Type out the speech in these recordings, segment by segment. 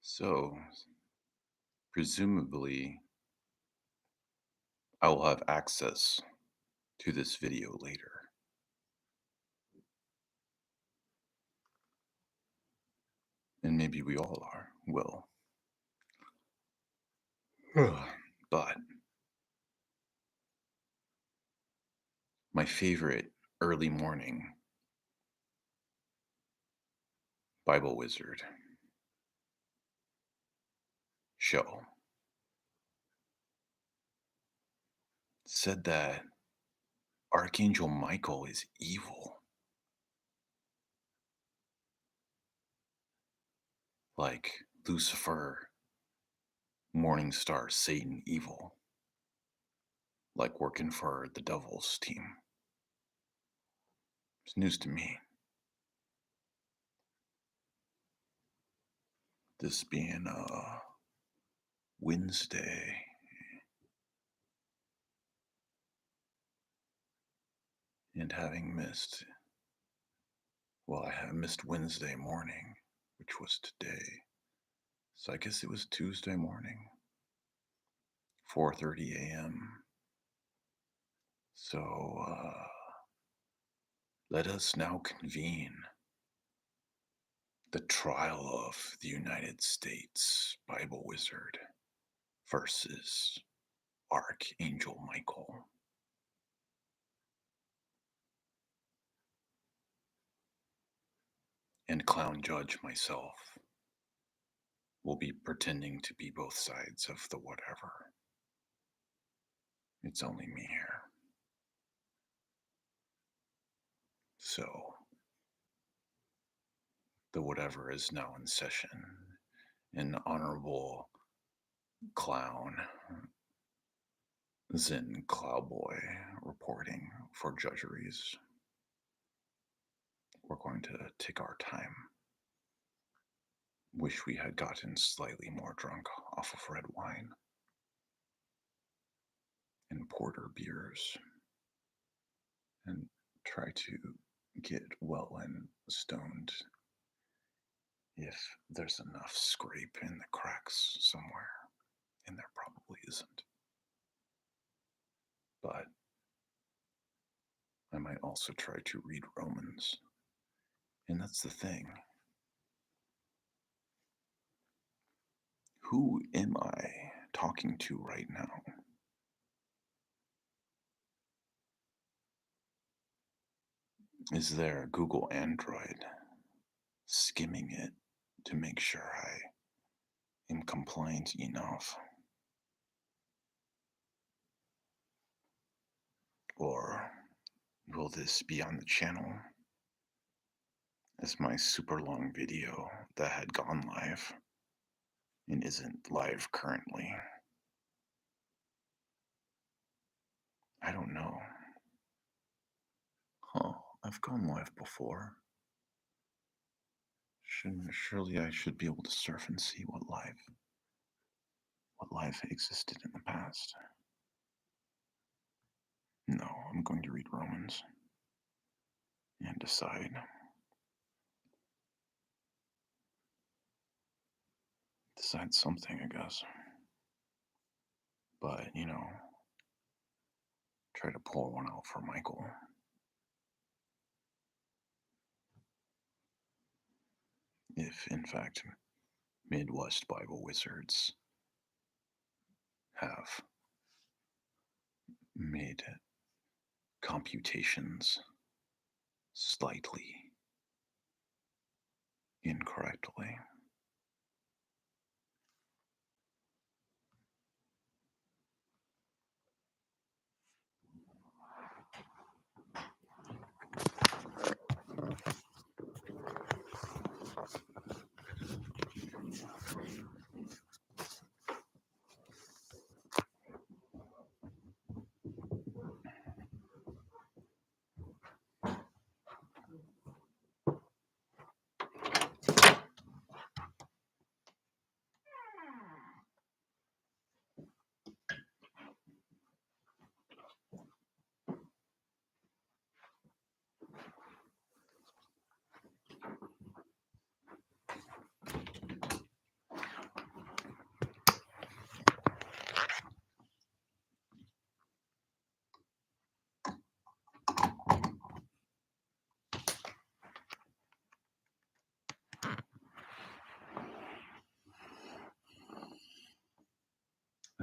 So, presumably, I will have access to this video later. And maybe we all will. But my favorite early morning Bible Wizard show said that Archangel Michael is evil. Like Lucifer, Morning Star, Satan, evil. Like working for the devil's team. It's news to me. This being Wednesday. And having missed, I have missed Wednesday morning, which was today. So I guess it was Tuesday morning, 4:30 a.m. So let us now convene the trial of the United States Bible Wizard versus Archangel Michael. And clown judge myself will be pretending to be both sides of the whatever. It's only me here. So, the whatever is now in session. An honorable clown, Zen Cloudboy, reporting for judgeries. We're going to take our time. Wish we had gotten slightly more drunk off of red wine and porter beers and try to get well and stoned if there's enough scrape in the cracks somewhere, and there probably isn't. But I might also try to read Romans, and that's the thing. Who am I talking to right now? Is there a Google Android skimming it to make sure I am compliant enough? Or will this be on the channel as my super long video that had gone live and isn't live currently? I don't know. I've gone live before. Surely I should be able to surf and see what life existed in the past. No, I'm going to read Romans and decide. Decide something, I guess. But, try to pull one out for Michael. If, in fact, Midwest Bible Wizards have made computations slightly incorrectly.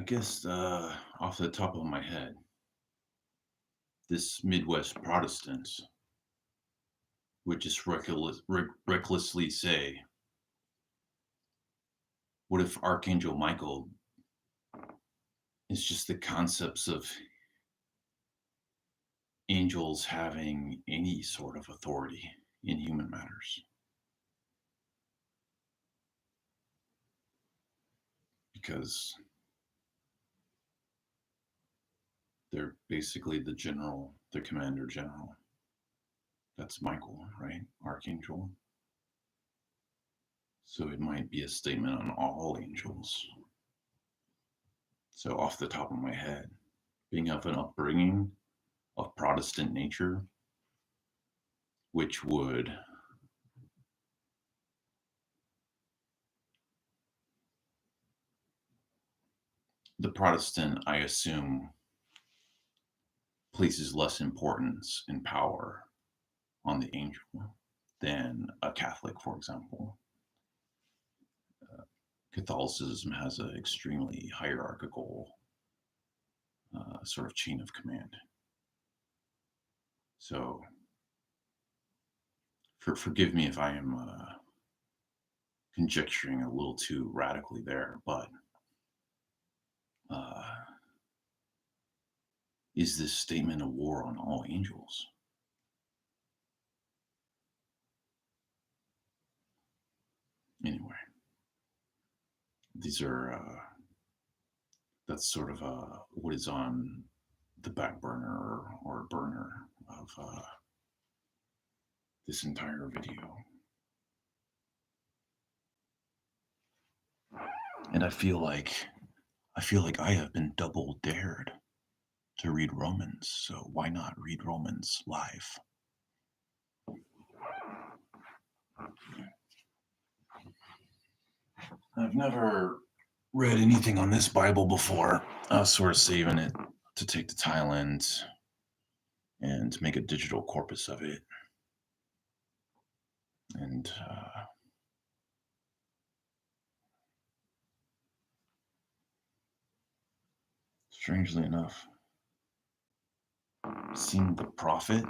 I guess off the top of my head, this Midwest Protestant would just recklessly say, what if Archangel Michael is just the concepts of angels having any sort of authority in human matters? Because they're basically the commander general. That's Michael, right? Archangel. So it might be a statement on all angels. So, off the top of my head, being of an upbringing of Protestant nature, which would the Protestant, I assume, places less importance and power on the angel than a Catholic, for example. Catholicism has an extremely hierarchical sort of chain of command. So, forgive me if I am conjecturing a little too radically there, but uh, is this statement a war on all angels? Anyway, these are that's sort of what is on the back burner or burner of this entire video. And I feel like I have been double dared to read Romans, so why not read Romans live? I've never read anything on this Bible before. I was sort of saving it to take to Thailand and make a digital corpus of it. And strangely enough, seeing the profit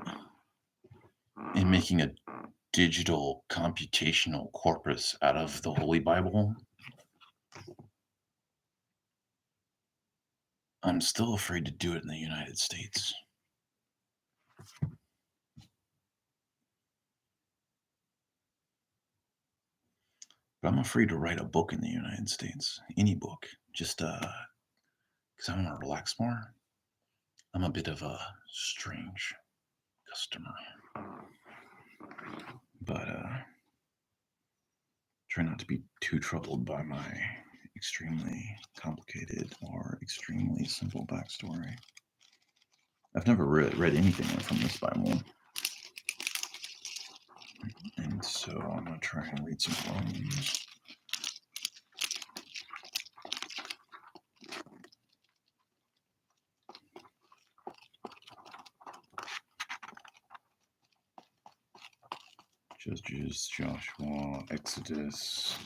in making a digital computational corpus out of the Holy Bible, I'm still afraid to do it in the United States. But I'm afraid to write a book in the United States, any book, just because I want to relax more. I'm a bit of a strange customer, but try not to be too troubled by my extremely complicated or extremely simple backstory. I've never read anything from this Bible, and so I'm gonna try and read some Romans. Judges, Joshua, Exodus,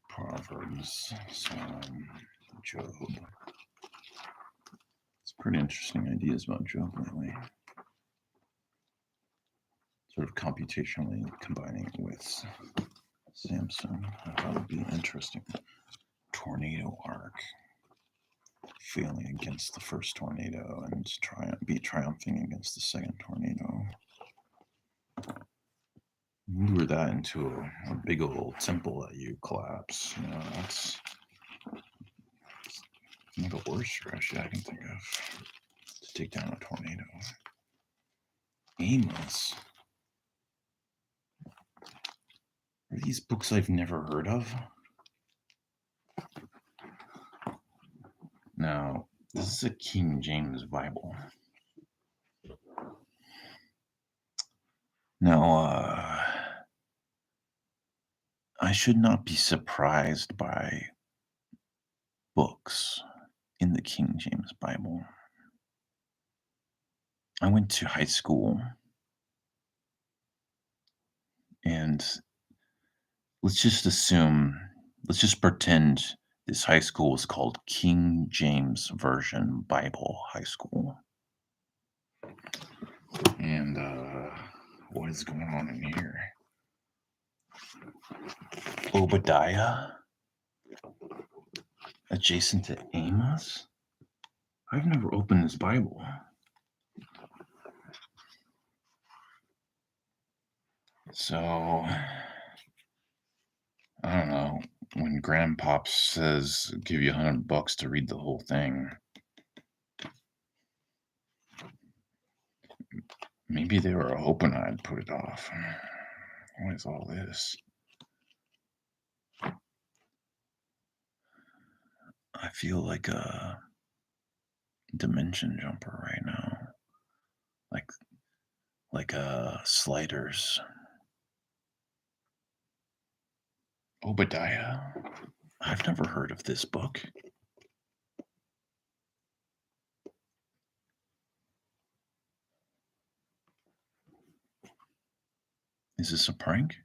Proverbs, Psalm, Job. It's pretty interesting ideas about Job lately. Sort of computationally combining it with Samson. I thought it would be interesting. Tornado arc. Failing against the first tornado and triumphing against the second tornado. Lure that into a big old temple that you collapse. You know, that's not the worst strategy I can think of to take down a tornado. Aimless. Are these books I've never heard of? Now, this is a King James Bible. Now, I should not be surprised by books in the King James Bible. I went to high school, and let's just pretend This high school was called King James Version Bible High School. And what is going on in here? Obadiah? Adjacent to Amos? I've never opened this Bible. So, I don't know. When Grandpop says, give you $100 to read the whole thing, maybe they were hoping I'd put it off. What is all this? I feel like a dimension jumper right now. Like Sliders. Obadiah? I've never heard of this book. Is this a prank?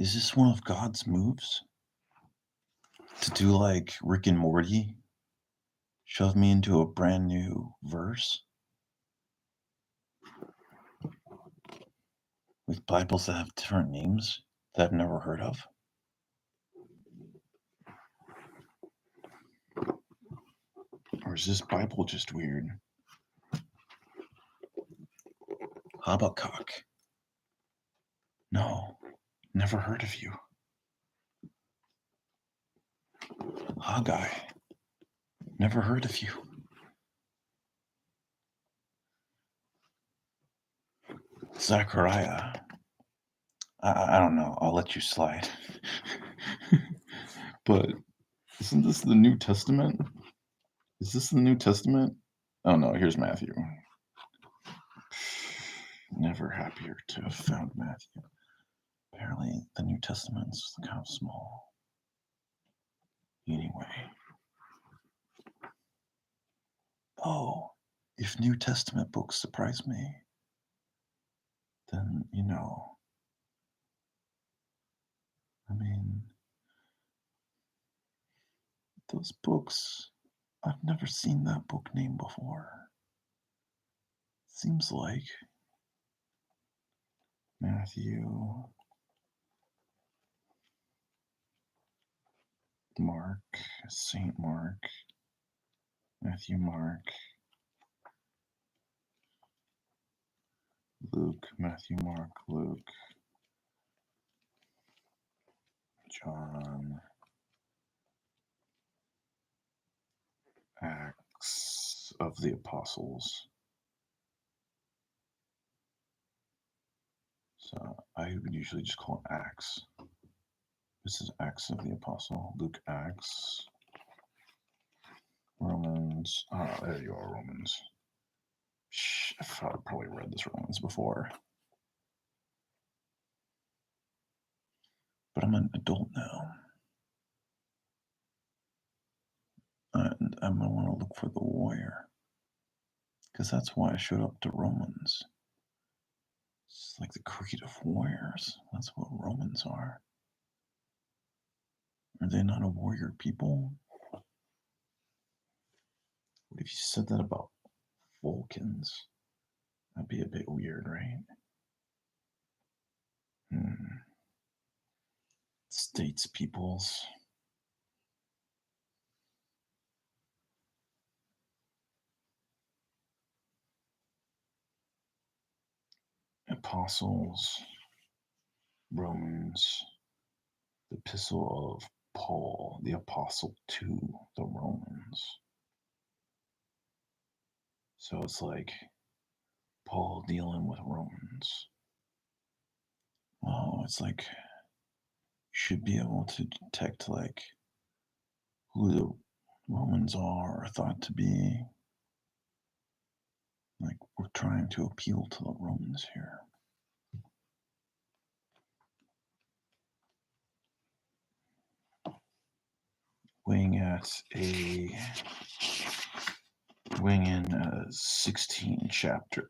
Is this one of God's moves? To do like Rick and Morty? Shove me into a brand new verse? With Bibles that have different names that I've never heard of? Or is this Bible just weird? Habakkuk. No, never heard of you. Haggai. Never heard of you. Zechariah. I don't know. I'll let you slide. But isn't this the New Testament? Is this the New Testament? Oh no, here's Matthew. Never happier to have found Matthew. Apparently, the New Testament's kind of small. Anyway. Oh, if New Testament books surprise me, then, I mean, those books, I've never seen that book name before. Seems like Matthew, Mark, St. Mark, Matthew, Mark, Luke, Matthew, Mark, Luke, John, Acts of the Apostles. So I would usually just call it Acts. This is Acts of the Apostle. Luke, Acts. Romans. Oh, there you are, Romans. I've probably read this Romans before. But I'm an adult now. And I'm going to want to look for the warrior. Because that's why I showed up to Romans. It's like the creed of warriors. That's what Romans are. Are they not a warrior people? What if you said that about Vulcans? That'd be a bit weird, right? States peoples. Apostles. Romans. The epistle of Paul, the apostle to the Romans. So it's like Paul dealing with Romans. Oh, it's like you should be able to detect like who the Romans are or thought to be. Like we're trying to appeal to the Romans here. Weighing at a Weighing in 16 chapters.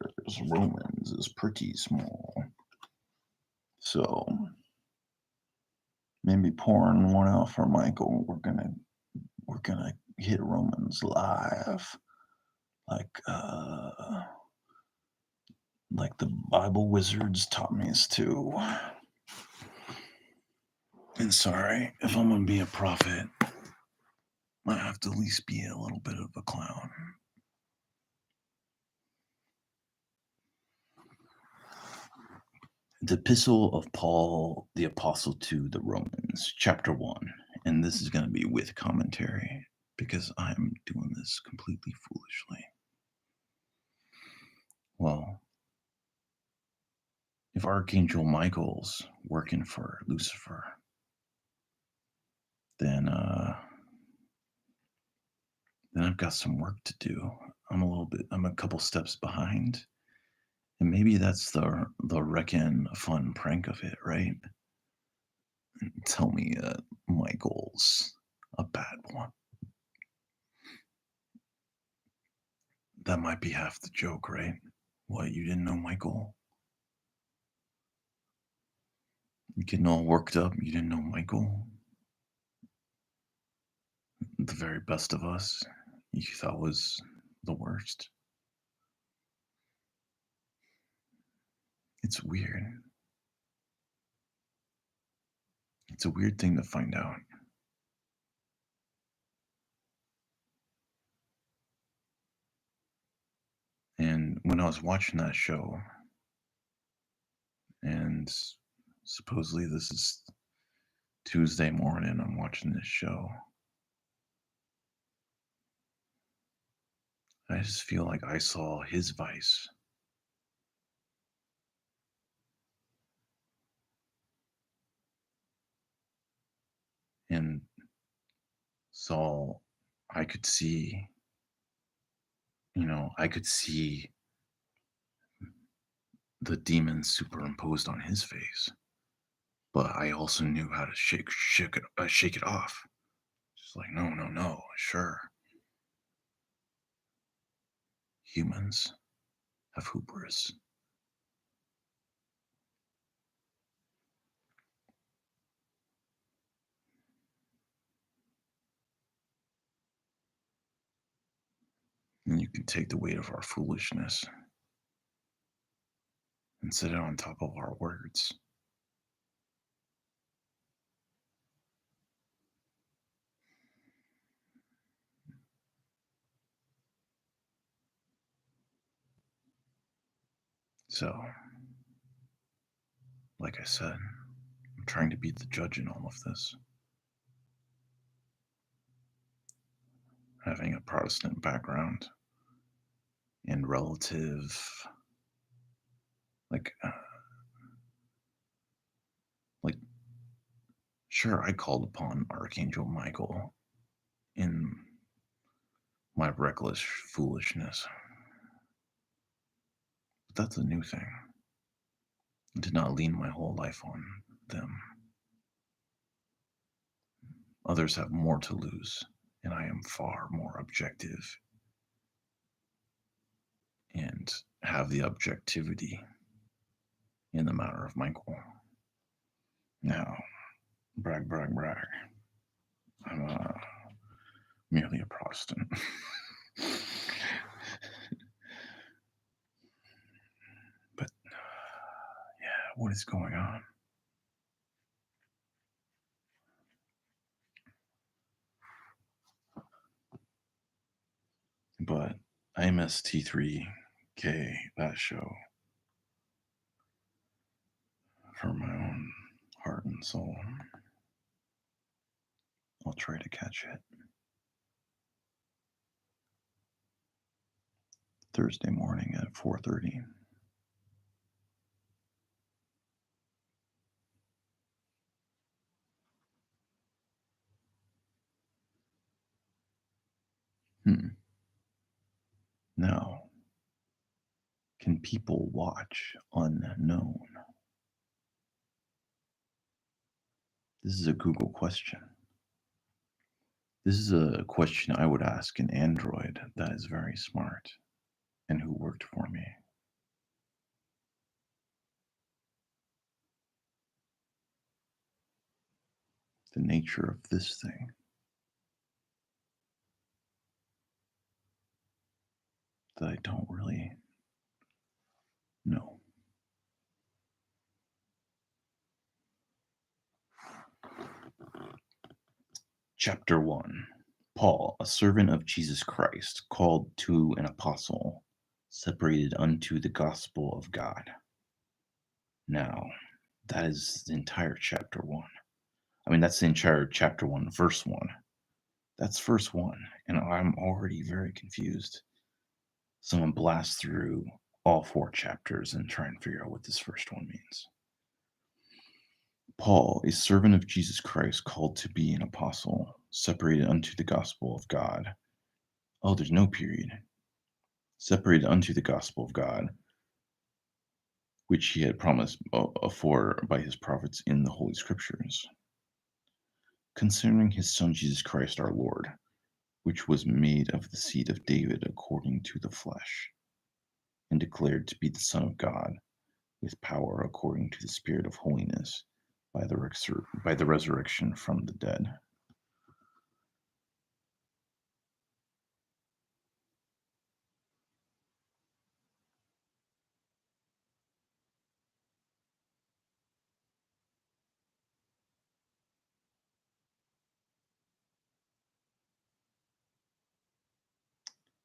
Romans is pretty small. So maybe pouring one out for Michael. We're gonna hit Romans live. Like the Bible wizards taught me to. And sorry, if I'm gonna be a prophet, I have to at least be a little bit of a clown. The Epistle of Paul the Apostle to the Romans, chapter 1. And this is going to be with commentary because I'm doing this completely foolishly. Well, if Archangel Michael's working for Lucifer, then I've got some work to do. I'm a couple steps behind. And maybe that's the reckon fun prank of it, right? Tell me Michael's a bad one. That might be half the joke, right? What, you didn't know Michael? You getting all worked up? You didn't know Michael? The very best of us you thought was the worst. It's weird. It's a weird thing to find out. And when I was watching that show, and supposedly this is Tuesday morning, I'm watching this show. I just feel like I saw his vice. And saw, I could see, I could see the demon superimposed on his face. But I also knew how to shake it off. Just like, no, sure. Humans have hubris. And you can take the weight of our foolishness and set it on top of our words. So, like I said, I'm trying to be the judge in all of this. Having a Protestant background and relative, like, sure, I called upon Archangel Michael in my reckless foolishness. But that's a new thing. I did not lean my whole life on them. Others have more to lose, and I am far more objective and have the objectivity in the matter of Michael. Now, brag. I'm merely a Protestant. But, yeah, what is going on? But I miss T3K, that show, for my own heart and soul. I'll try to catch it. Thursday morning at 4:30. Now, can people watch unknown? This is a Google question. This is a question I would ask an android that is very smart and who worked for me. The nature of this thing that I don't really know. Chapter 1. Paul, a servant of Jesus Christ, called to an apostle, separated unto the gospel of God. Now, that is the entire chapter 1. I mean, that's the entire chapter 1, verse 1. That's verse 1, and I'm already very confused. Someone blast through all 4 chapters and try and figure out what this first one means. Paul, a servant of Jesus Christ, called to be an apostle, separated unto the gospel of God. Oh, there's no period. Separated unto the gospel of God, which he had promised afore by his prophets in the Holy Scriptures, concerning his Son Jesus Christ our Lord, which was made of the seed of David according to the flesh, and declared to be the Son of God, with power according to the Spirit of holiness, by the resurrection from the dead.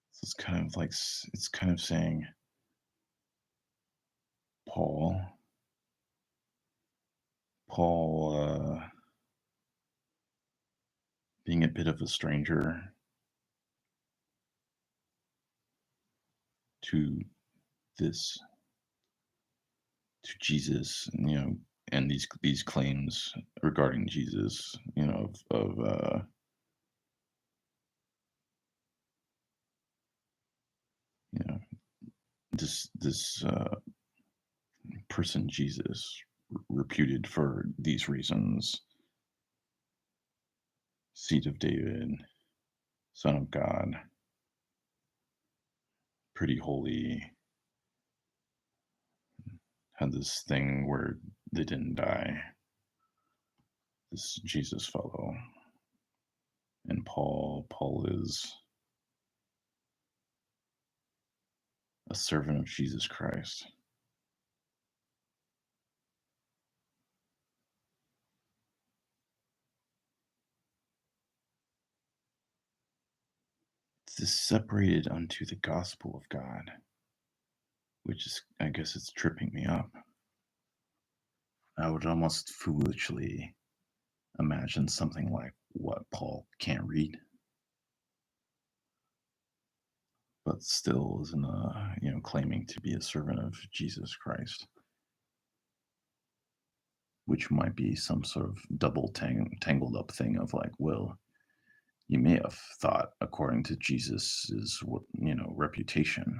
So it's kind of like it's kind of saying Paul, Paul being a bit of a stranger to this, to Jesus, and these claims regarding Jesus, you know this person Jesus, reputed for these reasons, seed of David, Son of God, pretty holy, had this thing where they didn't die. This Jesus fellow, and Paul is a servant of Jesus Christ. It's this separated unto the gospel of God, which is, I guess, it's tripping me up. I would almost foolishly imagine something like what Paul can't read, but still isn't claiming to be a servant of Jesus Christ, which might be some sort of double tangled up thing of like, well, you may have thought according to Jesus's reputation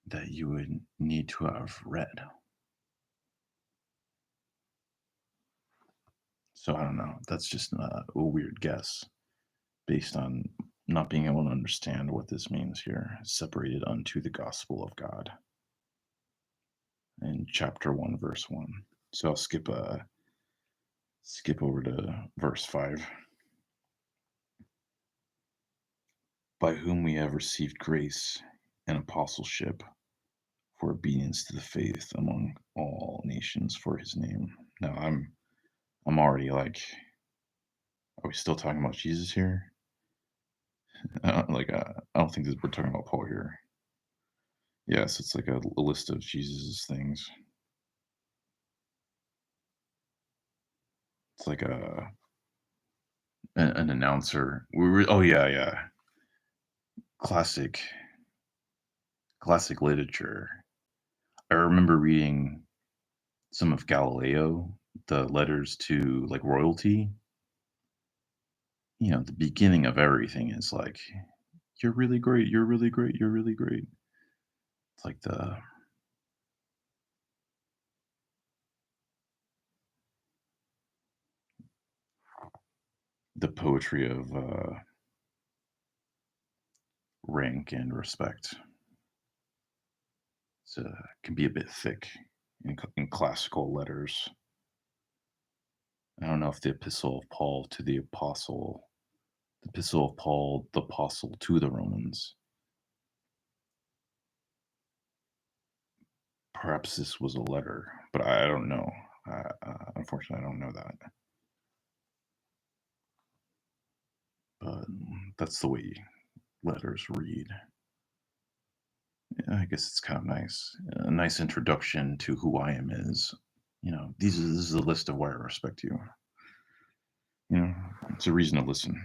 that you would need to have read. So I don't know. That's just a weird guess based on not being able to understand what this means here. Separated unto the gospel of God in chapter 1, verse 1. So I'll skip over to verse 5. By whom we have received grace and apostleship for obedience to the faith among all nations for his name. Now I'm already like, are we still talking about Jesus here? I don't think we're talking about Paul here. Yes, it's like a list of Jesus's things. It's like an announcer. Oh yeah, classic literature. I remember reading some of Galileo, the letters to like royalty. The beginning of everything is like, you're really great, you're really great, you're really great. It's like the poetry of rank and respect. It's, can be a bit thick in classical letters. I don't know if the Epistle of Paul to the Apostle, the Epistle of Paul, the Apostle to the Romans. Perhaps this was a letter, but I don't know. Unfortunately, I don't know that. But that's the way letters read. Yeah, I guess it's kind of nice. A nice introduction to who I am is, this is a list of why I respect you. It's a reason to listen.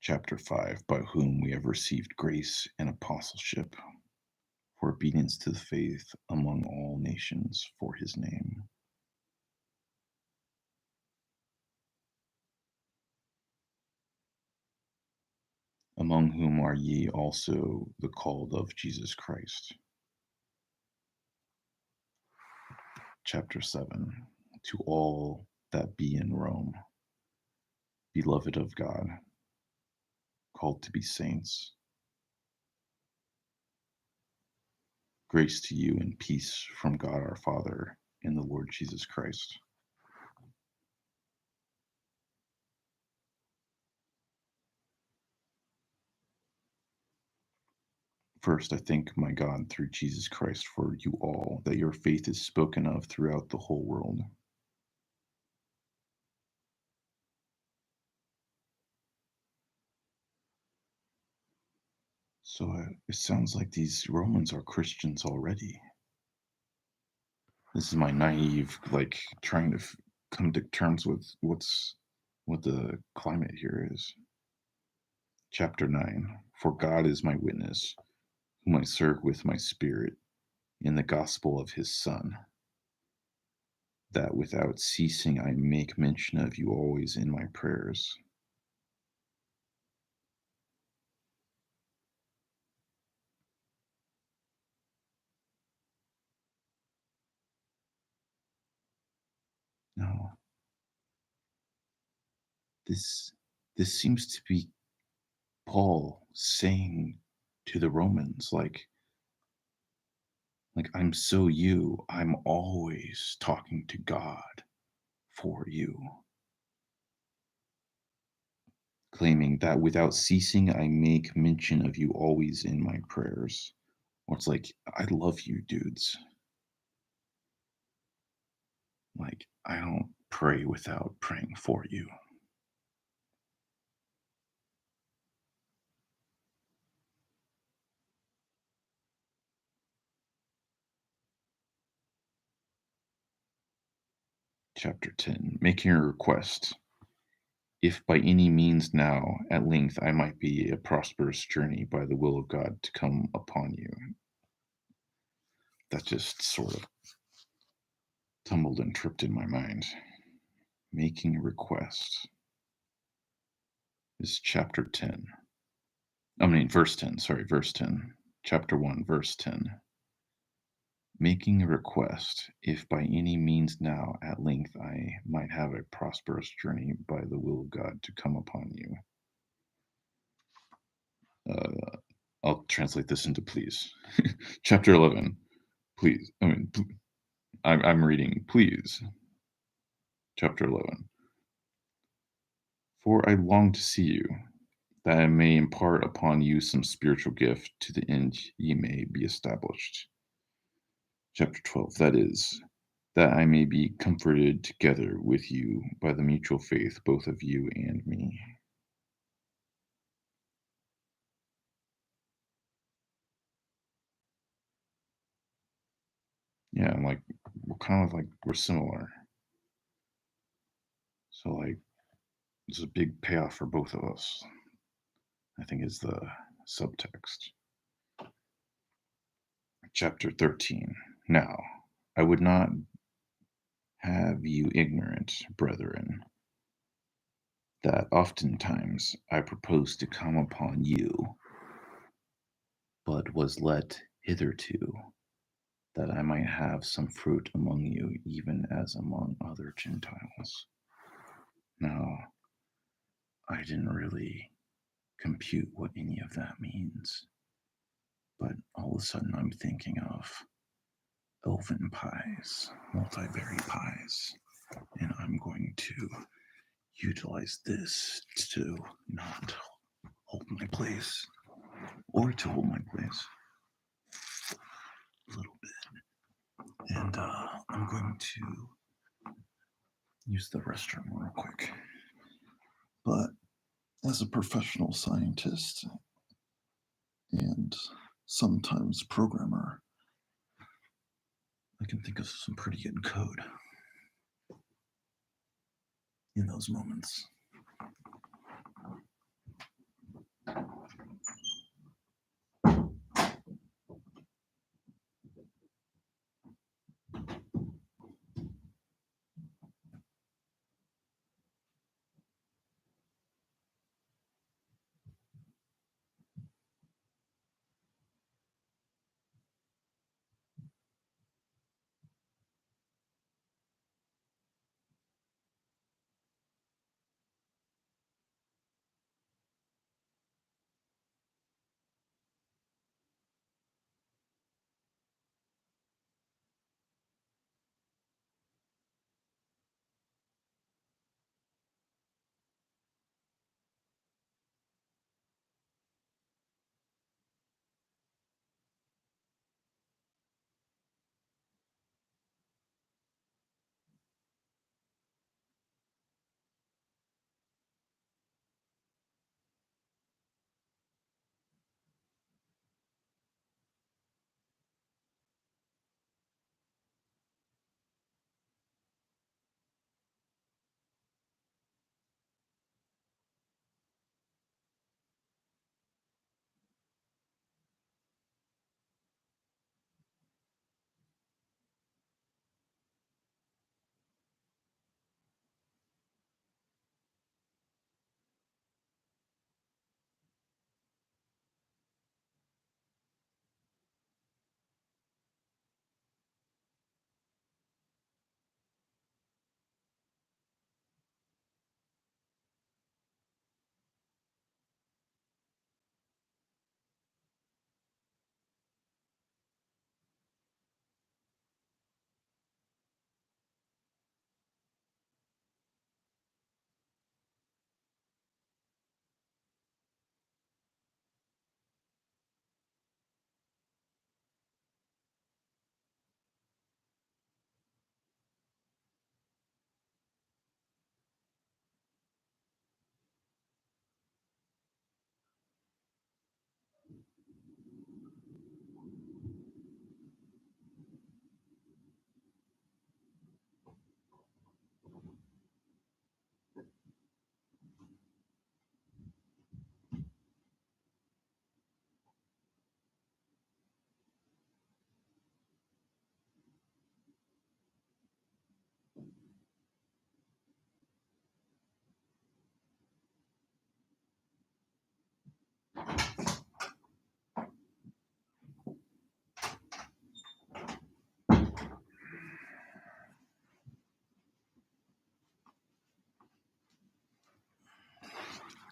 Chapter 5, by whom we have received grace and apostleship for obedience to the faith among all nations for his name. Among whom are ye also the called of Jesus Christ. Chapter 7, to all that be in Rome, beloved of God, called to be saints. Grace to you and peace from God our Father and the Lord Jesus Christ. First, I thank my God through Jesus Christ for you all, that your faith is spoken of throughout the whole world. So it sounds like these Romans are Christians already. This is my naive, trying to come to terms with what the climate here is. Chapter 9, for God is my witness, whom I serve with my spirit in the gospel of his Son, that without ceasing I make mention of you always in my prayers. Now, this seems to be Paul saying to the Romans, like I'm so you, I'm always talking to God for you. Claiming that without ceasing, I make mention of you always in my prayers. Or it's like, I love you, dudes. Like, I don't pray without praying for you. Chapter 10, making a request. If by any means now, at length, I might be a prosperous journey by the will of God to come upon you. That just sort of tumbled and tripped in my mind. Making a request. This is chapter 10. Verse 10. Sorry, verse 10. Chapter 1, verse 10. Making a request, if by any means now at length I might have a prosperous journey by the will of God to come upon you. I'll translate this into please. Chapter 11. Please. I'm reading please. Chapter 11. For I long to see you, that I may impart upon you some spiritual gift to the end ye may be established. Chapter 12, that is, that I may be comforted together with you by the mutual faith, both of you and me. Yeah, I'm like, we're similar. So, there's a big payoff for both of us, I think is the subtext. Chapter 13. Now, I would not have you ignorant, brethren, that oftentimes I proposed to come upon you, but was let hitherto, that I might have some fruit among you, even as among other Gentiles. Now, I didn't really compute what any of that means, but all of a sudden I'm thinking of elven pies, multi-berry pies, and I'm going to utilize this to not hold my place or to hold my place a little bit. And I'm going to use the restroom real quick. But as a professional scientist and sometimes programmer, I can think of some pretty good code in those moments.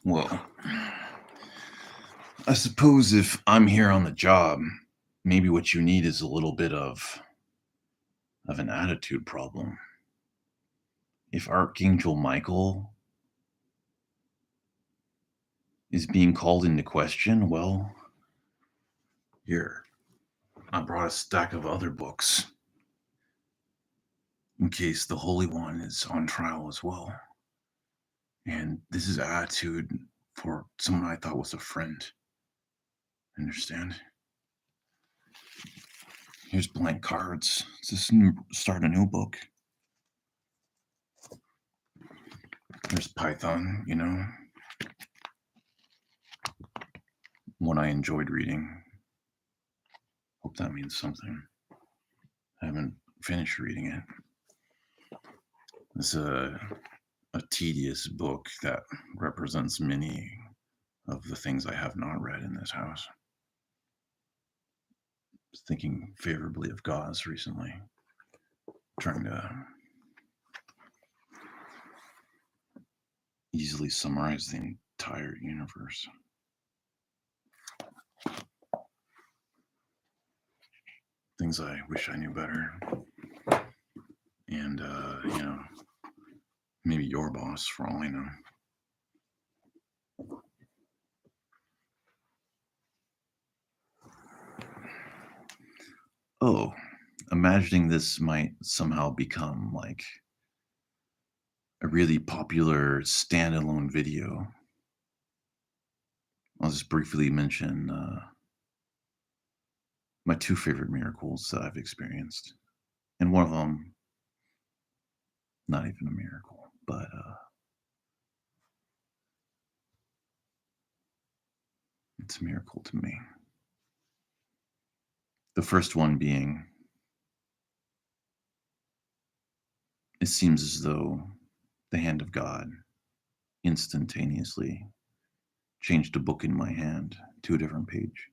Well, I suppose if I'm here on the job, maybe what you need is a little bit of an attitude problem. If Archangel Michael is being called into question, well, here, I brought a stack of other books in case the Holy One is on trial as well. And this is attitude for someone I thought was a friend. Understand? Here's blank cards. Start a new book. There's Python, one I enjoyed reading. Hope that means something. I haven't finished reading it. It's a tedious book that represents many of the things I have not read in this house. thinking favorably of gods recently, trying to easily summarize the entire universe. Things I wish I knew better. And, maybe your boss, for all I know. Oh, imagining this might somehow become like a really popular standalone video. I'll just briefly mention my two favorite miracles that I've experienced. And one of them, not even a miracle, but it's a miracle to me. The first one being, it seems as though the hand of God instantaneously changed a book in my hand to a different page.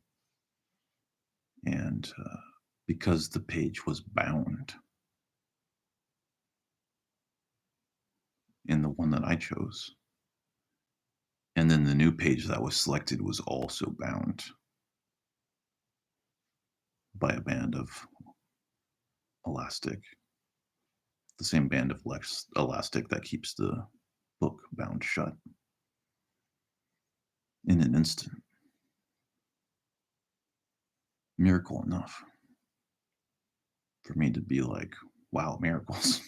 And because the page was bound in the one that I chose, and then the new page that was selected was also bound by a band of elastic, the same band of elastic that keeps the book bound shut. In an instant, miracle enough for me to be like, wow, miracles.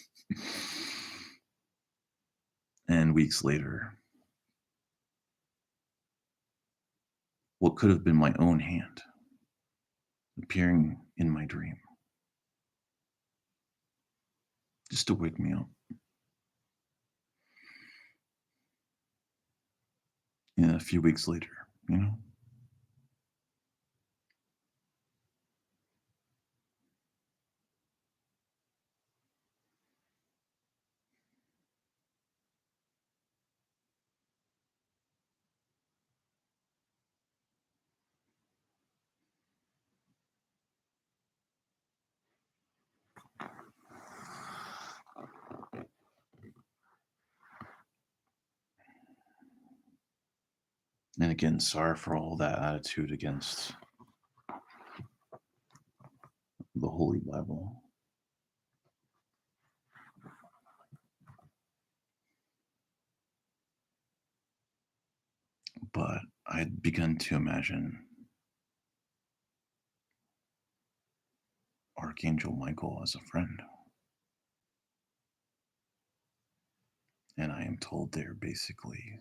And weeks later, what could have been my own hand appearing in my dream just to wake me up. And a few weeks later, you know? And again, sorry for all that attitude against the Holy Bible. But I'd begun to imagine Archangel Michael as a friend. And I am told they're basically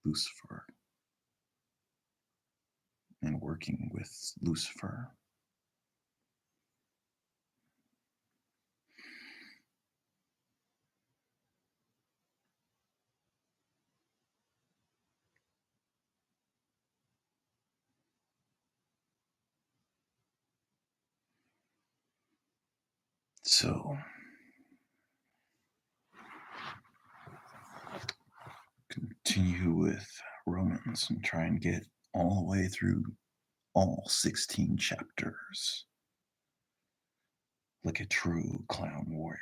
Lucifer and working with Lucifer. So, continue with Romans and try and get all the way through all 16 chapters like a true clown warrior.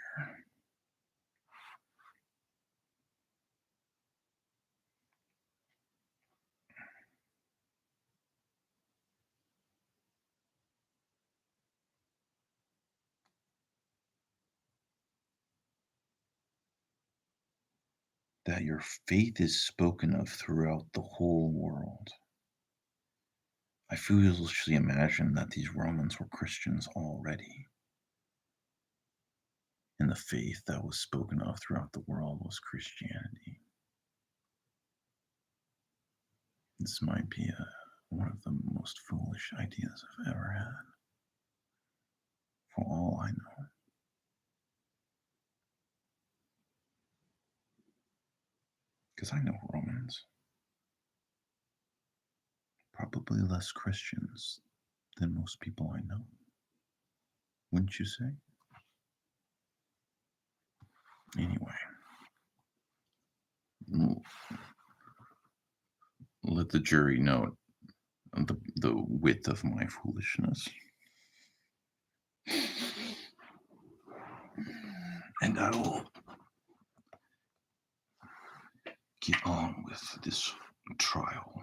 That your faith is spoken of throughout the whole world. I foolishly imagined that these Romans were Christians already. And the faith that was spoken of throughout the world was Christianity. This might be one of the most foolish ideas I've ever had. For all I know. Because I know Romans. Probably less Christians than most people I know. Wouldn't you say? Anyway. Let the jury know the width of my foolishness. and I will get on with this trial.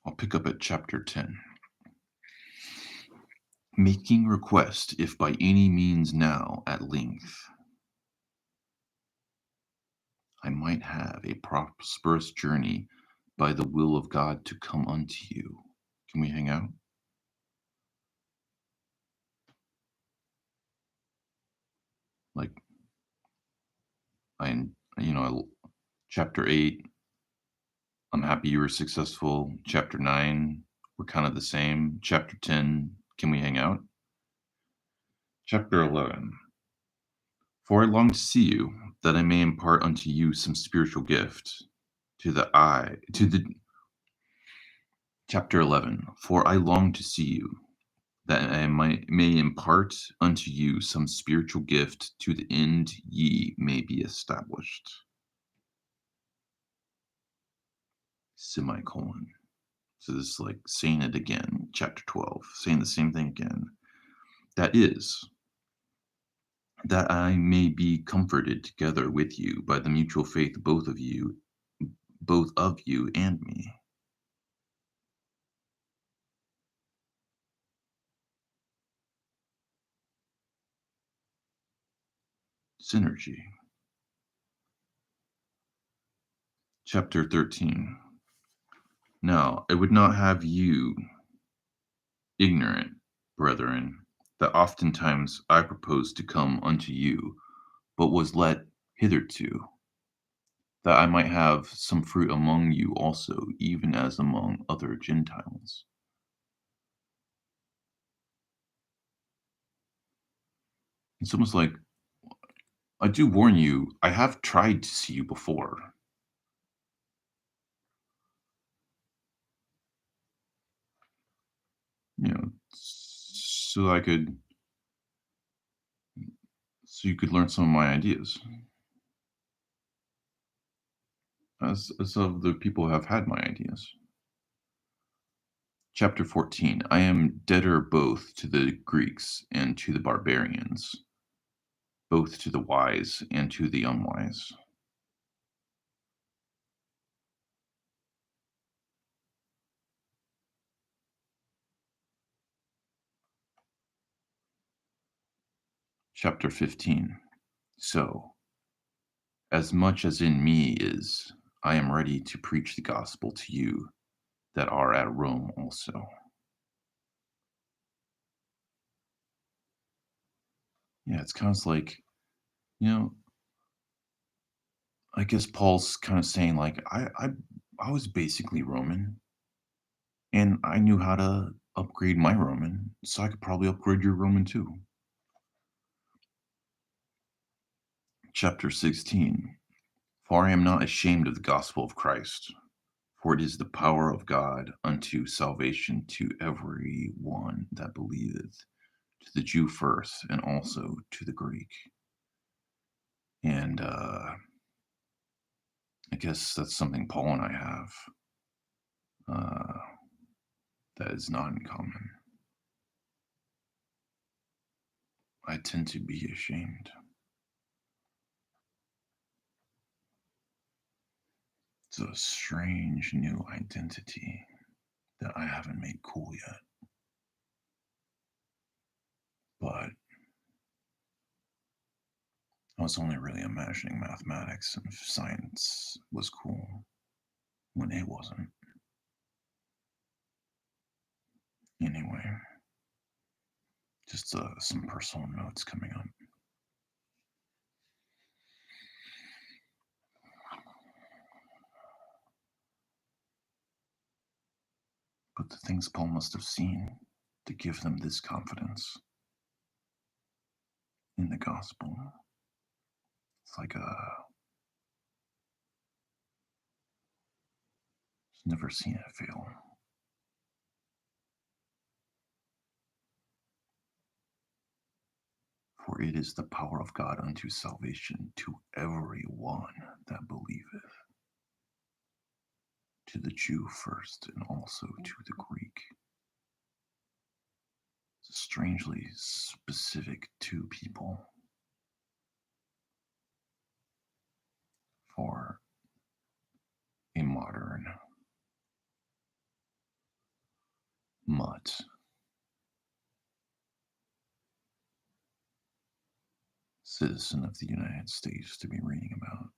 I'll pick up at chapter 10. Making request, if by any means now at length I might have a prosperous journey by the will of God to come unto you. Can we hang out? Like, I, chapter 8, I'm happy you were successful. Chapter 9, we're kind of the same. Chapter 10, can we hang out? Chapter 11, for I long to see you, that I may impart unto you some spiritual gift. Chapter 11, for I long to see you, that may impart unto you some spiritual gift, to the end ye may be established. Semicolon. So this is like saying it again, chapter 12, saying the same thing again. That is, that I may be comforted together with you by the mutual faith both of you and me. Synergy. Chapter 13. Now, I would not have you ignorant, brethren, that oftentimes I proposed to come unto you, but was let hitherto, that I might have some fruit among you also, even as among other Gentiles. It's almost like, I do warn you, I have tried to see you before. So so you could learn some of my ideas, as other people have had my ideas. Chapter 14. I am debtor both to the Greeks and to the barbarians, both to the wise and to the unwise. Chapter 15. So, as much as in me is, I am ready to preach the gospel to you that are at Rome also. Yeah, it's kind of like, you know, I guess Paul's kind of saying like, I was basically Roman, and I knew how to upgrade my Roman, so I could probably upgrade your Roman too. Chapter 16. For I am not ashamed of the gospel of Christ, for it is the power of God unto salvation to every one that believeth, to the Jew first, and also to the Greek. And I guess that's something Paul and I have uh, that is not in common. I tend to be ashamed. It's a strange new identity that I haven't made cool yet. But I was only really imagining mathematics and science was cool when it wasn't. Anyway, just some personal notes coming up. But the things Paul must have seen to give them this confidence in the gospel. It's like he's never seen it fail. For it is the power of God unto salvation to every one that believeth, to the Jew first and also to the Greek. It's strangely specific to people for a modern mutt citizen of the United States to be reading about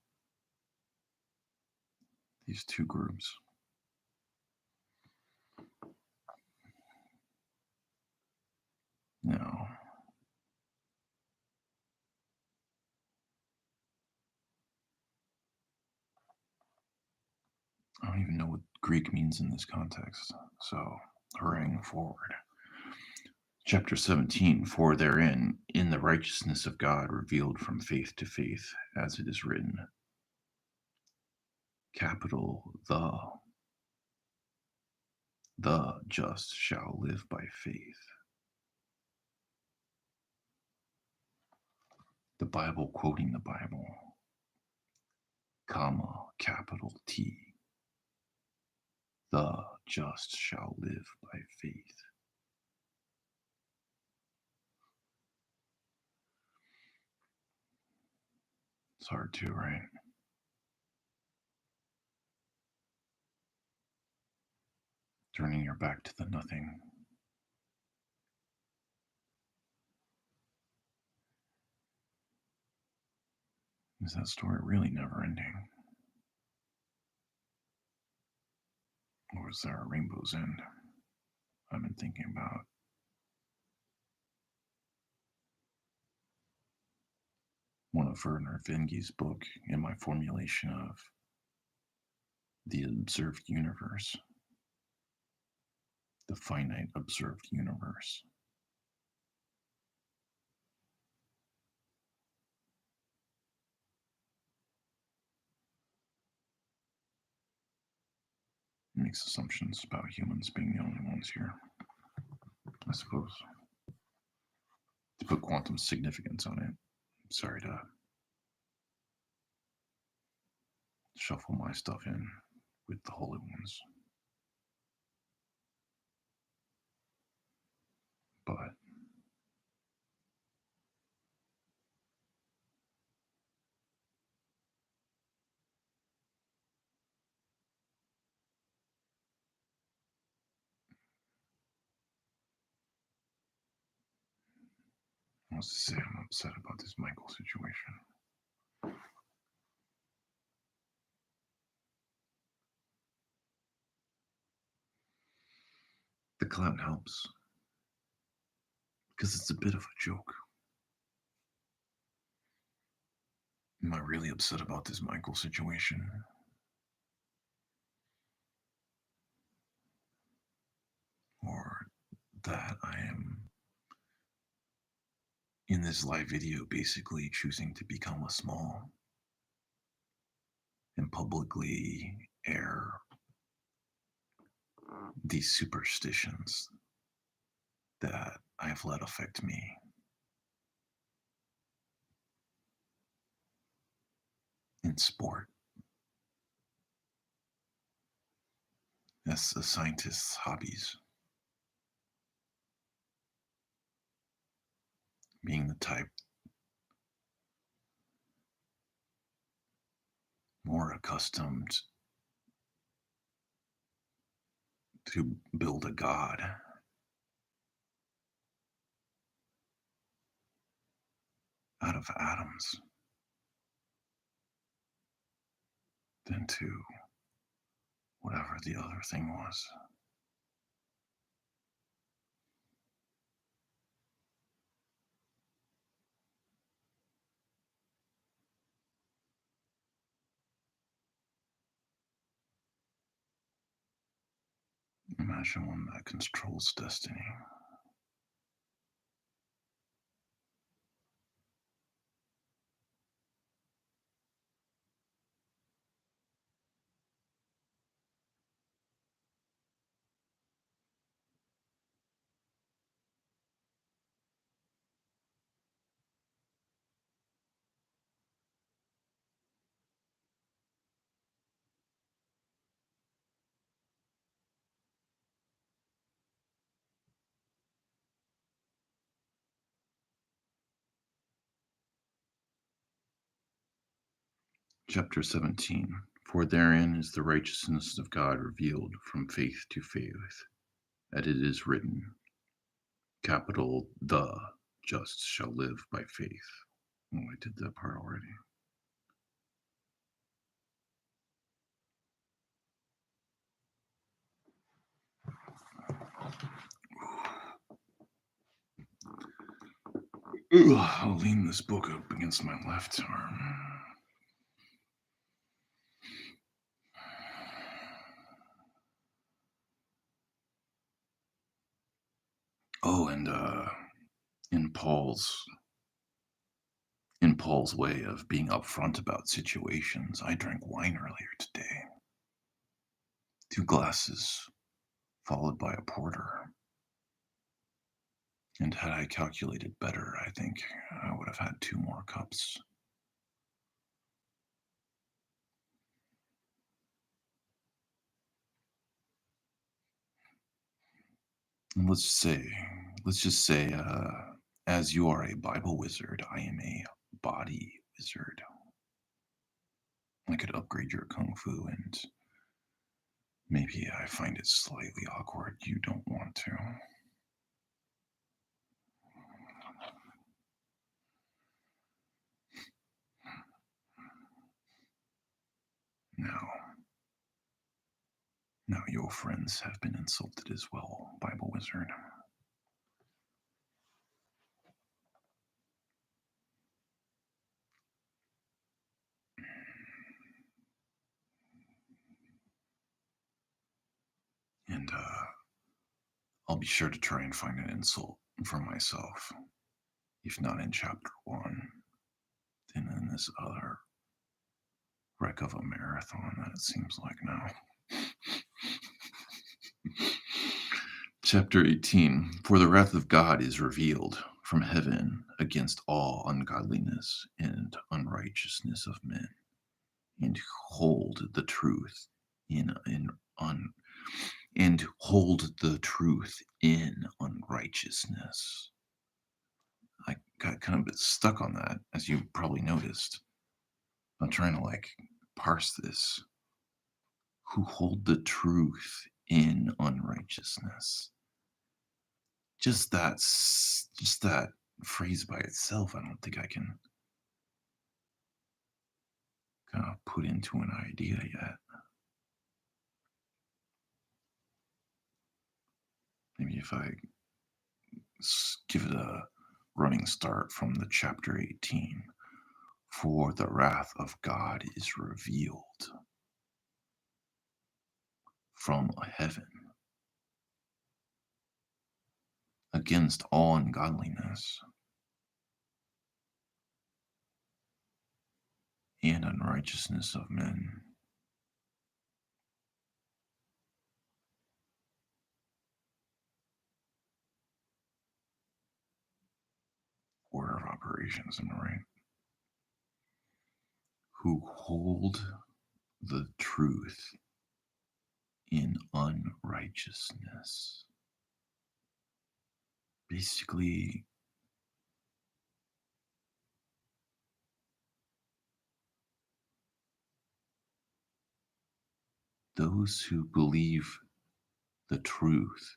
these two groups. Now, I don't even know what Greek means in this context, so hurrying forward. Chapter 17, for therein, in the righteousness of God revealed from faith to faith, as it is written, capital the just shall live by faith. The Bible quoting the Bible, comma, capital T, the just shall live by faith. It's hard to, right? Turning your back to the nothing. Is that story really never ending? Or is there a rainbow's end? I've been thinking about one of Werner Vinge's book in my formulation of the observed universe, the finite observed universe. It makes assumptions about humans being the only ones here, I suppose. To put quantum significance on it, sorry to shuffle my stuff in with the holy ones. But I was to say I'm upset about this Micheal situation. The clown helps because it's a bit of a joke. Am I really upset about this Micheal situation? Or that I am in this live video basically choosing to become a small and publicly air these superstitions that I have let affect me in sport. As a scientist's hobbies. Being the type more accustomed to build a god out of atoms than to whatever the other thing was. Imagine one that controls destiny. Chapter 17. For therein is the righteousness of God revealed from faith to faith, as it is written, capital the just shall live by faith. Oh, I did that part already. I'll lean this book up against my left arm. Oh, and in Paul's way of being upfront about situations, I drank wine earlier today. 2 glasses, followed by a porter. And had I calculated better, I think I would have had 2 more cups. And let's just say, as you are a Bible wizard, I am a body wizard. I could upgrade your kung fu, and maybe I find it slightly awkward. You don't want to. Now your friends have been insulted as well, Bible wizard. And I'll be sure to try and find an insult for myself. If not in chapter 1, then in this other wreck of a marathon that it seems like now. Chapter 18. For the wrath of God is revealed from heaven against all ungodliness and unrighteousness of men, and hold the truth in unrighteousness. I got kind of a bit stuck on that, as you probably noticed. I'm trying to parse this. Who hold the truth in unrighteousness. Just that phrase by itself, I don't think I can kind of put into an idea yet. Maybe if I give it a running start from the chapter 18. For the wrath of God is revealed from heaven against all ungodliness and unrighteousness of men. Order of operations, am I right? Who hold the truth in unrighteousness. Basically, those who believe the truth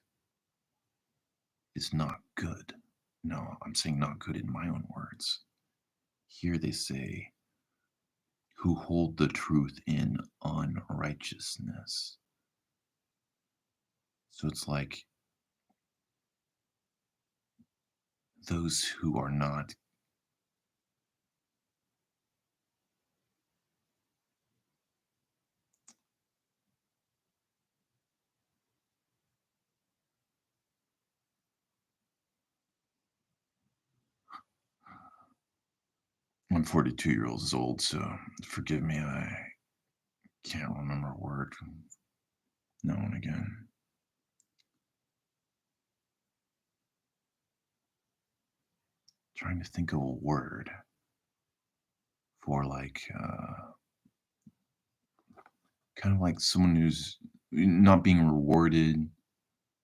is not good. No, I'm saying not good in my own words. Here they say, who hold the truth in unrighteousness. So it's like those who are not I'm 42 years old, so forgive me, I can't remember a word now and again. Trying to think of a word for kind of like someone who's not being rewarded,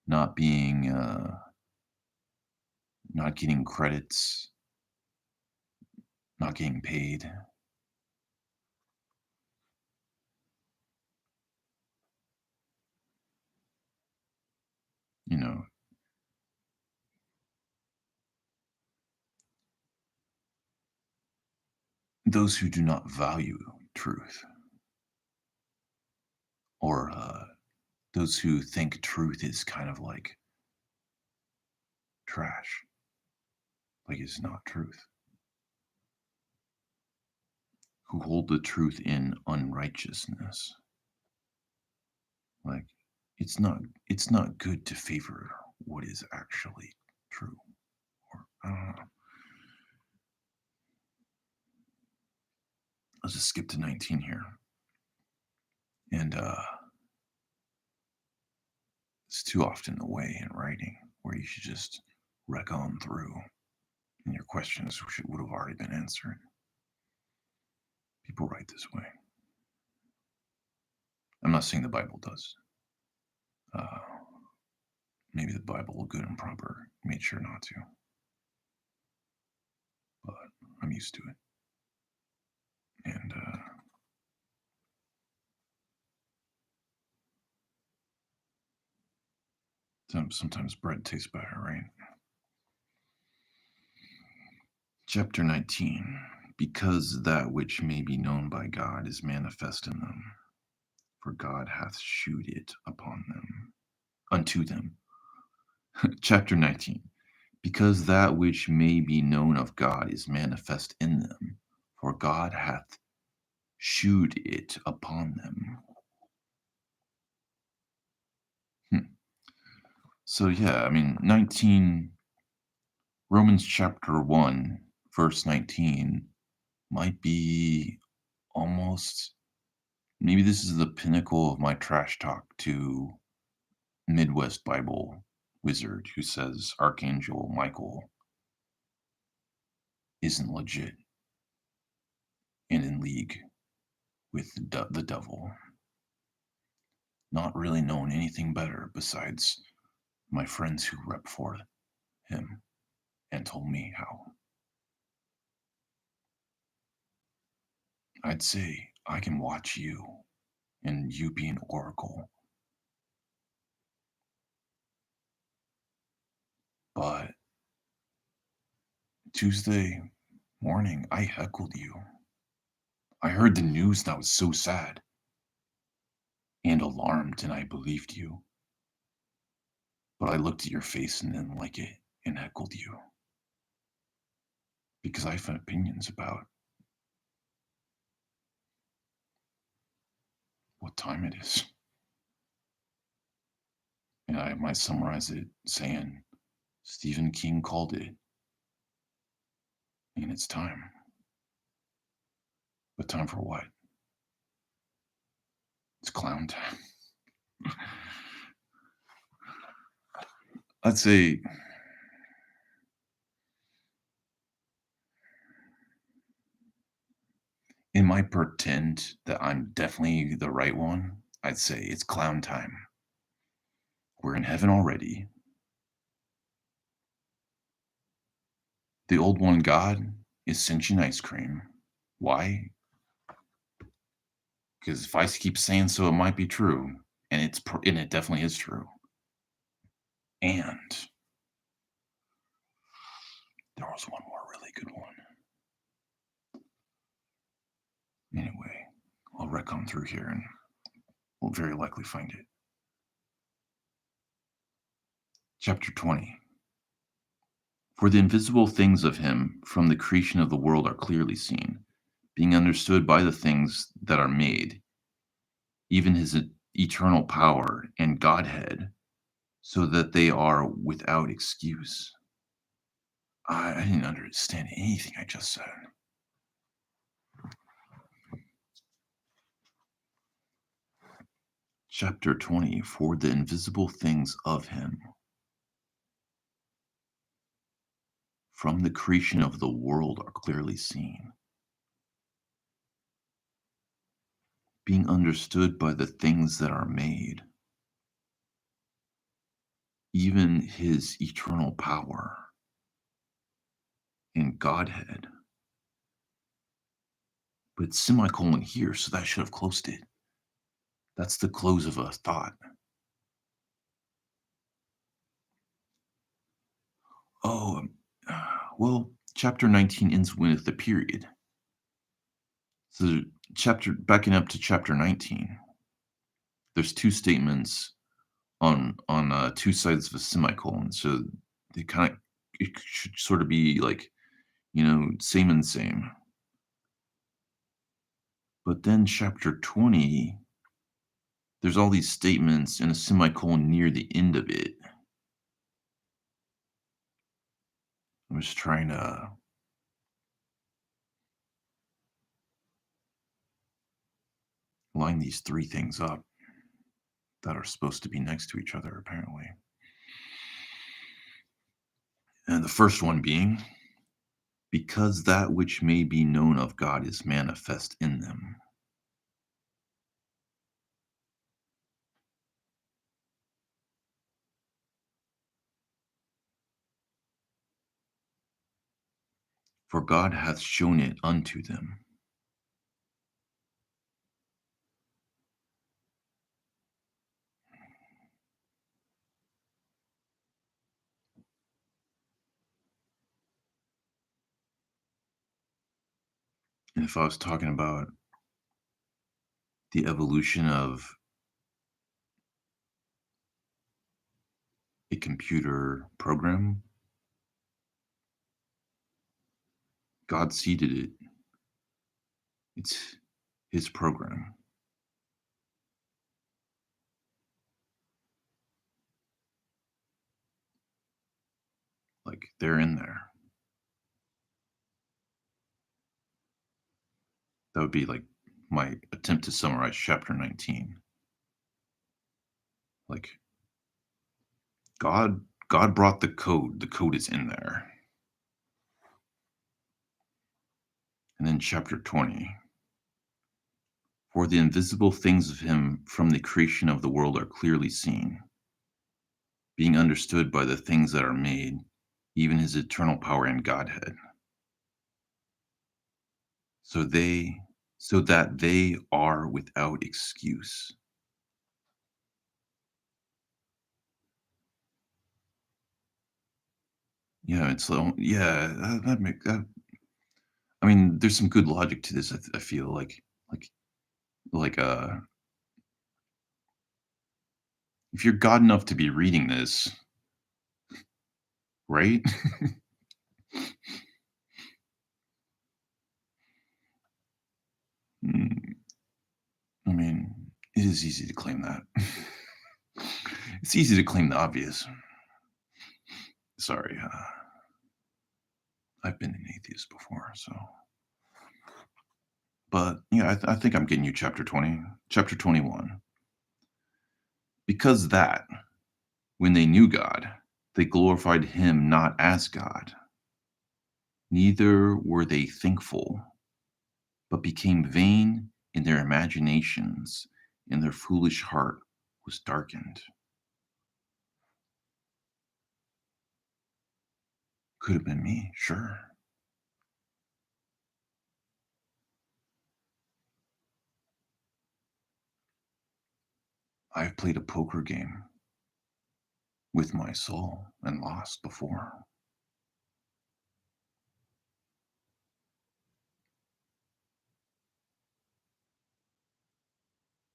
not being not getting credits, not getting paid. you know, those who do not value truth, or those who think truth is kind of like trash, like it's not truth, who hold the truth in unrighteousness. Like it's not good to favor what is actually true. Or I don't know. Let's just skip to 19 here. And it's too often the way in writing where you should just wreck on through and your questions would have already been answered. People write this way. I'm not saying the Bible does. Uh, maybe the Bible, good and proper, made sure not to. But I'm used to it. And sometimes bread tastes better, right? Chapter 19. Because that which may be known by God is manifest in them, for God hath shewed it upon them, unto them. Chapter 19. Because that which may be known of God is manifest in them, for God hath shewed it upon them. So yeah, I mean, 19, Romans chapter 1, verse 19 might be almost, maybe this is the pinnacle of my trash talk to Midwest Bible wizard who says Archangel Michael isn't legit and in league with the devil. Not really knowing anything better besides my friends who rep for him and told me how. I'd say I can watch you and you be an oracle, but Tuesday morning I heckled you. I heard the news and I was so sad and alarmed and I believed you. But I looked at your face and didn't like it and heckled you because I have opinions about what time it is. And I might summarize it saying Stephen King called it and it's time. But time for what? It's clown time. I'd say in my pretend that I'm definitely the right one, I'd say it's clown time. We're in heaven already. The old one God is cinching ice cream. Why? Because if I keep saying so, it might be true, and it definitely is true. And there was one more really good one. Anyway, I'll wreck on through here, and we'll very likely find it. Chapter 20. For the invisible things of him from the creation of the world are clearly seen, being understood by the things that are made, even his eternal power and Godhead, so that they are without excuse. I didn't understand anything I just said. Chapter 20. For the invisible things of him from the creation of the world are clearly seen, being understood by the things that are made, even his eternal power and Godhead. But it's semicolon here, so that should have closed it. That's the close of a thought. Oh, well, chapter 19 ends with the period. So, chapter backing up to chapter 19, there's two statements on two sides of a semicolon. So they kind of it should sort of be like, same and same. But then chapter 20, there's all these statements and a semicolon near the end of it. I was trying to line these three things up that are supposed to be next to each other, apparently. And the first one being, because that which may be known of God is manifest in them. For God hath shown it unto them. And if I was talking about the evolution of a computer program, God seeded it. It's his program. Like they're in there. That would be like my attempt to summarize chapter 19. Like God brought the code. The code is in there. And then chapter 20. For the invisible things of him from the creation of the world are clearly seen, being understood by the things that are made, even his eternal power and Godhead. So that they are without excuse. Yeah, it's yeah, that make that. I mean, there's some good logic to this. I feel like like if you're God enough to be reading this, right? Mm, I mean, it is easy to claim that. It's easy to claim the obvious. Sorry, I've been an atheist before, so. But yeah, I think I'm getting you chapter 20, chapter 21. Because that when they knew God, they glorified him not as God, neither were they thankful, but became vain in their imaginations, and their foolish heart was darkened. Could have been me, sure. I've played a poker game with my soul and lost before.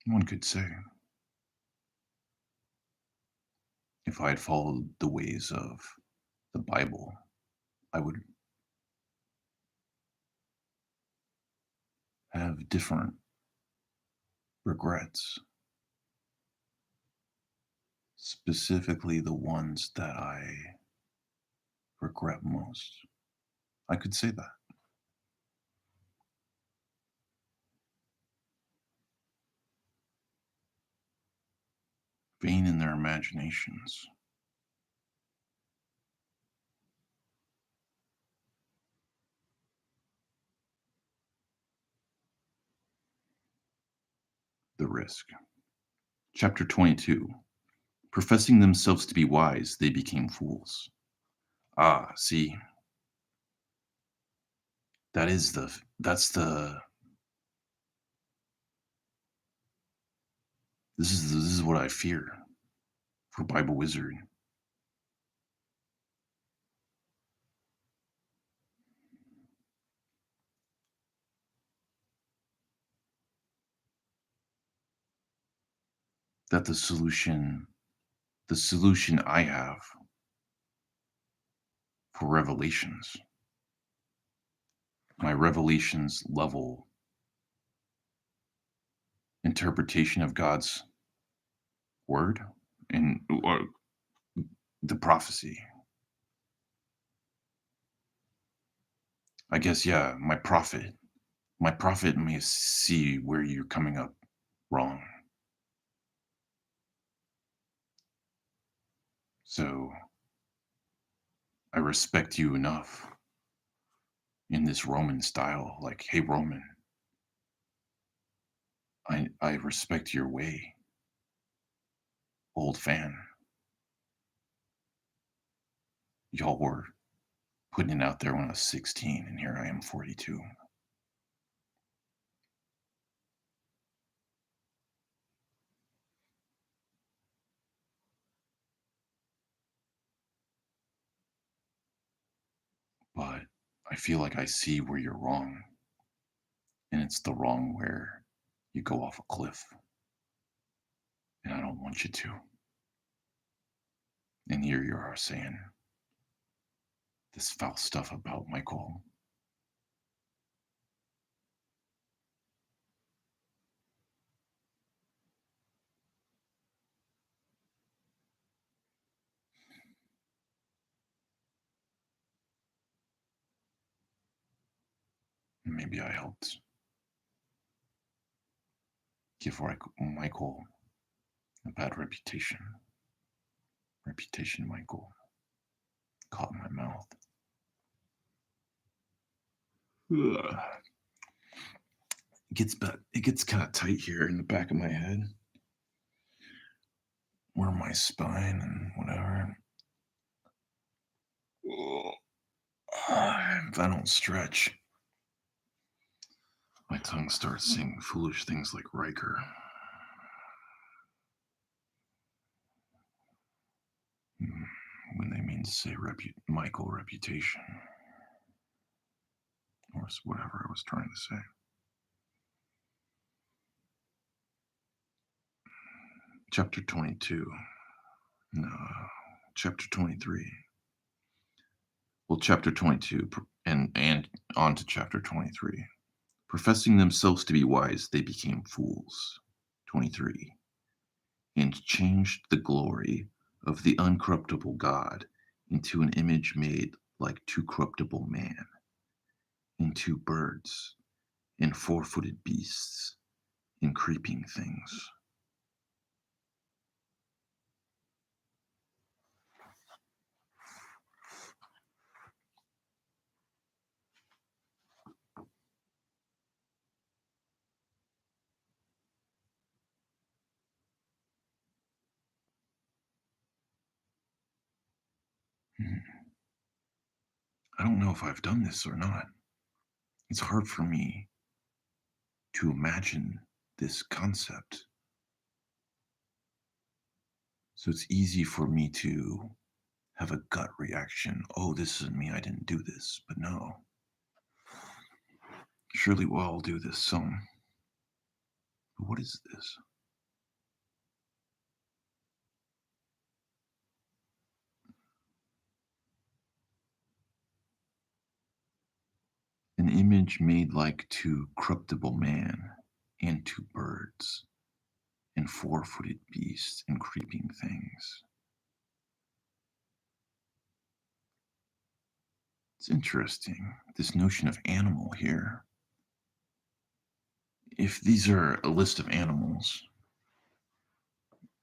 One could say, if I had followed the ways of the Bible, I would have different regrets, specifically the ones that I regret most. I could say that. Vain in their imaginations. The risk. Chapter 22. Professing themselves to be wise, they became fools. Ah, see, that's the this is what I fear for Bible Wizard. that the solution I have for revelations, my revelations level interpretation of God's word and or the prophecy. I guess, yeah, my prophet may see where you're coming up wrong. So I respect you enough in this Roman style. Like, hey, Roman, I respect your way, old fan. Y'all were putting it out there when I was 16, and here I am 42. But I feel like I see where you're wrong, and it's the wrong where you go off a cliff, and I don't want you to. And here you are saying this foul stuff about Michael. Maybe I helped give Michael a bad reputation. Reputation, Michael, caught in my mouth. Ugh. It gets kind of tight here in the back of my head, where my spine and whatever. Ugh. If I don't stretch, my tongue starts saying foolish things like Riker. When they mean to say Michael reputation, or whatever I was trying to say. Chapter 22. No, chapter 23. Well, chapter 22 and on to chapter 23. Professing themselves to be wise, they became fools. 23. And changed the glory of the uncorruptible God into an image made like to corruptible man, into birds, and four-footed beasts, and creeping things. I don't know if I've done this or not. It's hard for me to imagine this concept. So it's easy for me to have a gut reaction. Oh, this isn't me. I didn't do this. But no. Surely we'll all do this some. But what is this? An image made like to corruptible man, and to birds, and four-footed beasts, and creeping things. It's interesting, this notion of animal here. If these are a list of animals,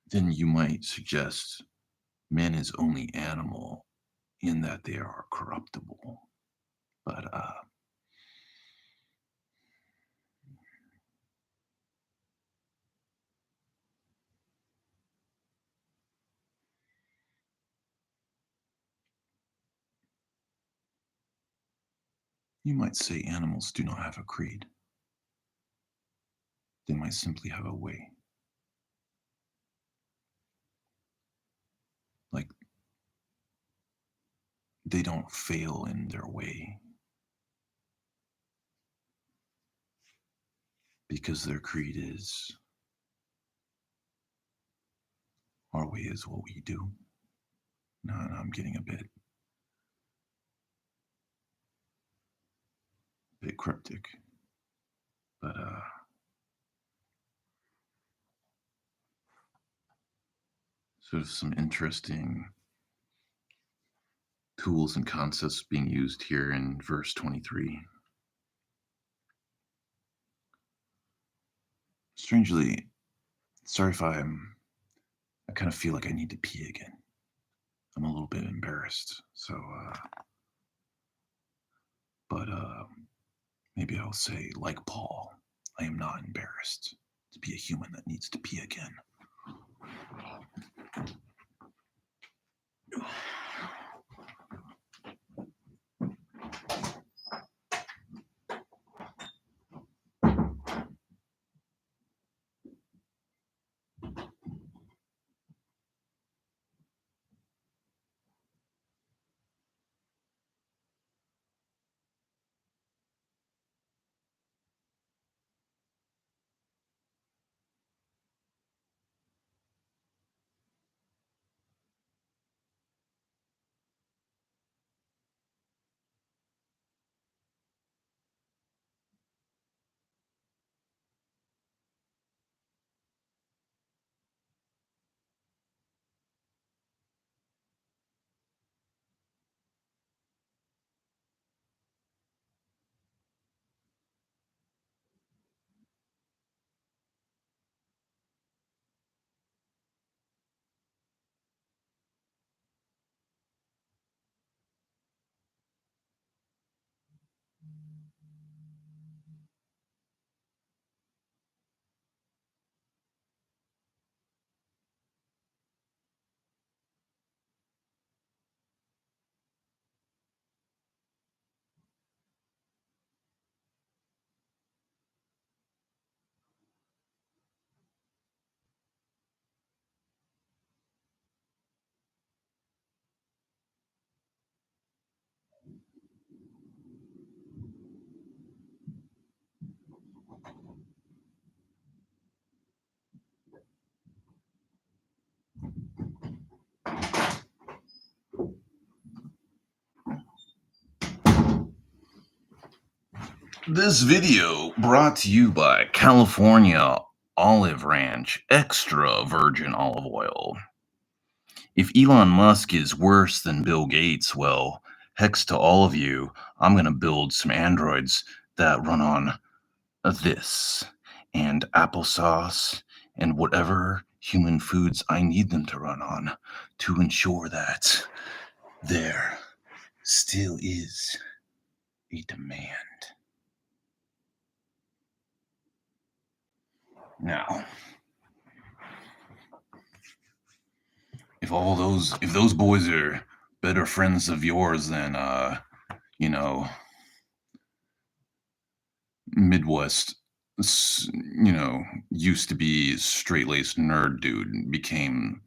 then you might suggest man is only animal in that they are corruptible. But you might say animals do not have a creed. They might simply have a way. Like, they don't fail in their way because their creed is Our way is what we do. No, I'm getting a bit cryptic, but sort of some interesting tools and concepts being used here in verse 23. Strangely, sorry if I kind of feel like I need to pee again. I'm a little bit embarrassed, so but maybe I'll say, like Paul, I am not embarrassed to be a human that needs to pee again. This video brought to you by California Olive Ranch Extra Virgin Olive Oil. If Elon Musk is worse than Bill Gates, well, hex to all of you, I'm going to build some androids that run on this and applesauce and whatever human foods I need them to run on to ensure that there still is a demand. Now, if those boys are better friends of yours than you know, Midwest, used to be straight-laced nerd dude became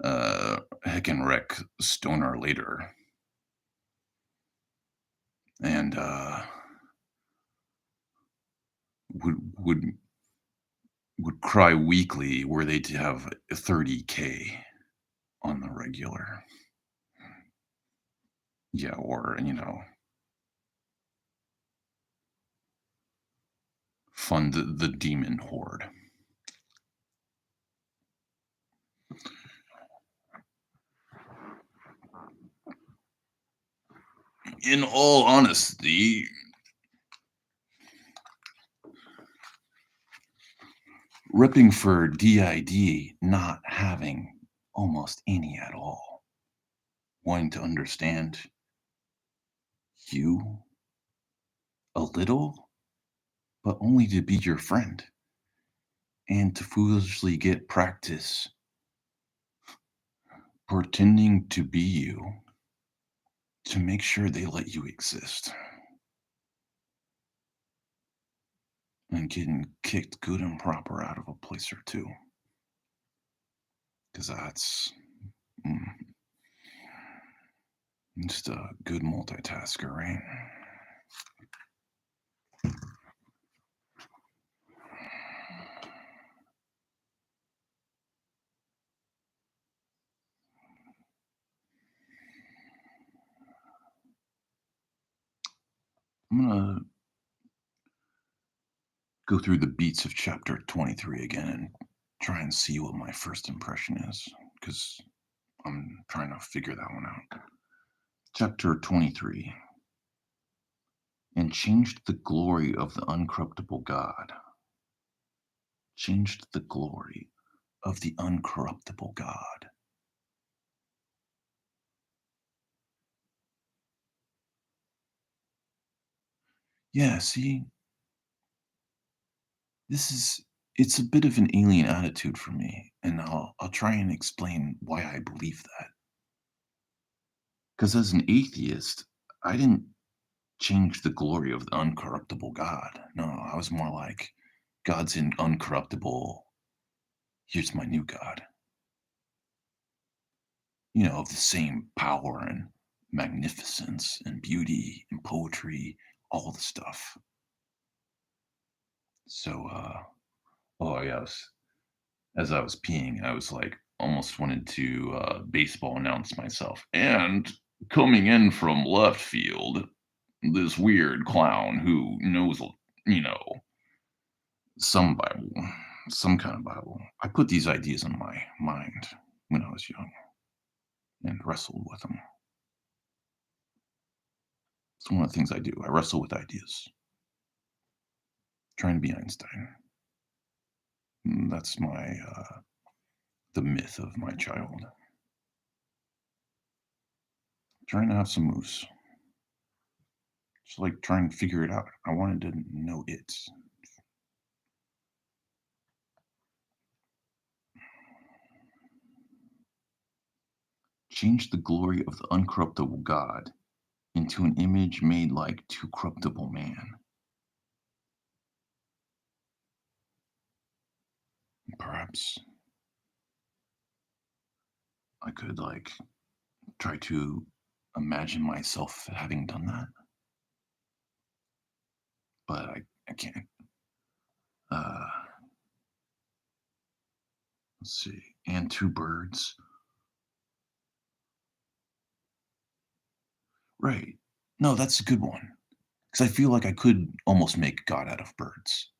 heckin' wreck stoner later, and would would cry weekly were they to have 30K on the regular. Yeah, or fund the demon horde. In all honesty, ripping for DID not having almost any at all, wanting to understand you a little, but only to be your friend and to foolishly get practice pretending to be you to make sure they let you exist and getting kicked good and proper out of a place or two. Because that's mm, just a good multitasker, right? I'm gonna go through the beats of chapter 23 again and try and see what my first impression is, because I'm trying to figure that one out. Chapter 23. And changed the glory of the uncorruptible God. Changed the glory of the uncorruptible God. Yeah, see, this is it's a bit of an alien attitude for me, and I'll try and explain why I believe that. Because as an atheist, I didn't change the glory of the uncorruptible God. No, I was more like, God's in uncorruptible. Here's my new God. Of the same power and magnificence and beauty and poetry, all the stuff. So, oh yes, as I was peeing, I was like, almost wanted to baseball announce myself. And coming in from left field, this weird clown who knows, you know, some Bible, some kind of Bible. I put these ideas in my mind when I was young and wrestled with them. It's one of the things I do. I wrestle with ideas, trying to be Einstein. That's the myth of my child. Trying to have some moves. Just like trying to figure it out. I wanted to know it. Change the glory of the uncorruptible God into an image made like to corruptible man. Perhaps I could try to imagine myself having done that, but I can't. Uh, let's see. And two birds. Right. No, that's a good one. Because I feel like I could almost make God out of birds.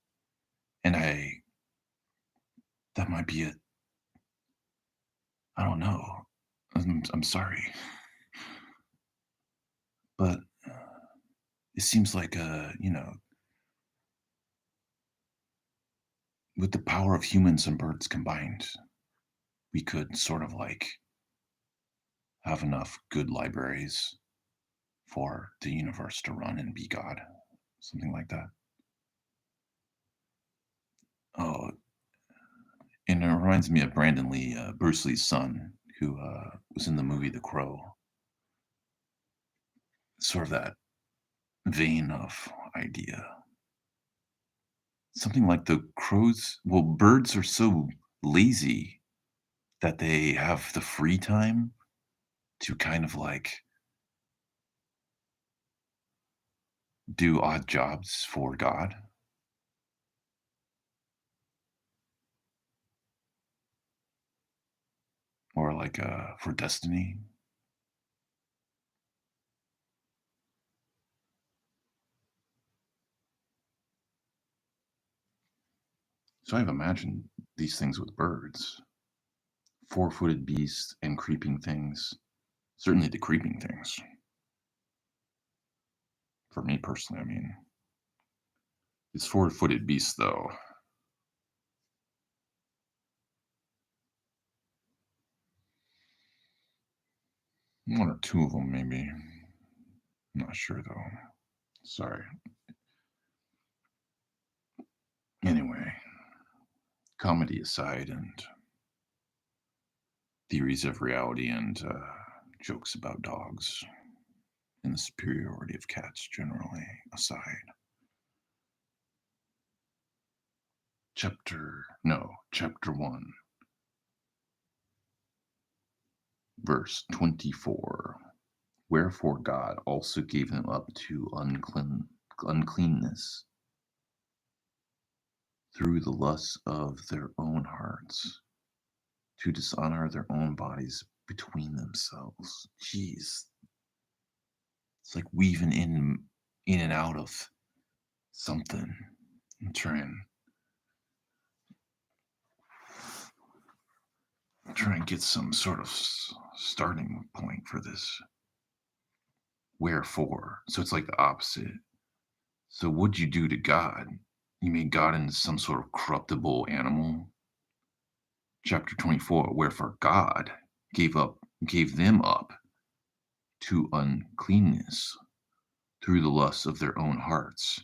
And that might be it. I don't know. I'm sorry. But it seems like, with the power of humans and birds combined, we could sort of have enough good libraries for the universe to run and be God. Something like that. Oh, and it reminds me of Brandon Lee, Bruce Lee's son, who was in the movie The Crow. Sort of that vein of idea. Something like the crows. Well, birds are so lazy that they have the free time to kind of do odd jobs for God or for destiny. So I've imagined these things with birds, four-footed beasts and creeping things. Certainly the creeping things. For me personally, I mean, it's four-footed beasts though. One or two of them, maybe. I'm not sure though. Sorry. Anyway, comedy aside and theories of reality and jokes about dogs and the superiority of cats generally aside. Chapter 1, verse 24. Wherefore God also gave them up to uncleanness through the lusts of their own hearts, to dishonor their own bodies between themselves. Jeez. It's like weaving in in and out of something and try and get some sort of starting point for this. Wherefore? So it's like the opposite. So what'd you do to God? You made God into some sort of corruptible animal. Chapter 24, wherefore God gave them up to uncleanness through the lusts of their own hearts,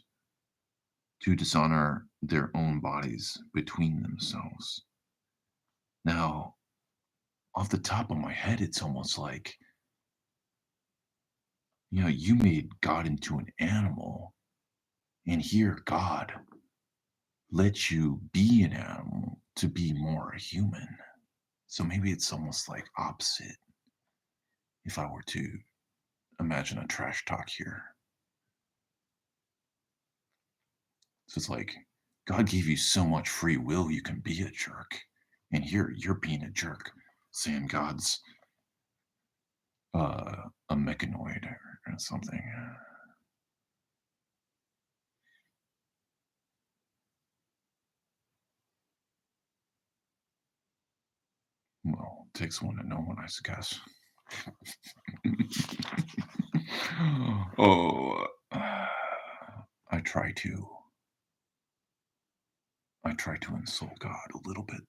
to dishonor their own bodies between themselves. Now, off the top of my head, it's almost like, you made God into an animal, and here God let you be an animal to be more human. So maybe it's almost like opposite if I were to imagine a trash talk here. So it's like God gave you so much free will you can be a jerk. And here you're being a jerk, saying God's a mechanoid or something. Well, it takes one to know one, I guess. Oh, I try to. I try to insult God a little bit.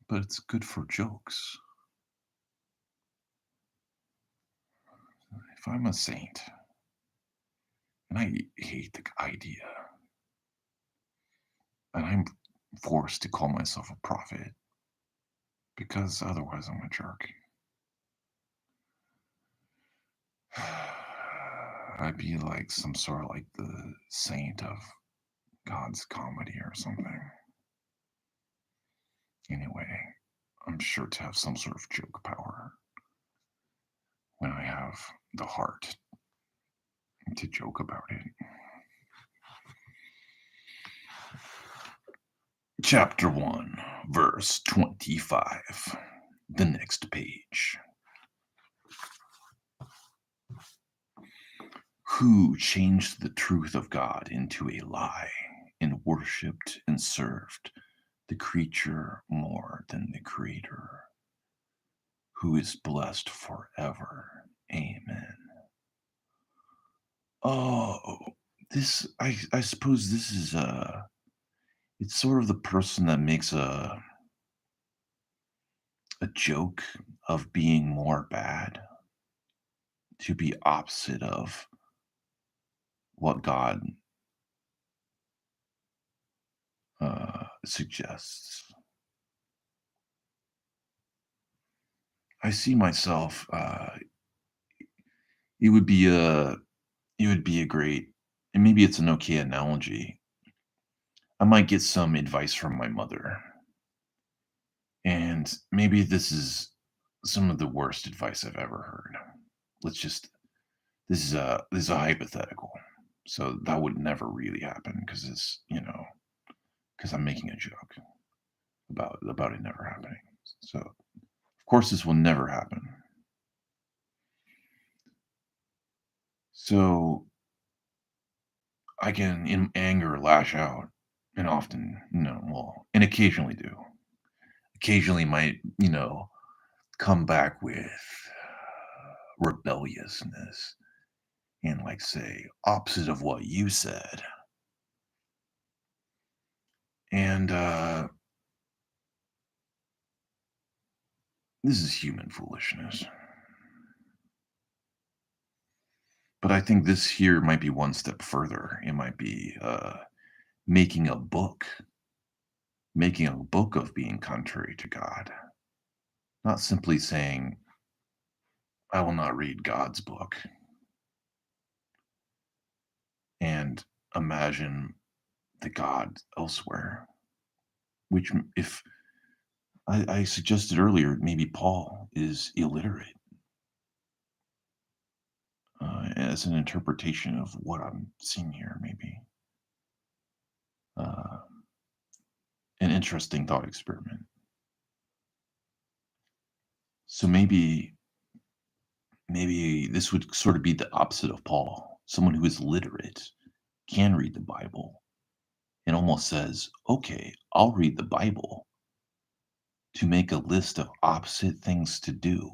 But it's good for jokes. If I'm a saint, and I hate the idea, and I'm forced to call myself a prophet, because otherwise I'm a jerk. I'd be like some sort of like the saint of God's comedy or something. Anyway, I'm sure to have some sort of joke power when I have the heart to joke about it. Chapter 1, verse 25. The next page. Who changed the truth of God into a lie and worshipped and served the creature more than the Creator, who is blessed forever. Amen. Oh, this I suppose this is it's sort of the person that makes a joke of being more bad to be opposite of what God suggests. I see myself. It would be a great, and maybe it's an okay analogy. I might get some advice from my mother, and maybe this is some of the worst advice I've ever heard. Let's just this is a hypothetical, so that would never really happen because it's because I'm making a joke about it never happening. So of course this will never happen. So I can, in anger, lash out, and often, and occasionally do. Occasionally might, come back with rebelliousness and like say opposite of what you said. And this is human foolishness. But I think this here might be one step further. It might be making a book, making a book of being contrary to God. Not simply saying, I will not read God's book and imagine the God elsewhere. Which, if I suggested earlier, maybe Paul is illiterate as an interpretation of what I'm seeing here, maybe. Uh, an interesting thought experiment. So maybe maybe this would sort of be the opposite of Paul. Someone who is literate can read the Bible and almost says, okay, I'll read the Bible to make a list of opposite things to do,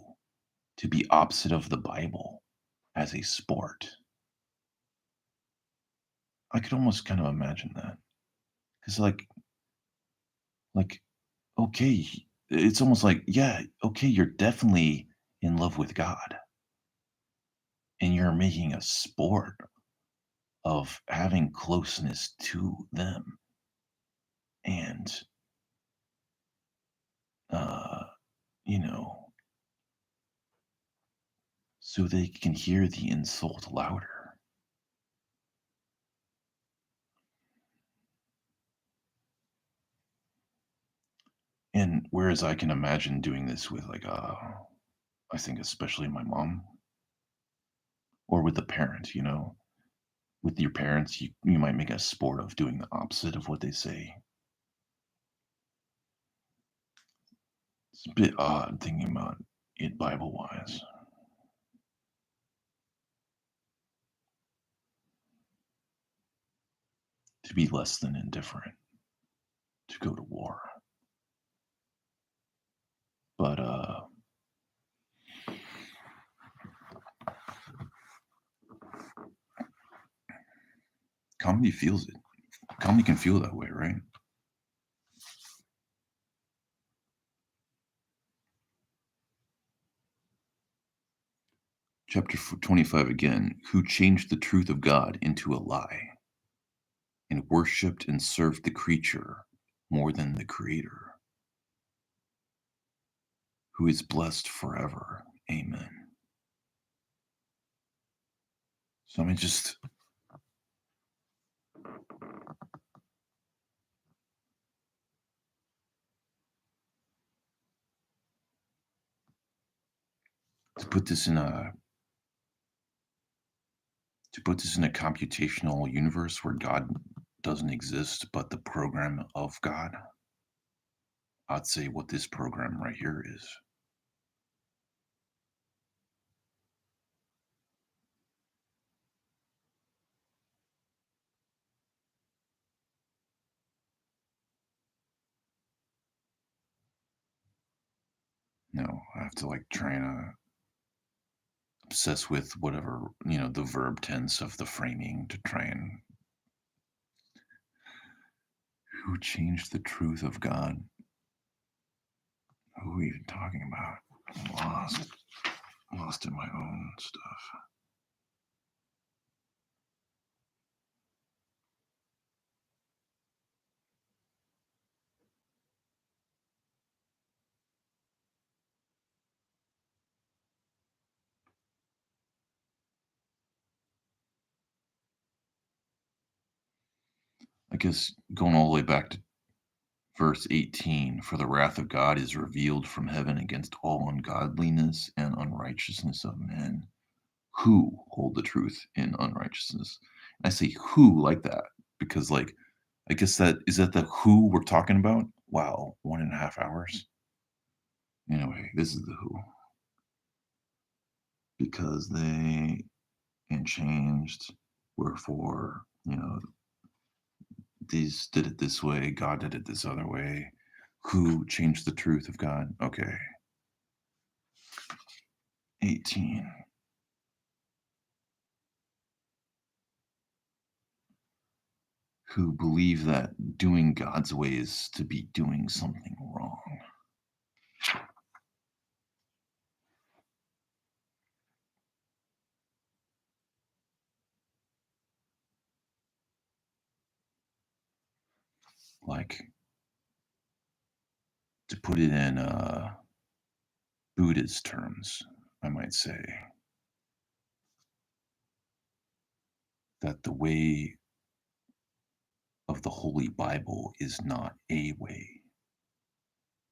to be opposite of the Bible as a sport. I could almost kind of imagine that. Because like, okay, it's almost like, yeah, okay, you're definitely in love with God and you're making a sport of having closeness to them. And, uh, you know, so they can hear the insult louder. And whereas I can imagine doing this with I think especially my mom or with a parent, with your parents, you might make a sport of doing the opposite of what they say. It's a bit odd thinking about it Bible wise. To be less than indifferent, to go to war. But comedy feels it. Comedy can feel that way, right? Chapter 25 again. Who changed the truth of God into a lie and worshipped and served the creature more than the Creator, who is blessed forever. Amen. So, I mean, just to put this in a computational universe where God doesn't exist, but the program of God, I'd say what this program right here is. No, I have to like try and obsess with whatever, the verb tense of the framing to try and who changed the truth of God? Who are we even talking about? I'm lost in my own stuff. I guess going all the way back to verse 18, for the wrath of God is revealed from heaven against all ungodliness and unrighteousness of men who hold the truth in unrighteousness. And I say who like that because, like, I guess that is that the who we're talking about? Wow, 1.5 hours. Anyway, this is the who. Because they and changed, wherefore, these did it this way, God did it this other way. Who changed the truth of God? Okay. 18. Who believe that doing God's way is to be doing something wrong. Like, to put it in Buddhist terms, I might say that the way of the Holy Bible is not a way.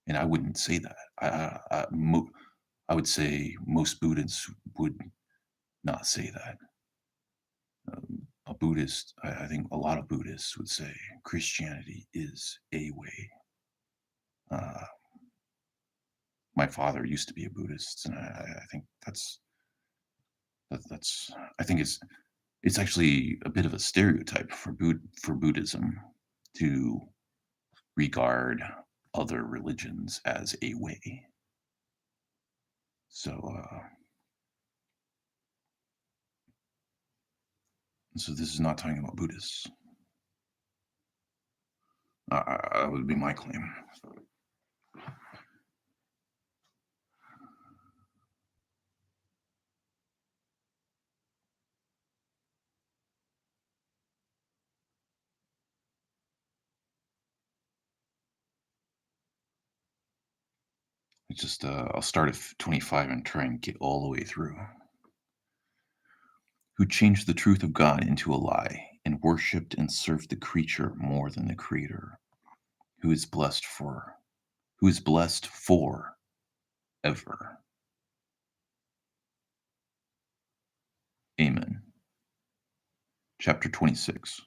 And I wouldn't say that. I would say most Buddhists would not say that. A Buddhist, I think a lot of Buddhists would say Christianity is a way. Uh, my father used to be a Buddhist, and I think That's I think it's actually a bit of a stereotype for Buddhism to regard other religions as a way. So so this is not talking about Buddhists. That would be my claim. It's just I'll start at 25 and try and get all the way through. Who changed the truth of God into a lie and worshipped and served the creature more than the creator, who is blessed for ever. Amen. Chapter 26.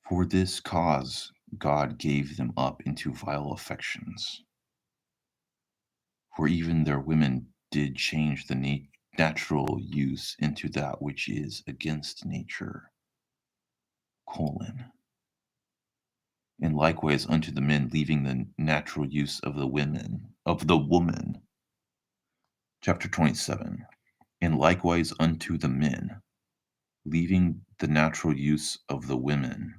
For this cause God gave them up into vile affections. For even their women did change the natural use into that which is against nature. Colon. And likewise unto the men, leaving the natural use of the woman. Chapter 27. And likewise unto the men, leaving the natural use of the women.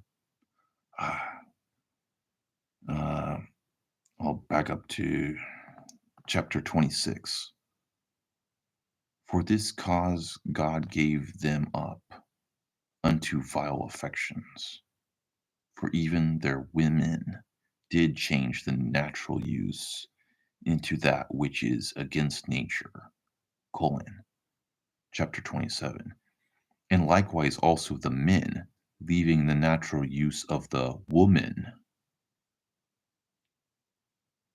I'll back up to chapter 26. For this cause God gave them up unto vile affections. For even their women did change the natural use into that which is against nature. Colon. Chapter 27. And likewise also the men, leaving the natural use of the woman,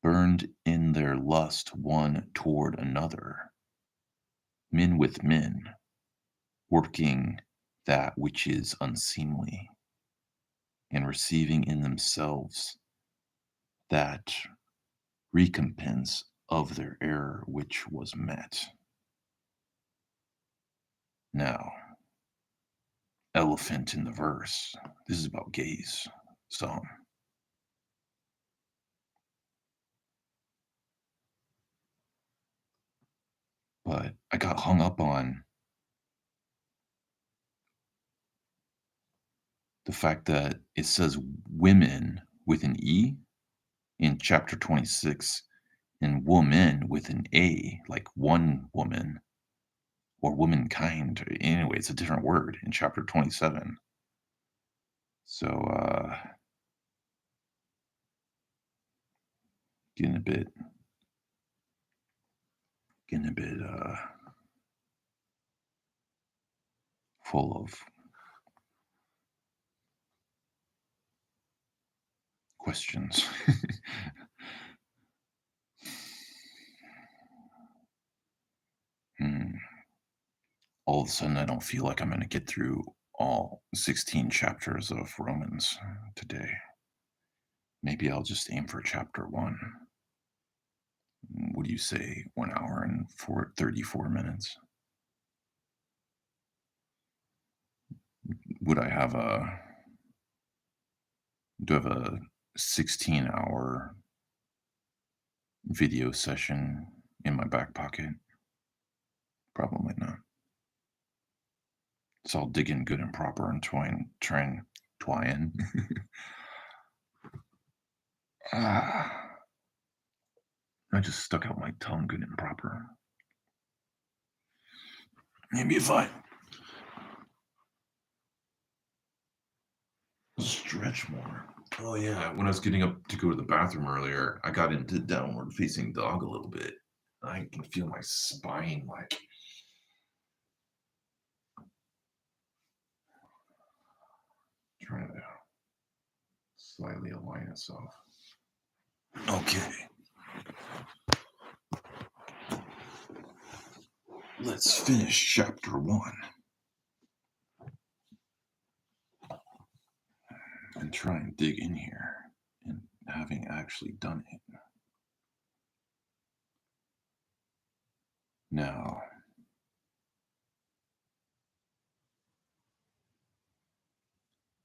burned in their lust one toward another, men with men, working that which is unseemly, and receiving in themselves that recompense of their error which was met. Now, elephant in the verse. This is about gays. But I got hung up on the fact that it says women with an E in chapter 26 and woman with an A, like one woman or womankind. Anyway, it's a different word in chapter 27. So, getting a bit full of questions. All of a sudden, I don't feel like I'm going to get through all 16 chapters of Romans today. Maybe I'll just aim for chapter 1. What do you say? 1 hour and 34 minutes? Do I have a 16-hour video session in my back pocket? Probably not. So I'll dig in good and proper and try and twine. I just stuck out my tongue good and proper. Maybe if I stretch more. Oh yeah, when I was getting up to go to the bathroom earlier, I got into downward facing dog a little bit. I can feel my spine like trying to slightly align itself. Okay. Let's finish chapter 1. And try and dig in here and having actually done it. Now,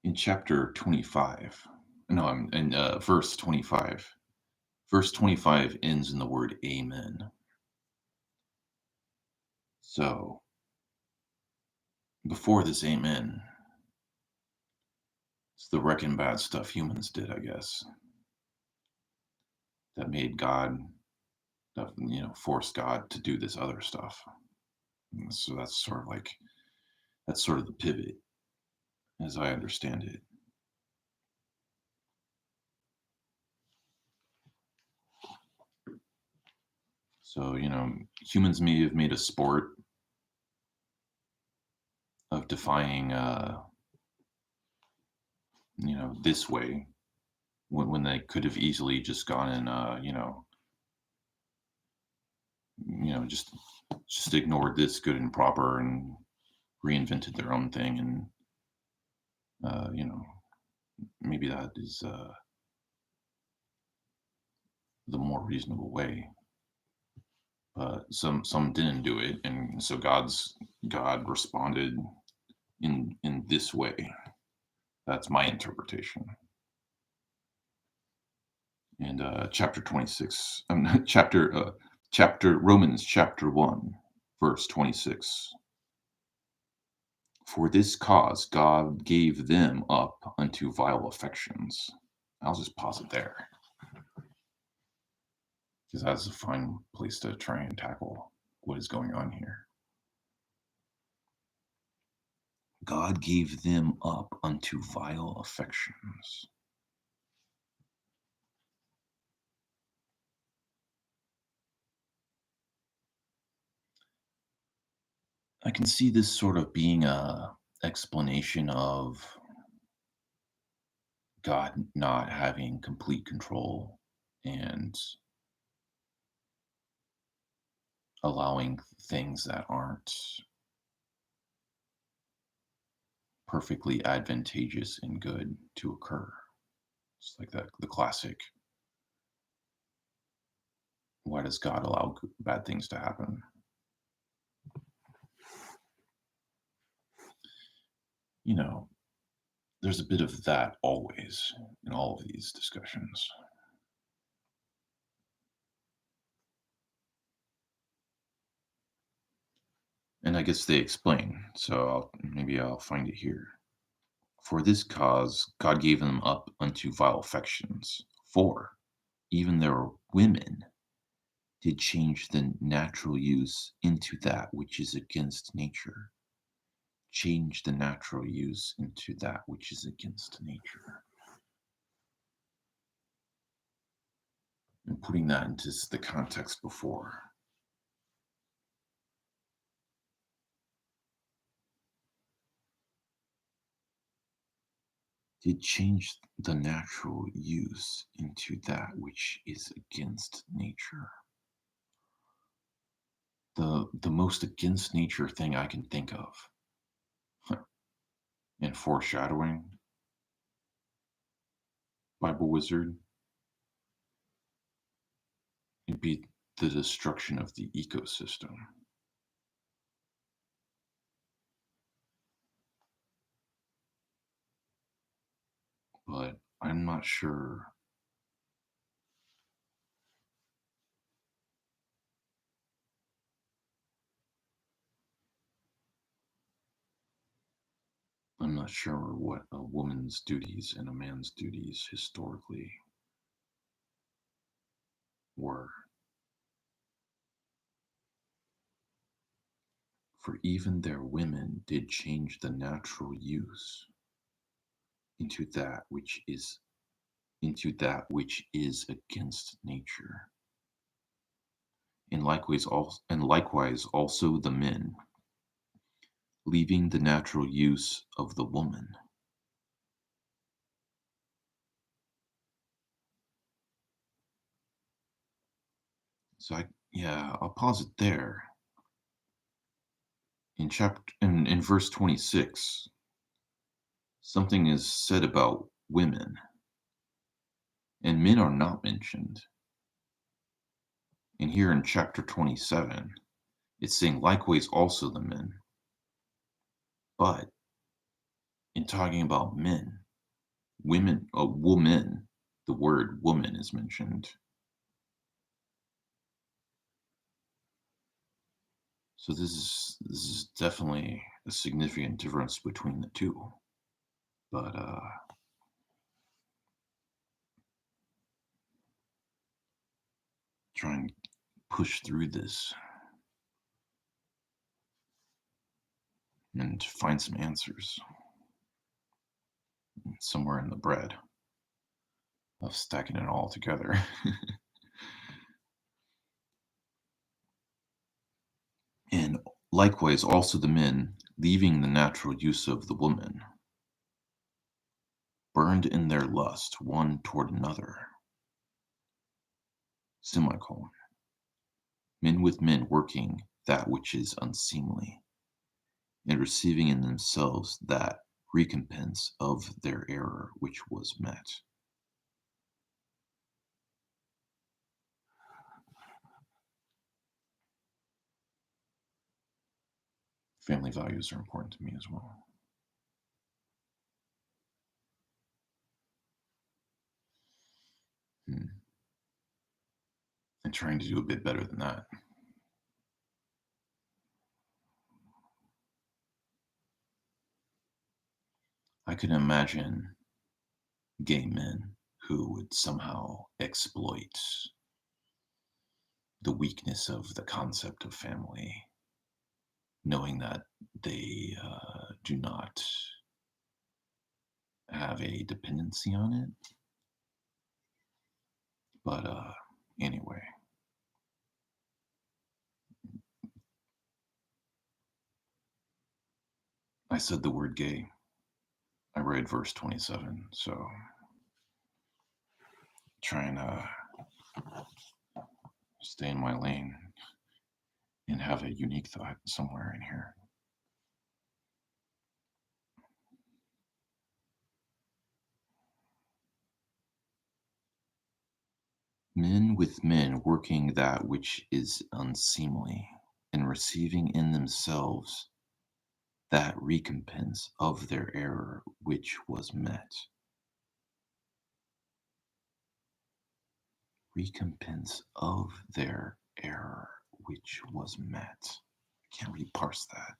in chapter 25, no, I'm in verse 25. Verse 25 ends in the word amen. So, before this amen, it's the wrecking bad stuff humans did, I guess, that made God, that, forced God to do this other stuff. And so that's sort of the pivot, as I understand it. So, humans may have made a sport of defying, this way when they could have easily just gone and, just ignored this good and proper and reinvented their own thing. And, uh, you know, maybe that is the more reasonable way. But some didn't do it, and so God responded in this way. That's my interpretation. And chapter 26, chapter Romans chapter 1, verse 26. For this cause God gave them up unto vile affections. I'll just pause it there because that's a fine place to try and tackle what is going on here. God gave them up unto vile affections. I can see this sort of being a explanation of God not having complete control and allowing things that aren't perfectly advantageous and good to occur. It's like the classic, why does God allow bad things to happen? You know, there's a bit of that always in all of these discussions. And I guess they explain, so maybe I'll find it here. For this cause God gave them up unto vile affections, for even their women did change the natural use into that which is against nature. Change the natural use into that which is against nature. And putting that into the context before. Did change the natural use into that which is against nature. The most against nature thing I can think of in foreshadowing, Bible wizard, it'd be the destruction of the ecosystem. But I'm not sure. I'm not sure what a woman's duties and a man's duties historically were. For even their women did change the natural use into that which is against nature. And likewise also the men, leaving the natural use of the woman. So I'll pause it there. In verse 26, something is said about women, and men are not mentioned. And here in chapter 27, It's saying likewise also the men. But in talking about men, women, a woman, the word woman is mentioned. So this is definitely a significant difference between the two. But try and push through this and find some answers somewhere in the bread of stacking it all together. And likewise also the men, leaving the natural use of the woman, burned in their lust one toward another. Semicolon. Men with men working that which is unseemly, and receiving in themselves that recompense of their error which was met. Family values are important to me as well. Hmm. And trying to do a bit better than that. I could imagine gay men who would somehow exploit the weakness of the concept of family, knowing that they do not have a dependency on it. But anyway, I said the word gay. I read verse 27, so trying to stay in my lane and have a unique thought somewhere in here. Men with men working that which is unseemly, and receiving in themselves that recompense of their error which was met. Recompense of their error which was met. I can't really parse that.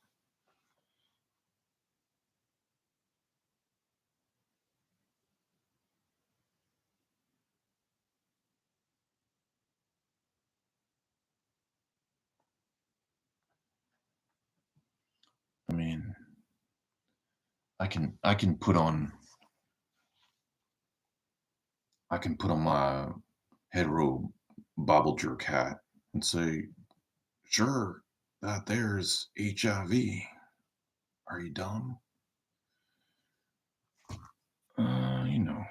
I mean, I can put on my hetero bobble jerk hat and say, sure, that there's HIV. Are you dumb? You know,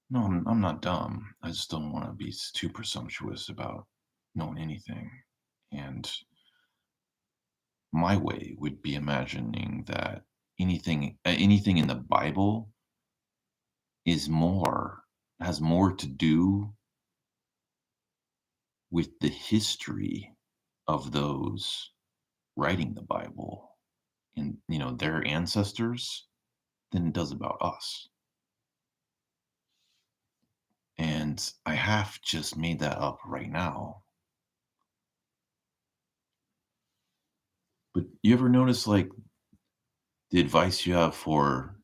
no, I'm not dumb. I just don't want to be too presumptuous about knowing anything. And my way would be imagining that anything in the Bible is more has more to do with the history of those writing the Bible and their ancestors than it does about us. And I have just made that up right now. But you ever notice like the advice you have for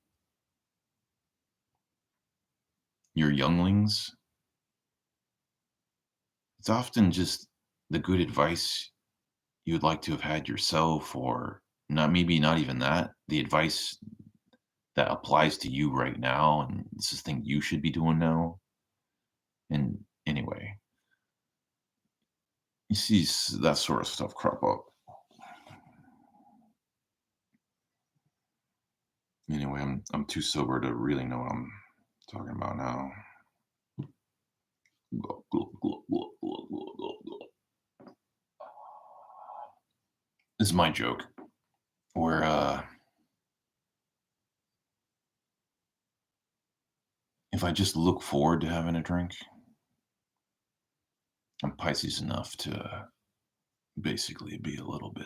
your younglings? It's often just the good advice you would like to have had yourself, or not even that, the advice that applies to you right now, and this is the thing you should be doing now. And anyway, you see that sort of stuff crop up. Anyway, I'm too sober to really know what I'm talking about now. This is my joke where if I just look forward to having a drink, I'm Pisces enough to basically be a little bit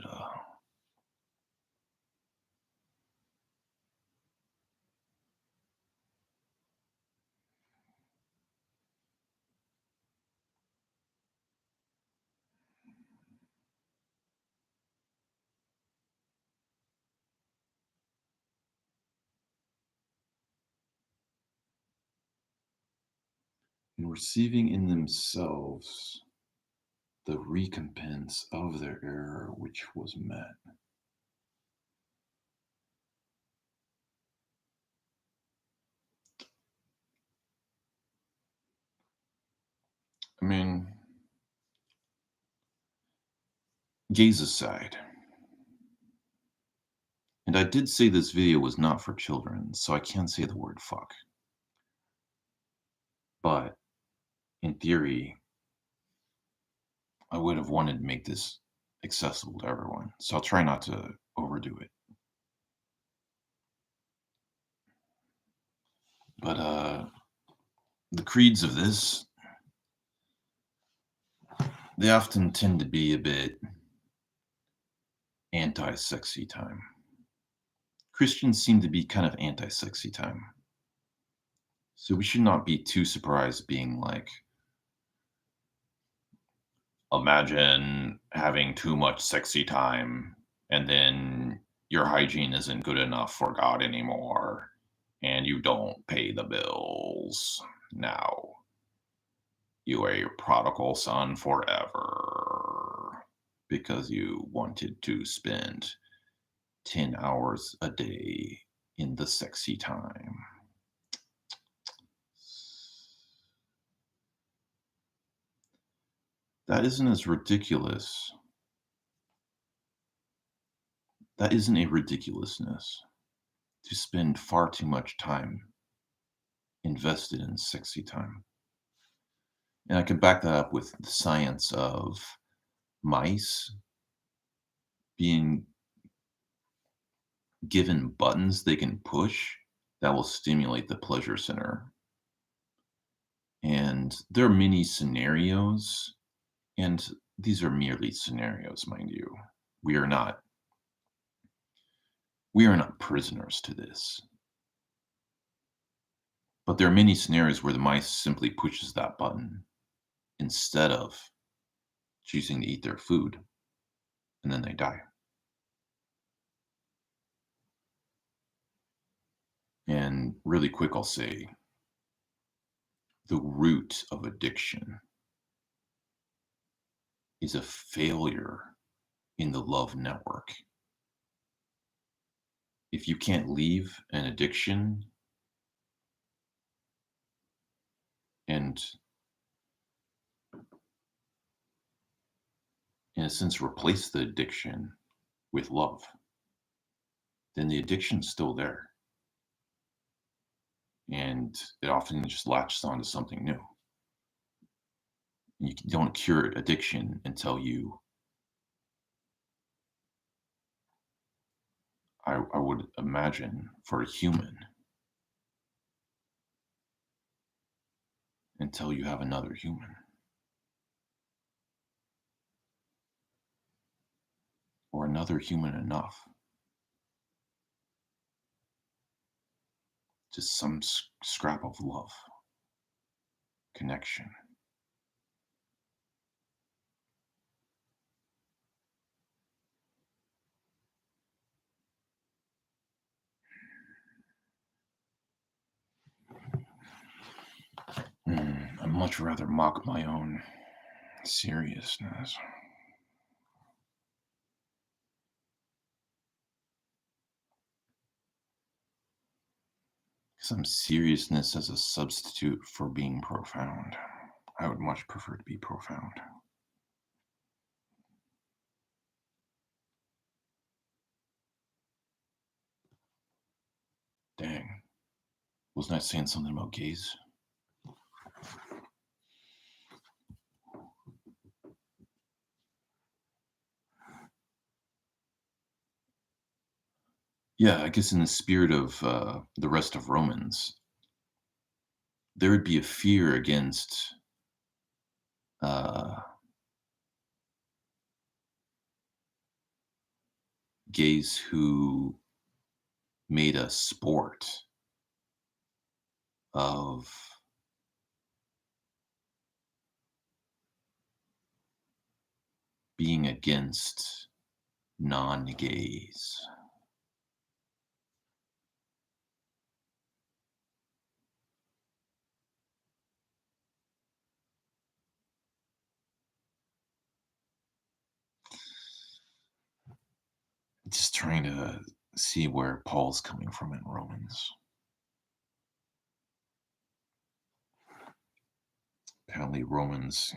and receiving in themselves the recompense of their error which was met. I mean, gaze aside. And I did say this video was not for children, so I can't say the word fuck. But in theory, I would have wanted to make this accessible to everyone. So I'll try not to overdo it. But the creeds of this, they often tend to be a bit anti-sexy time. Christians seem to be kind of anti-sexy time. So we should not be too surprised being like, imagine having too much sexy time and then your hygiene isn't good enough for God anymore and you don't pay the bills. Now you are a prodigal son forever because you wanted to spend 10 hours a day in the sexy time. That isn't as ridiculous. That isn't a ridiculousness to spend far too much time invested in sexy time. And I can back that up with the science of mice being given buttons they can push that will stimulate the pleasure center. And there are many scenarios, and these are merely scenarios, mind you. We are not prisoners to this. But there are many scenarios where the mice simply pushes that button instead of choosing to eat their food, and then they die. And really quick, I'll say the root of addiction is a failure in the love network. If you can't leave an addiction and, in a sense, replace the addiction with love, then the addiction's still there. And it often just latches onto something new. You don't cure addiction until I would imagine, for a human, until you have another human. Or another human enough. Just some scrap of love, connection. I'd much rather mock my own seriousness. Some seriousness as a substitute for being profound. I would much prefer to be profound. Dang. Wasn't I saying something about gays? Yeah, I guess in the spirit of the rest of Romans, there would be a fear against gays who made a sport of being against non-gays. Just trying to see where Paul's coming from in Romans. Apparently, Romans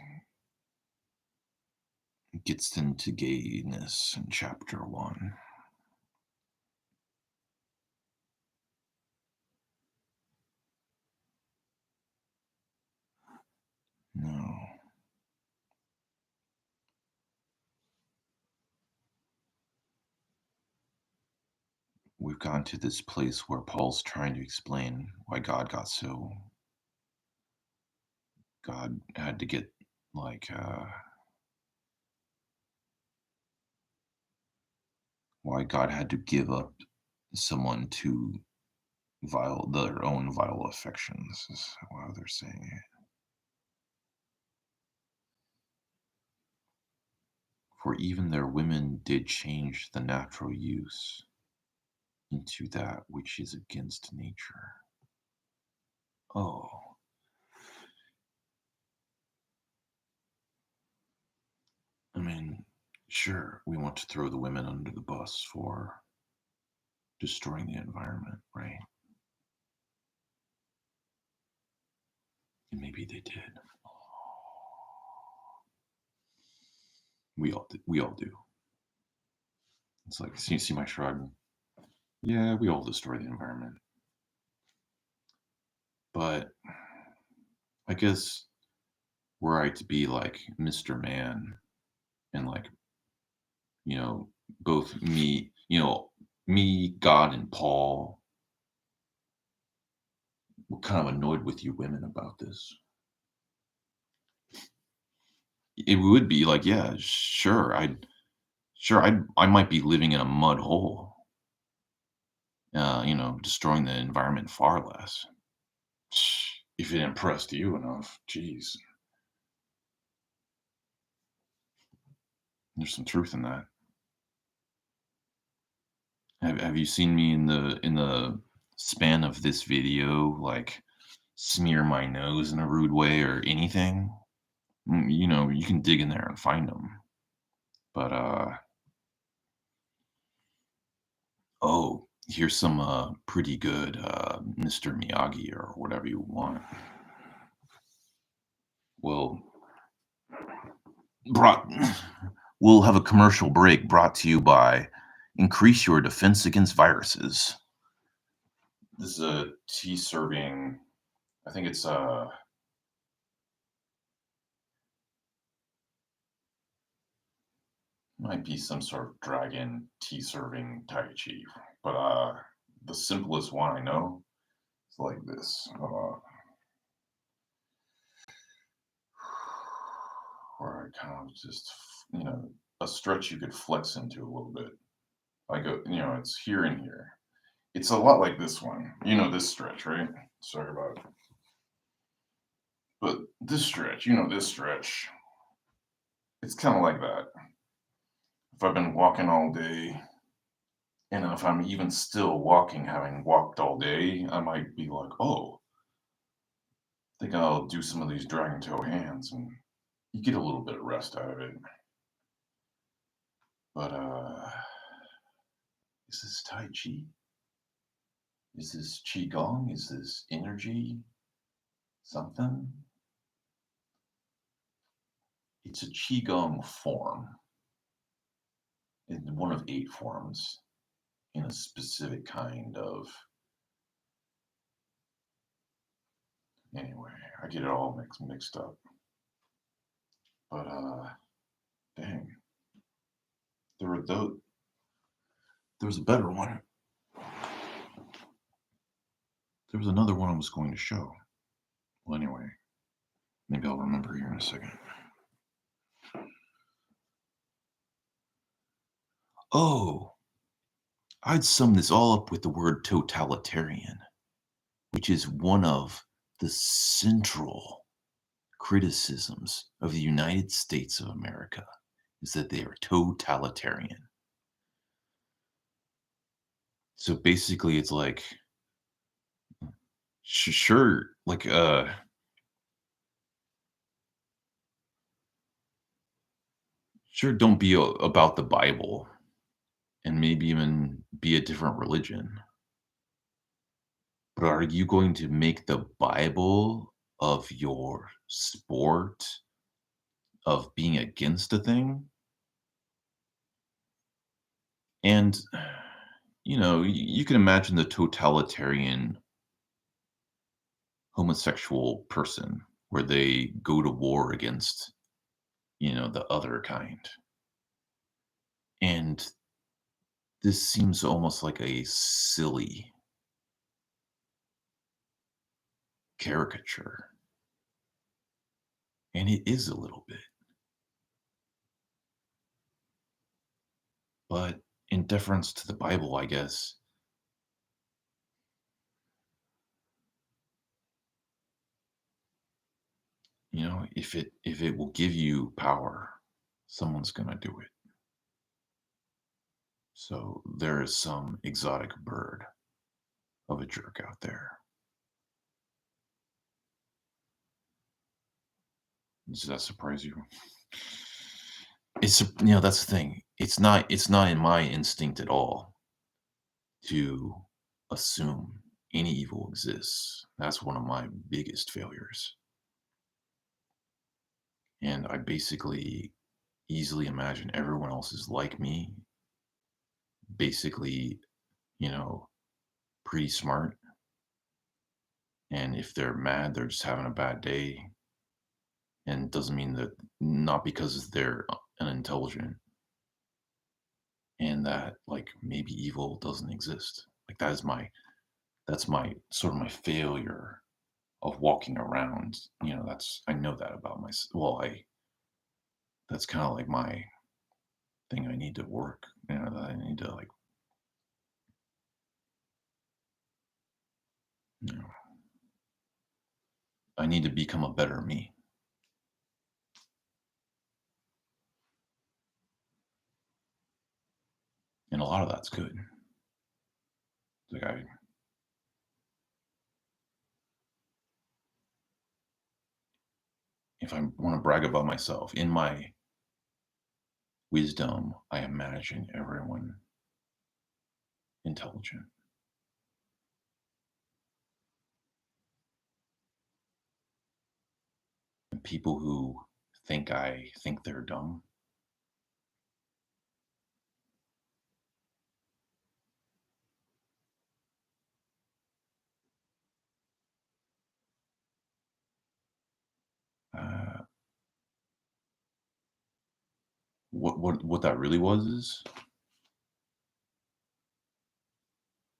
gets into gayness in chapter 1. No. We've gone to this place where Paul's trying to explain why God had to get like why God had to give up someone to their own vile affections is how they're saying it. For even their women did change the natural use into that which is against nature. Oh, I mean, sure, we want to throw the women under the bus for destroying the environment, right? And maybe they did. We all do. It's like, see my shrug? Yeah, we all destroy the environment. But I guess were I to be like Mr. Man and like, you know, both me, God, and Paul were kind of annoyed with you women about this. It would be like, yeah, I might be living in a mud hole, destroying the environment far less. If it impressed you enough, geez, there's some truth in that. Have you seen me in the span of this video, like smear my nose in a rude way or anything? You can dig in there and find them. But oh, here's some pretty good Mr. Miyagi or whatever you want. Well, brought we'll have a commercial break brought to you by Increase Your Defense Against Viruses. This is a tea serving. I think it's might be some sort of dragon tea serving Tai Chi, but the simplest one I know is like this. Where I kind of just, a stretch you could flex into a little bit. Like, it's here and here. It's a lot like this one. This stretch, right? Sorry about it. But this stretch, this stretch, it's kind of like that. If I've been walking all day, and if I'm even still walking, having walked all day, I might be like, oh, I think I'll do some of these dragon toe hands, and you get a little bit of rest out of it. But is this Tai Chi? Is this Qigong? Is this energy? Something? It's a Qigong form. In one of 8 forms in a specific kind of. Anyway, I get it all mixed up. But dang. There was a better one. There was another one I was going to show. Well, anyway, maybe I'll remember here in a second. Oh, I'd sum this all up with the word totalitarian, which is one of the central criticisms of the United States of America, is that they are totalitarian. So basically, it's like, sure, like, sure, don't be about the Bible and maybe even be a different religion. But are you going to make the Bible of your sport of being against a thing? And, you can imagine the totalitarian homosexual person where they go to war against, the other kind. And this seems almost like a silly caricature. And it is a little bit. But in deference to the Bible, I guess, if it will give you power, someone's gonna do it. So there is some exotic bird of a jerk out there. Does that surprise you? That's the thing. It's not in my instinct at all to assume any evil exists. That's one of my biggest failures. And I basically easily imagine everyone else is like me, basically, you know, pretty smart. And if they're mad, they're just having a bad day. And it doesn't mean that, not because they're unintelligent, and that like maybe evil doesn't exist. Like that's my sort of my failure of walking around. That's I know that about myself. Well, I that's kind of like my thing I need to work. That I need to like, you know, I need to become a better me. And a lot of that's good. Like if I want to brag about myself, in my wisdom, I imagine everyone intelligent. And people who think I think they're dumb, uh, what that really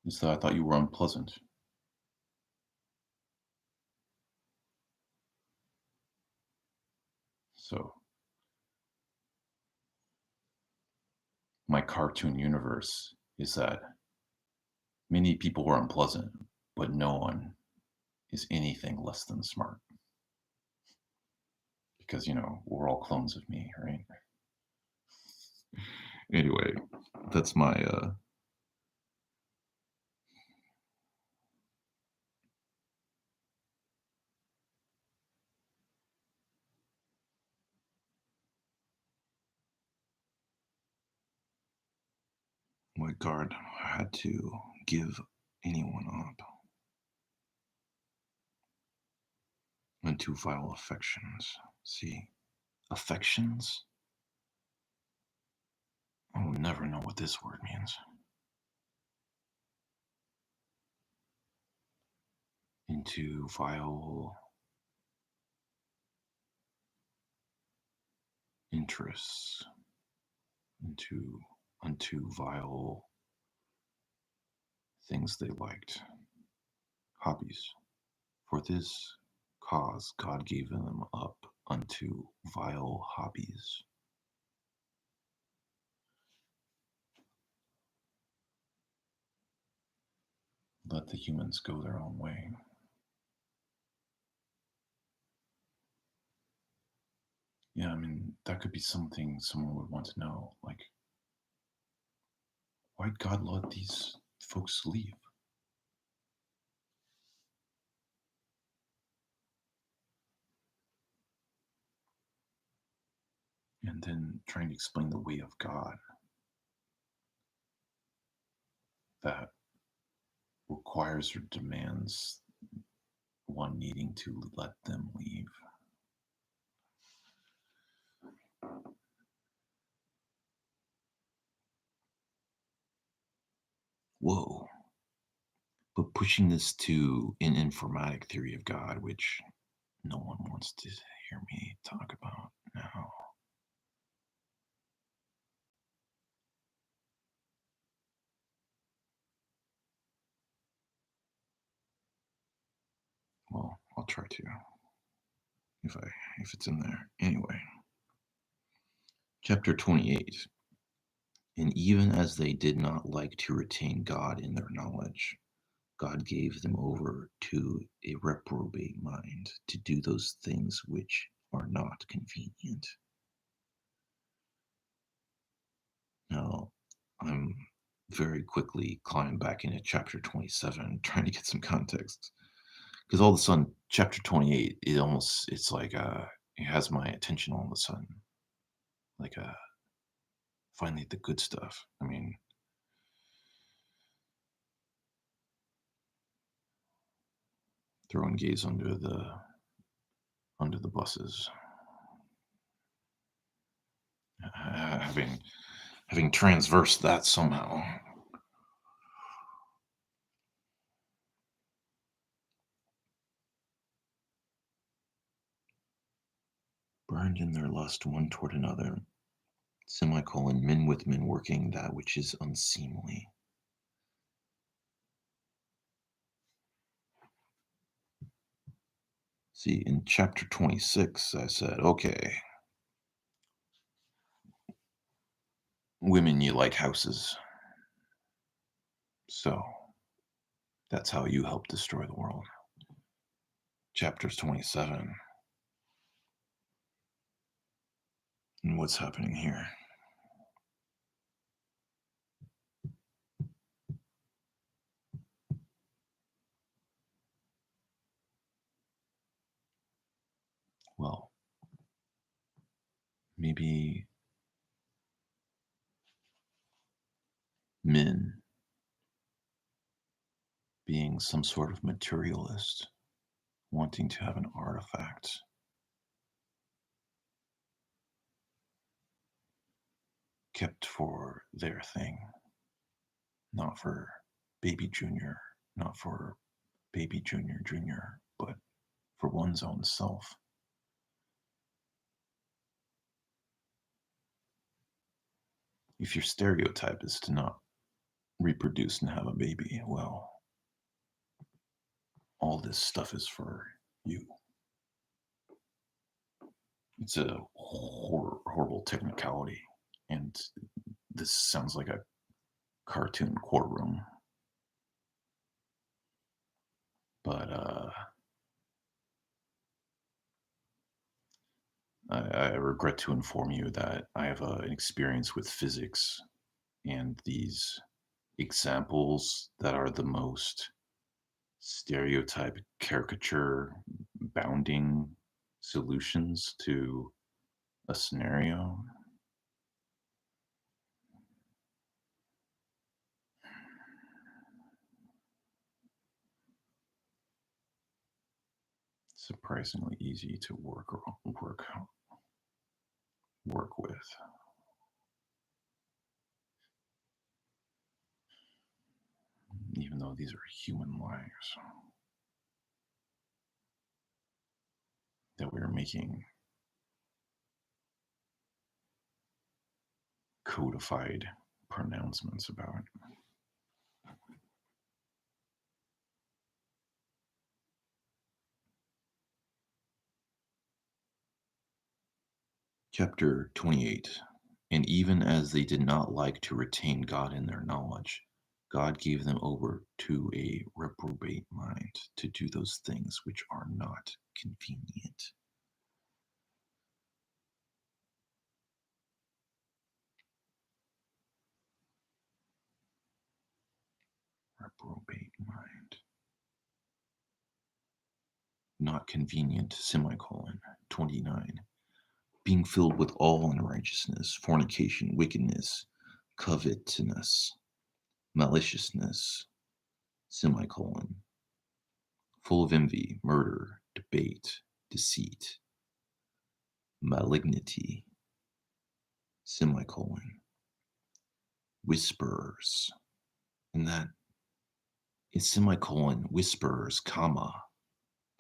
is that I thought you were unpleasant. So my cartoon universe is that many people are unpleasant, but no one is anything less than smart because we're all clones of me, right? Anyway, that's my guard had to give anyone up into vile affections. See, affections? I will never know what this word means. Into vile interests, into unto vile things they liked, hobbies. For this cause God gave them up unto vile hobbies. let the humans go their own way. Yeah, I mean, that could be something someone would want to know. Like, why'd God let these folks leave? And then trying to explain the way of God that requires or demands one needing to let them leave. Whoa. But pushing this to an informatic theory of God, which no one wants to hear me talk about now. Well, I'll try to if it's in there. Anyway, chapter 28. And even as they did not like to retain God in their knowledge, God gave them over to a reprobate mind to do those things which are not convenient. Now, I'm very quickly climbing back into chapter 27, trying to get some context. Because all of a sudden, chapter 28, it's like, it has my attention all of a sudden. Like, finally the good stuff. I mean, throwing gays under the buses. Having transversed that somehow. Burned in their lust one toward another, semicolon, men with men working that which is unseemly. See, in chapter 26, I said, okay, women, you like houses. So that's how you help destroy the world. Chapter 27. And what's happening here? Well, maybe men being some sort of materialist, wanting to have an artifact, kept for their thing, not for baby junior, not for baby junior, but for one's own self. If your stereotype is to not reproduce and have a baby, well, all this stuff is for you. It's a horrible technicality, and this sounds like a cartoon courtroom. But I regret to inform you that I have an experience with physics, and these examples that are the most stereotype, caricature, bounding solutions to a scenario. Surprisingly easy to work with. Even though these are human lives that we're making codified pronouncements about. Chapter 28. And even as they did not like to retain God in their knowledge, God gave them over to a reprobate mind to do those things which are not convenient. Reprobate mind. Not convenient, semicolon, 29. Being filled with all unrighteousness, fornication, wickedness, covetousness, maliciousness, semicolon, full of envy, murder, debate, deceit, malignity, semicolon, whisperers, and that is semicolon, whisperers, comma,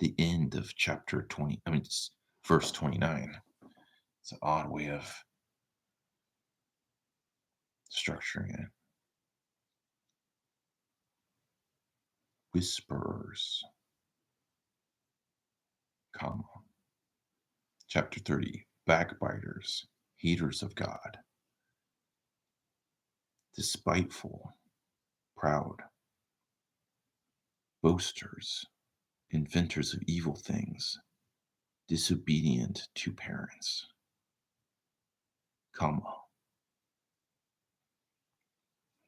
the end of chapter 20, it's verse 29. It's an odd way of structuring it. Whisperers, comma. Chapter 30, backbiters, haters of God, despiteful, proud, boasters, inventors of evil things, disobedient to parents, comma,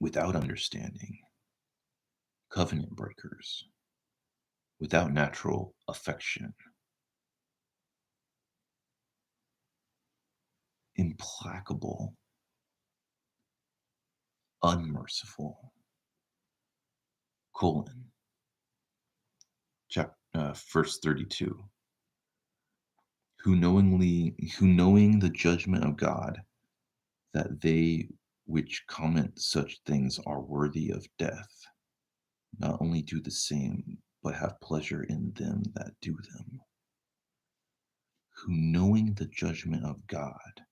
without understanding, covenant breakers, without natural affection, implacable, unmerciful, colon, verse 32, who knowing the judgment of God, that they which commit such things are worthy of death, not only do the same, but have pleasure in them that do them. Who knowing the judgment of God,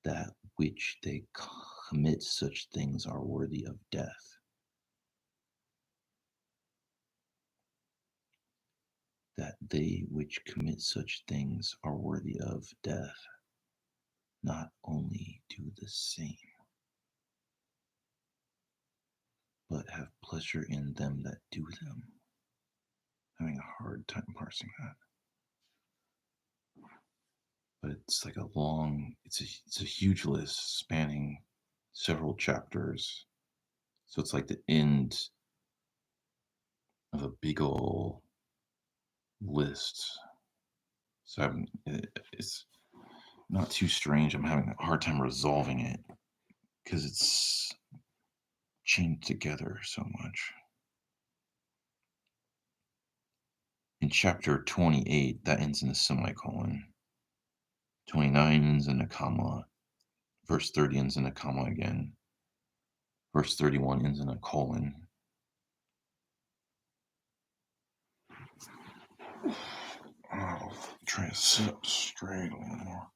that which they commit such things are worthy of death, that they which commit such things are worthy of death, not only do the same, but have pleasure in them that do them. Having a hard time parsing that. But it's like it's a huge list spanning several chapters. So it's like the end of a big ol' list. So it's not too strange. I'm having a hard time resolving it because it's chained together so much. In chapter 28, that ends in a semicolon. 29 ends in a comma. Verse 30 ends in a comma again. Verse 31 ends in a colon. I'll try to sit up straight a little more.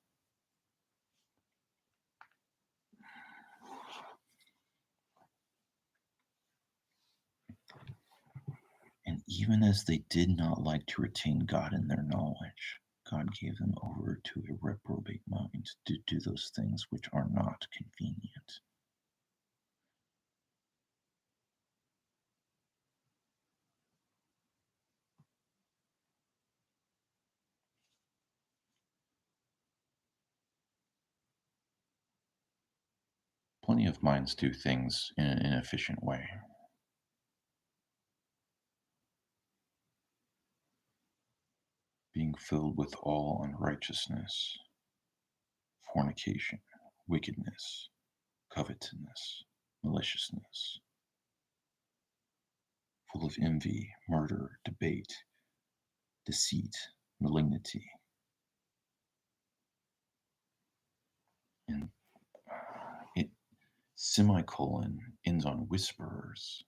And even as they did not like to retain God in their knowledge, God gave them over to a reprobate mind to do those things which are not convenient. Plenty of minds do things in an inefficient way. Being filled with all unrighteousness, fornication, wickedness, covetousness, maliciousness, full of envy, murder, debate, deceit, malignity. And it semicolon ends on whisperers,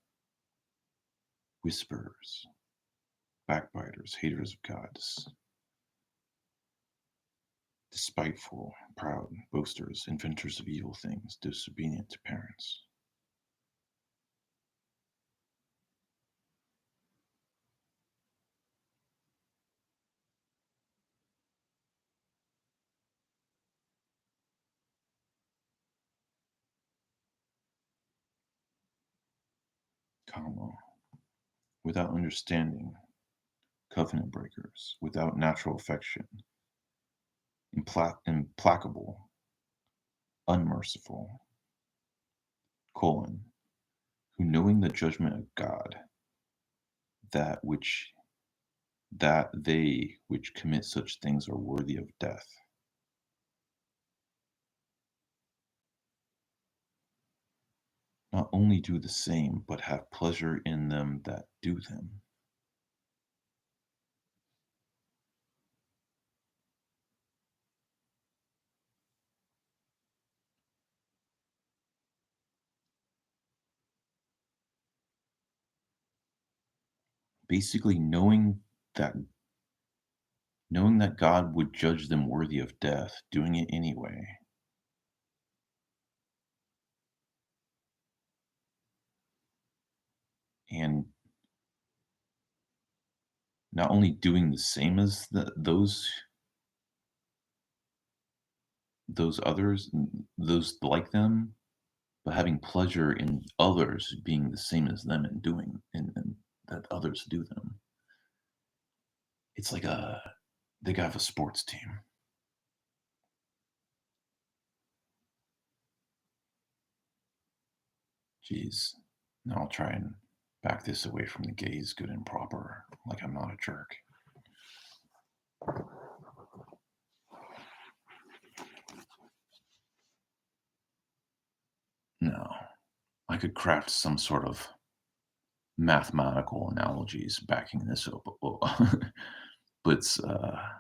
backbiters, haters of God, despiteful, proud, boasters, inventors of evil things, disobedient to parents. comma, without understanding, covenant breakers, without natural affection, implacable, unmerciful, colon, who knowing the judgment of God, that which that they which commit such things are worthy of death. Not only do the same, but have pleasure in them that do them. Basically, knowing that God would judge them worthy of death, doing it anyway. And not only doing the same as those others, those like them, but having pleasure in others being the same as them and doing and that others do them. It's like they have a sports team. Jeez. Now I'll try and back this away from the gaze good and proper, like I'm not a jerk. No. I could craft some sort of mathematical analogies backing this up. But it's, I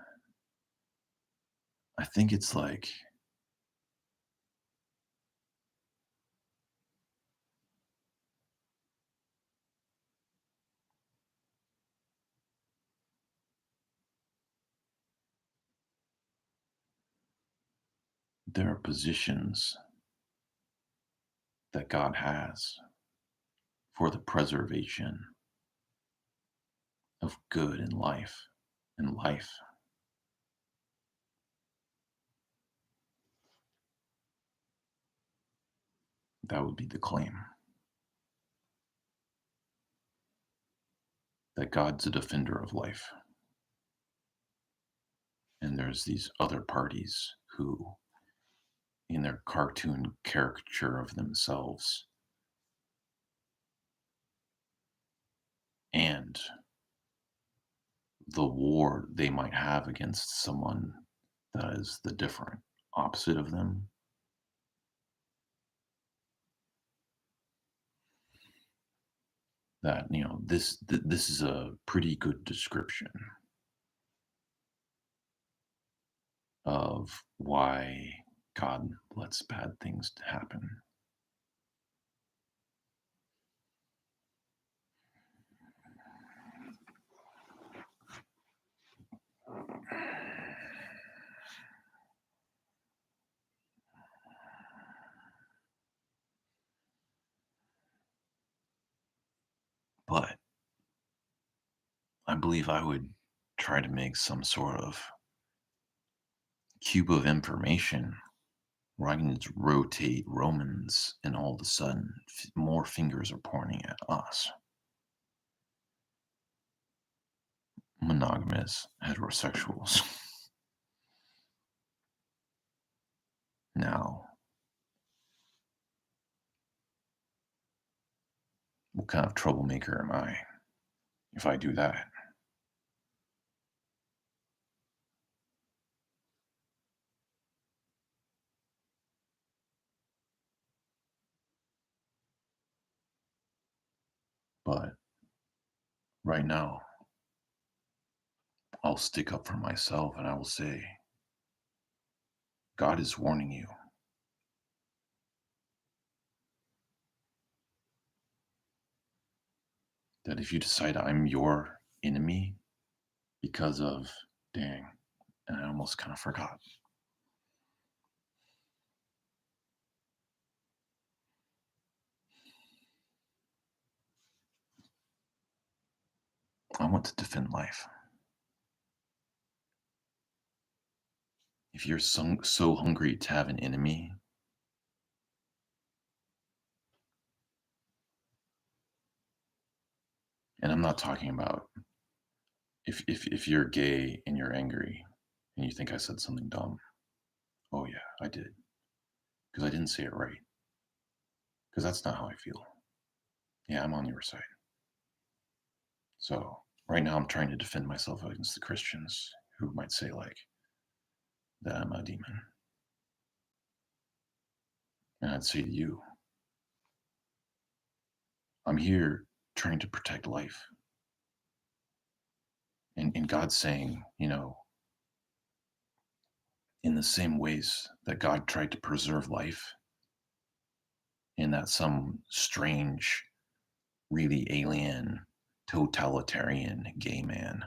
think it's like there are positions that God has for the preservation of good in life and life. That would be the claim that God's a defender of life. And there's these other parties who, in their cartoon caricature of themselves, and the war they might have against someone that is the different opposite of them, that this is a pretty good description of why God lets bad things happen. But I believe I would try to make some sort of cube of information where I can just rotate Romans and all of a sudden more fingers are pointing at us. Monogamous heterosexuals. Now, what kind of troublemaker am I if I do that? But right now, I'll stick up for myself and I will say, God is warning you that if you decide I'm your enemy because of, dang, and I almost kind of forgot. I want to defend life. If you're so hungry to have an enemy, I'm not talking about if you're gay and you're angry and you think I said something dumb. Oh yeah, I did because I didn't say it right. Because that's not how I feel. Yeah, I'm on your side. So right now I'm trying to defend myself against the Christians who might say like that I'm a demon. And I'd say to you, I'm here trying to protect life. And God's saying, in the same ways that God tried to preserve life, and that some strange, really alien, totalitarian gay man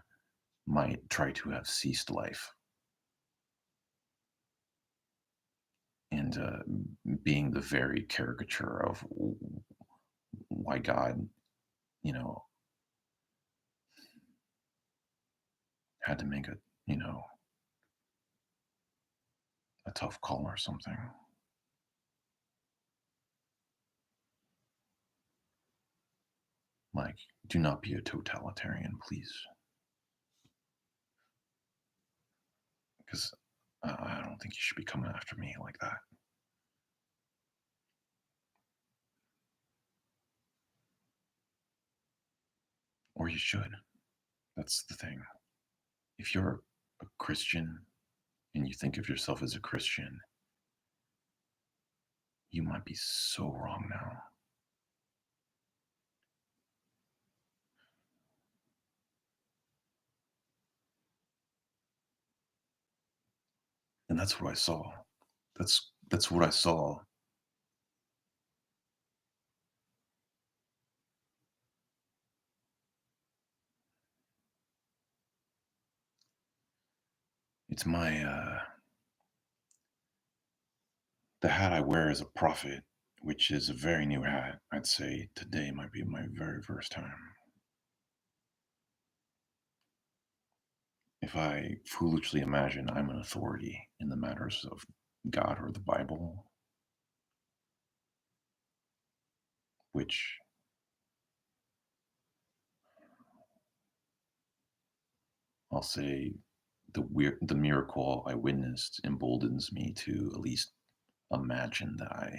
might try to have ceased life. And being the very caricature of why God, you know, had to make a tough call or something. Like, do not be a totalitarian, please. Because I don't think you should be coming after me like that. Or you should. That's the thing. If you're a Christian and you think of yourself as a Christian, you might be so wrong now. And that's what I saw. That's what I saw. It's my the hat I wear is a prophet, which is a very new hat. I'd say today might be my very first time. If I foolishly imagine I'm an authority in the matters of God or the Bible, which I'll say the miracle I witnessed emboldens me to at least imagine that I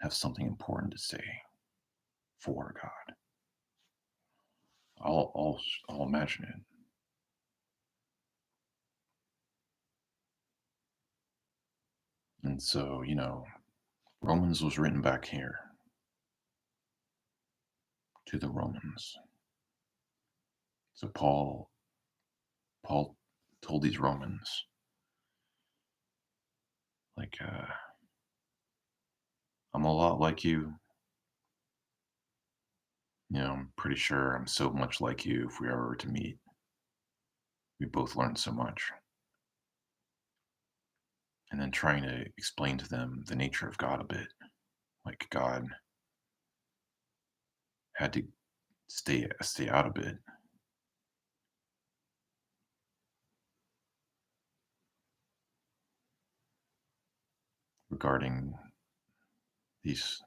have something important to say for God. I'll imagine it. And so, Romans was written back here to the Romans. So Paul told these Romans, like, I'm a lot like you. I'm pretty sure I'm so much like you if we ever were to meet. We both learned so much. And then trying to explain to them the nature of God a bit. Like God had to stay out a bit regarding these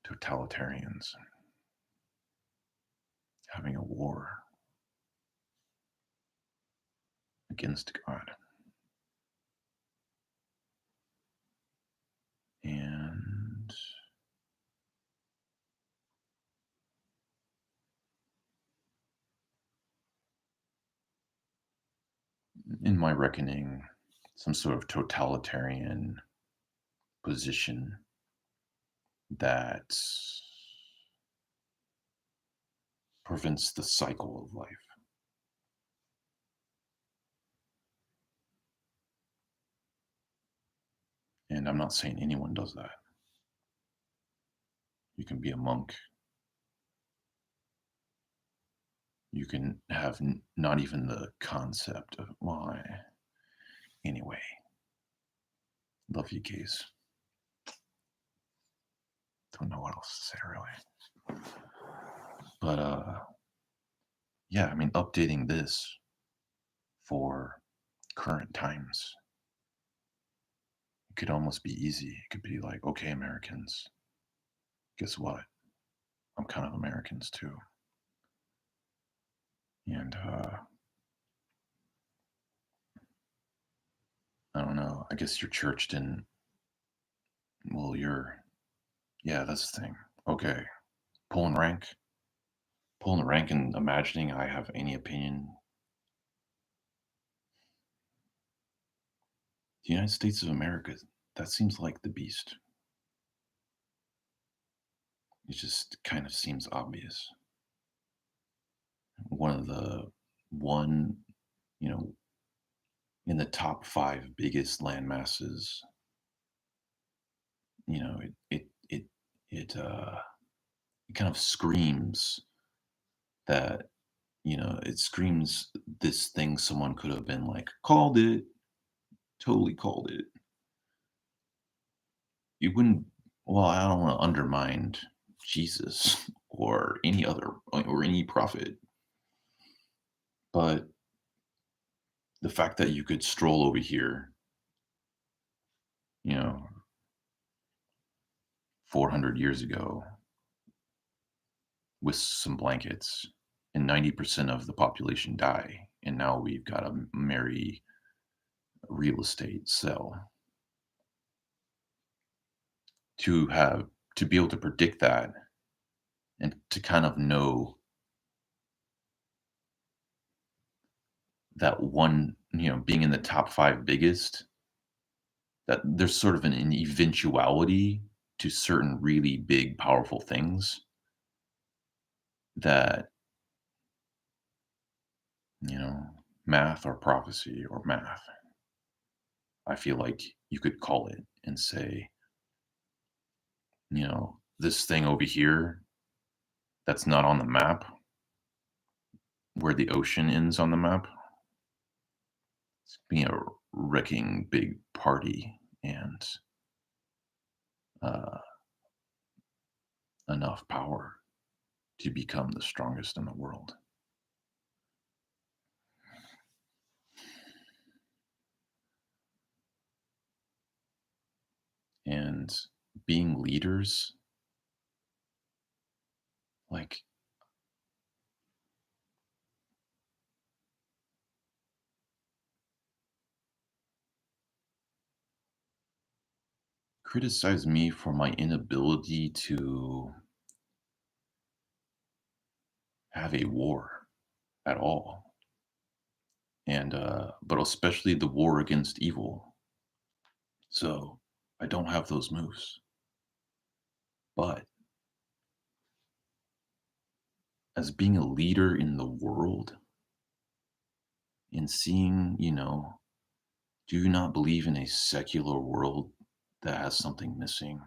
totalitarians having a war against God. And in my reckoning, some sort of totalitarian position that prevents the cycle of life. And I'm not saying anyone does that. You can be a monk. You can have not even the concept of why. Anyway, love you gays. Don't know what else to say really. But yeah, I mean, updating this for current times, it could almost be easy. It could be like, okay, Americans, guess what? I'm kind of Americans too. And I don't know. I guess your church didn't. Well, yeah, that's the thing. Okay, pulling rank, pulling the rank, and imagining I have any opinion. The United States of America. That seems like the beast. It just kind of seems obvious. One of the one, you know, in the top five biggest land masses. You know, it kind of screams that, it screams this thing someone could have been like, called it, totally called it. You wouldn't, well, I don't want to undermine Jesus or any prophet, but the fact that you could stroll over here, you know, 400 years ago with some blankets and 90% of the population die, and now we've got a merry real estate sell. To be able to predict that and to kind of know that one, being in the top five biggest, that there's sort of an eventuality to certain really big, powerful things that, you know, math or prophecy or math, I feel like you could call it and say, this thing over here that's not on the map, where the ocean ends on the map, it's being a wrecking big party and uh, enough power to become the strongest in the world. And being leaders, like, criticize me for my inability to have a war at all. And but especially the war against evil. So I don't have those moves. But as being a leader in the world and seeing, do you not believe in a secular world that has something missing?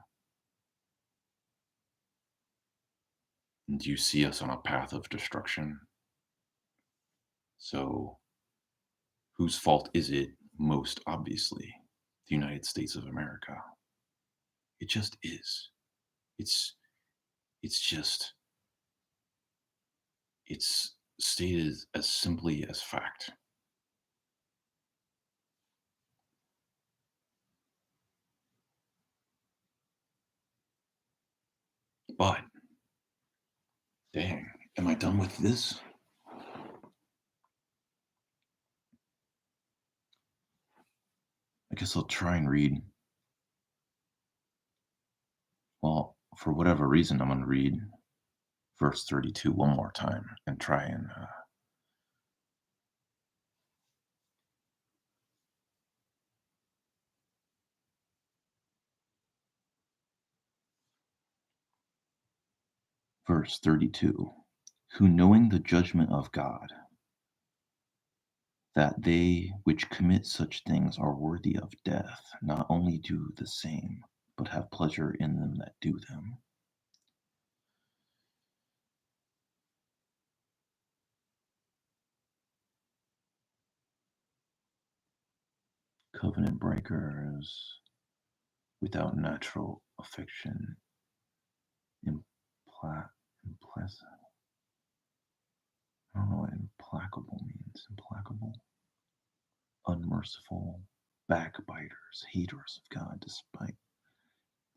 And do you see us on a path of destruction? So whose fault is it? Most obviously, the United States of America. It just is. It's it's just it's stated as simply as fact. But dang, am I done with this? I guess I'll try and read. Well, for whatever reason, I'm going to read verse 32 one more time and try and verse 32, who knowing the judgment of God, that they which commit such things are worthy of death, not only do the same, but have pleasure in them that do them. Covenant breakers, without natural affection, implacable. I don't know what implacable means. Implacable, unmerciful, backbiters, haters of God,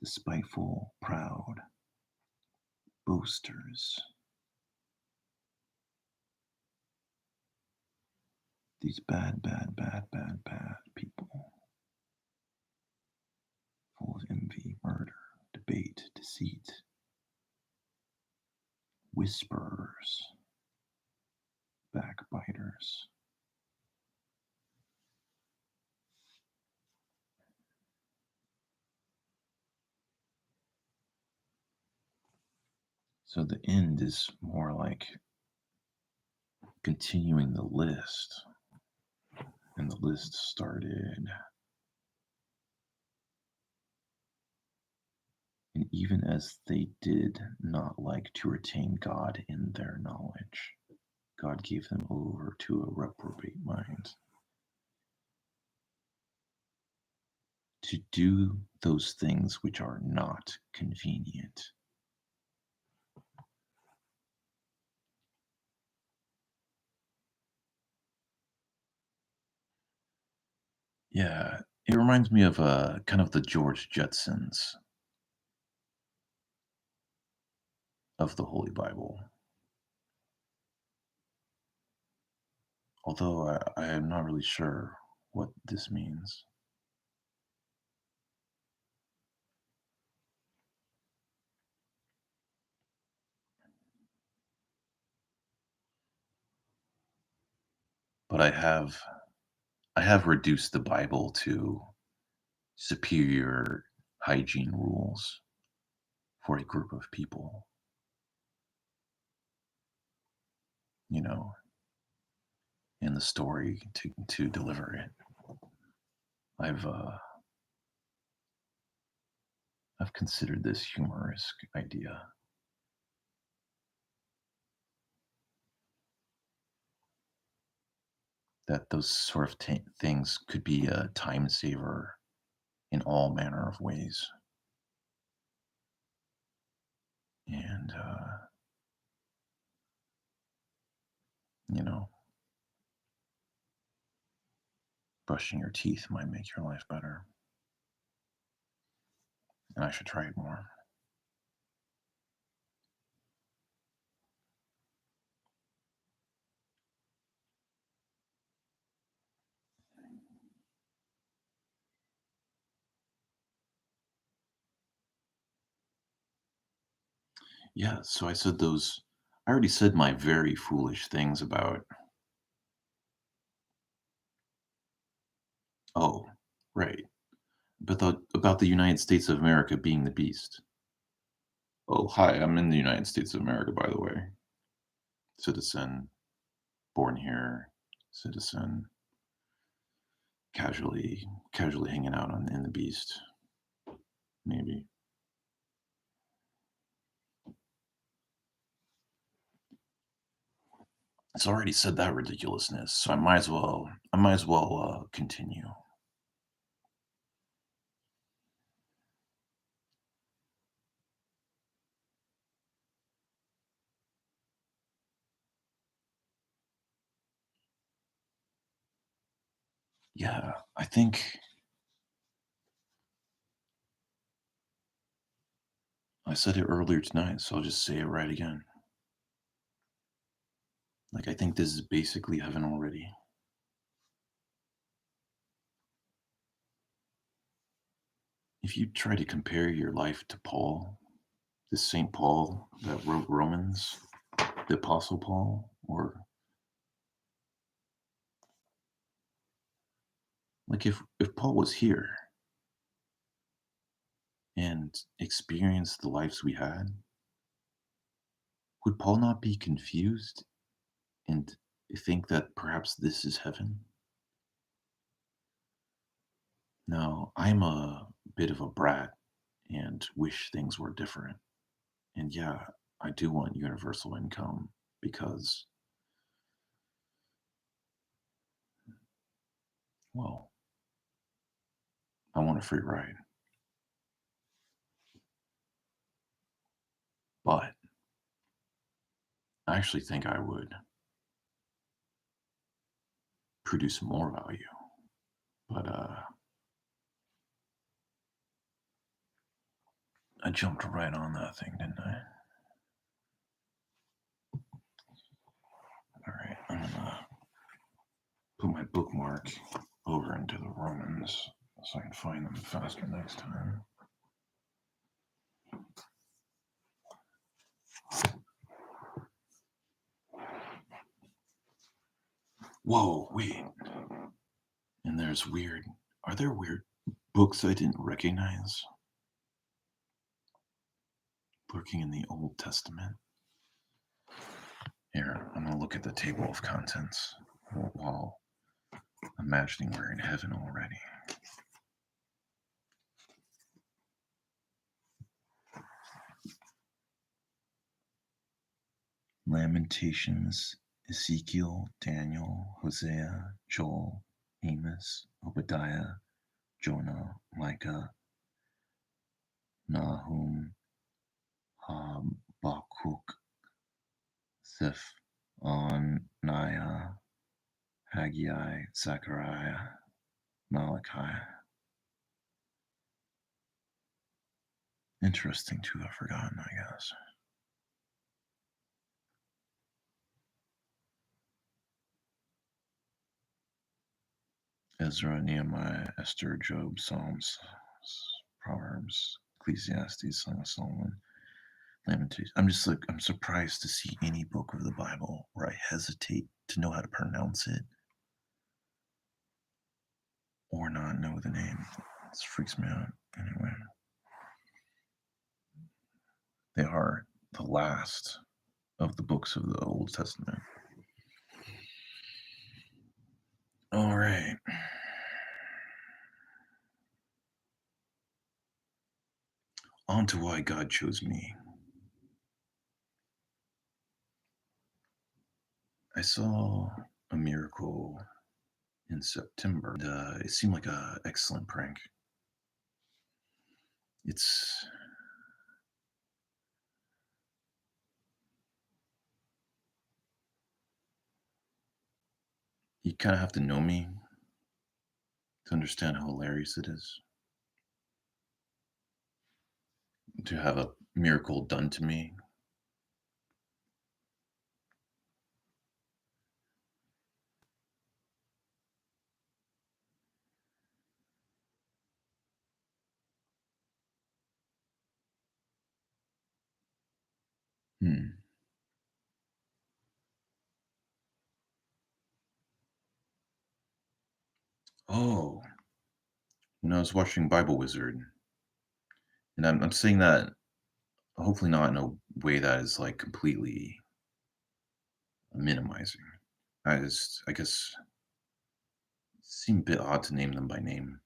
despiteful, proud, boasters, these bad, bad, bad, bad, bad people, full of envy, murder, debate, deceit, whisperers, backbiters. So the end is more like continuing the list. And the list started. And even as they did not like to retain God in their knowledge, God gave them over to a reprobate mind to do those things which are not convenient. Yeah, it reminds me of kind of the George Jetsons of the Holy Bible. Although I am not really sure what this means. But I have reduced the Bible to superior hygiene rules for a group of people, you know, in the story to deliver it. I've uh, I've considered this humorous idea that those sort of things could be a time saver in all manner of ways, and you know, brushing your teeth might make your life better, and I should try it more. Yeah, so I said those. I already said my very foolish things about. Oh, right. But about the United States of America being the beast. Oh, hi, I'm in the United States of America, by the way. Citizen, born here, citizen, casually hanging out in the beast, maybe. It's already said that ridiculousness, so I might as well continue. Yeah, I think I said it earlier tonight, so I'll just say it right again. Like, I think this is basically heaven already. If you try to compare your life to Paul, this Saint Paul that wrote Romans, the Apostle Paul, or like if Paul was here and experienced the lives we had, would Paul not be confused and think that perhaps this is heaven? No, I'm a bit of a brat and wish things were different. And yeah, I do want universal income because, well, I want a free ride. But I actually think I would produce more value. But I jumped right on that thing, didn't I? put my bookmark over into the Romans so I can find them faster next time. Whoa, wait. And are there weird books I didn't recognize lurking in the Old Testament? Here, I'm going to look at the table of contents while imagining we're in heaven already. Lamentations, Ezekiel, Daniel, Hosea, Joel, Amos, Obadiah, Jonah, Micah, Nahum, Habakkuk, Zephaniah, Haggai, Zechariah, Malachi. Interesting to have forgotten, I guess. Ezra, Nehemiah, Esther, Job, Psalms, Proverbs, Ecclesiastes, Song of Solomon, Lamentations. I'm surprised to see any book of the Bible where I hesitate to know how to pronounce it or not know the name. This freaks me out. Anyway, they are the last of the books of the Old Testament. All right. On to why God chose me. I saw a miracle in September. It seemed like an excellent prank. You kind of have to know me to understand how hilarious it is to have a miracle done to me. Oh, when I was watching Bible Wizard, and I'm saying that hopefully not in a way that is like completely minimizing. I guess it seemed a bit odd to name them by name.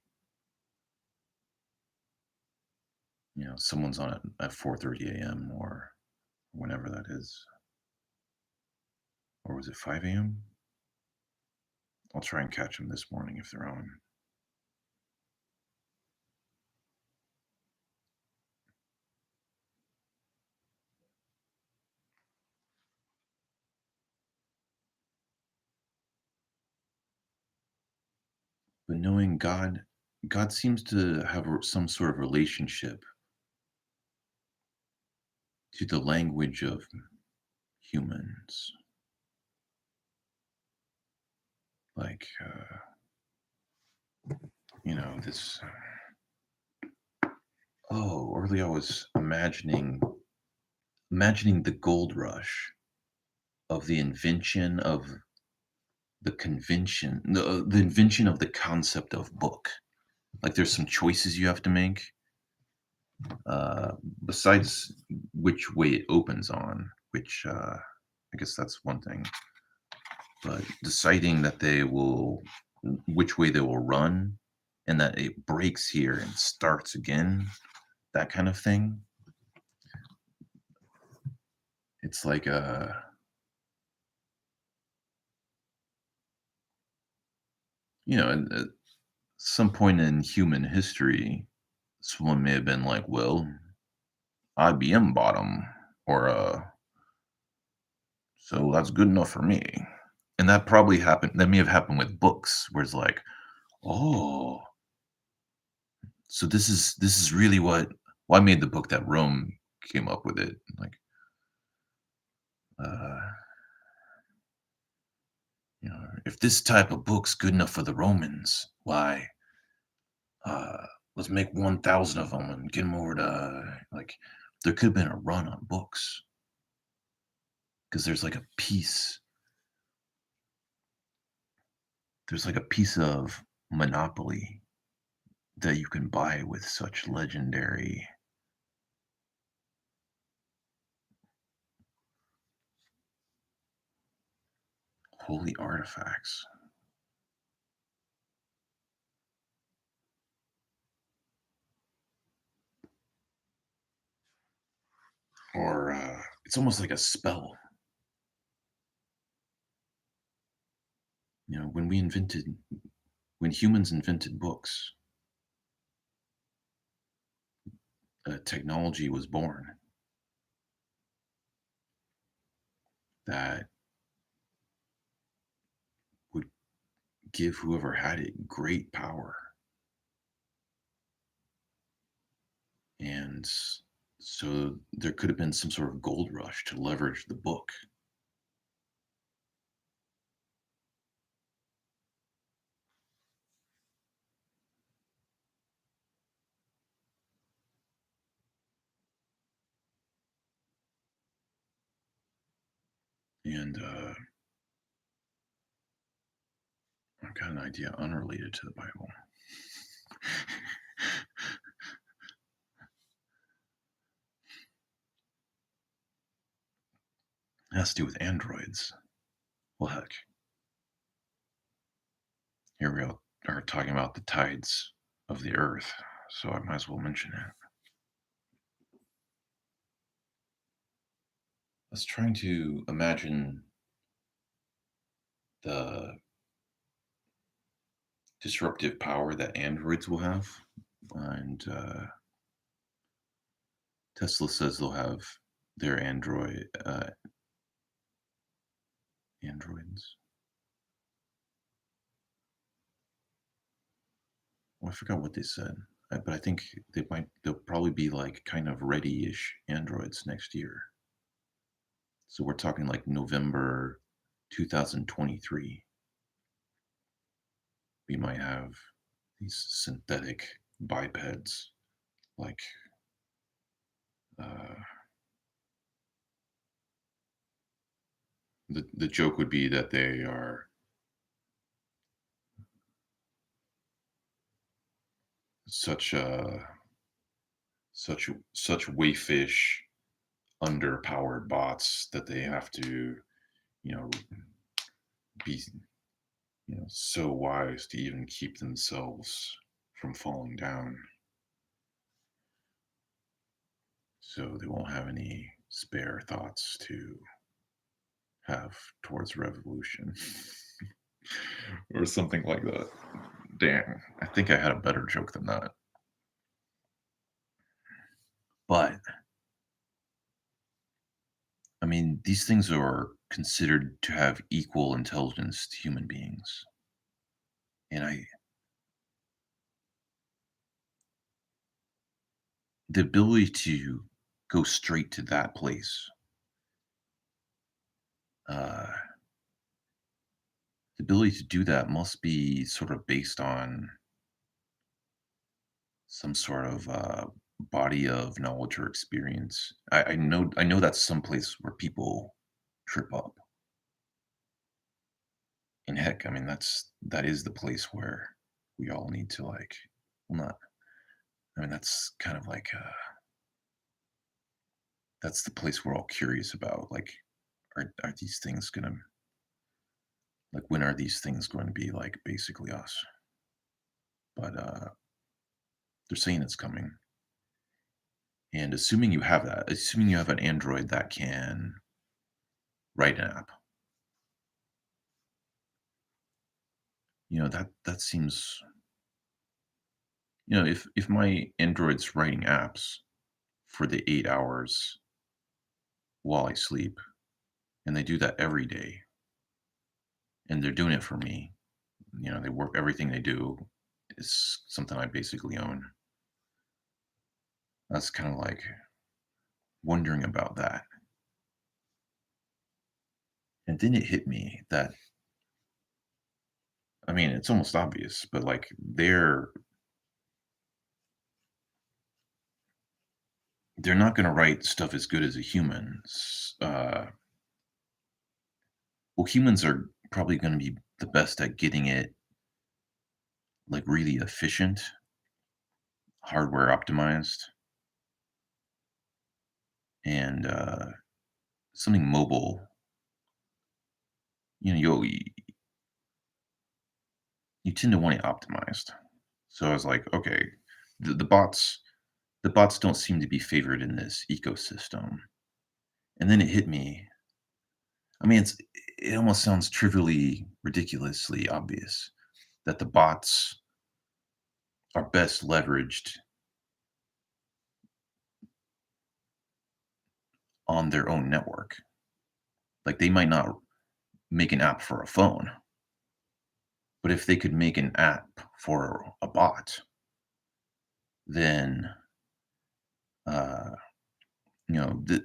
Someone's on it at 4:30 a.m. or whenever that is. Or was it 5 a.m.? I'll try and catch them this morning if they're on. But knowing God seems to have some sort of relationship to the language of humans. Like, this. Oh, early I was imagining the gold rush of the invention of the invention of the concept of book. Like, there's some choices you have to make. Besides which way it opens on, which I guess that's one thing. But deciding which way they will run, and that it breaks here and starts again, that kind of thing. It's like at some point in human history, someone may have been like, well, IBM bought them, or so that's good enough for me. And that probably happened. That may have happened with books, where it's like, oh, so this is really what. Well, I made the book that Rome came up with it. Like, uh, If this type of book's good enough for the Romans, why, let's make 1,000 of them and get them over to like. There could have been a run on books because there's like a piece of Monopoly that you can buy with such legendary holy artifacts. Or it's almost like a spell. When humans invented books, technology was born that would give whoever had it great power. And so there could have been some sort of gold rush to leverage the book. And I've got an idea unrelated to the Bible. It has to do with androids. Well, heck, here we are talking about the tides of the earth, so I might as well mention it. I was trying to imagine the disruptive power that androids will have. And Tesla says they'll have their androids. Well, I forgot what they said, but I think they'll probably be like kind of ready-ish androids next year. So we're talking like November 2023. We might have these synthetic bipeds, like uh, the joke would be that they are such such wayfish underpowered bots that they have to, you know, be so wise to even keep themselves from falling down, so they won't have any spare thoughts to have towards revolution or something like that. Damn, I think I had a better joke than that. But I mean, these things are considered to have equal intelligence to human beings. And the ability to go straight to that place, uh, the ability to do that must be sort of based on some sort of body of knowledge or experience. I know that's someplace where people trip up. And heck, I mean that is the place where we all need to like, well, not. I mean that's kind of like that's the place we're all curious about. Like, are these things gonna like when are these things going to be like basically us? But they're saying it's coming. And assuming you have an Android that can write an app, that seems, if my Android's writing apps for the 8 hours while I sleep, and they do that every day, and they're doing it for me, they work, everything they do is something I basically own. That's kind of like wondering about that. And then it hit me that I mean, it's almost obvious, but like they're not going to write stuff as good as a human. Well, humans are probably going to be the best at getting it like really efficient, hardware optimized, and something mobile. You know, you tend to want it optimized. So I was like, okay, the, the bots the bots don't seem to be favored in this ecosystem. And then it hit me. I mean, it almost sounds trivially, ridiculously obvious that the bots are best leveraged on their own network. Like they might not make an app for a phone, but if they could make an app for a bot, then uh, the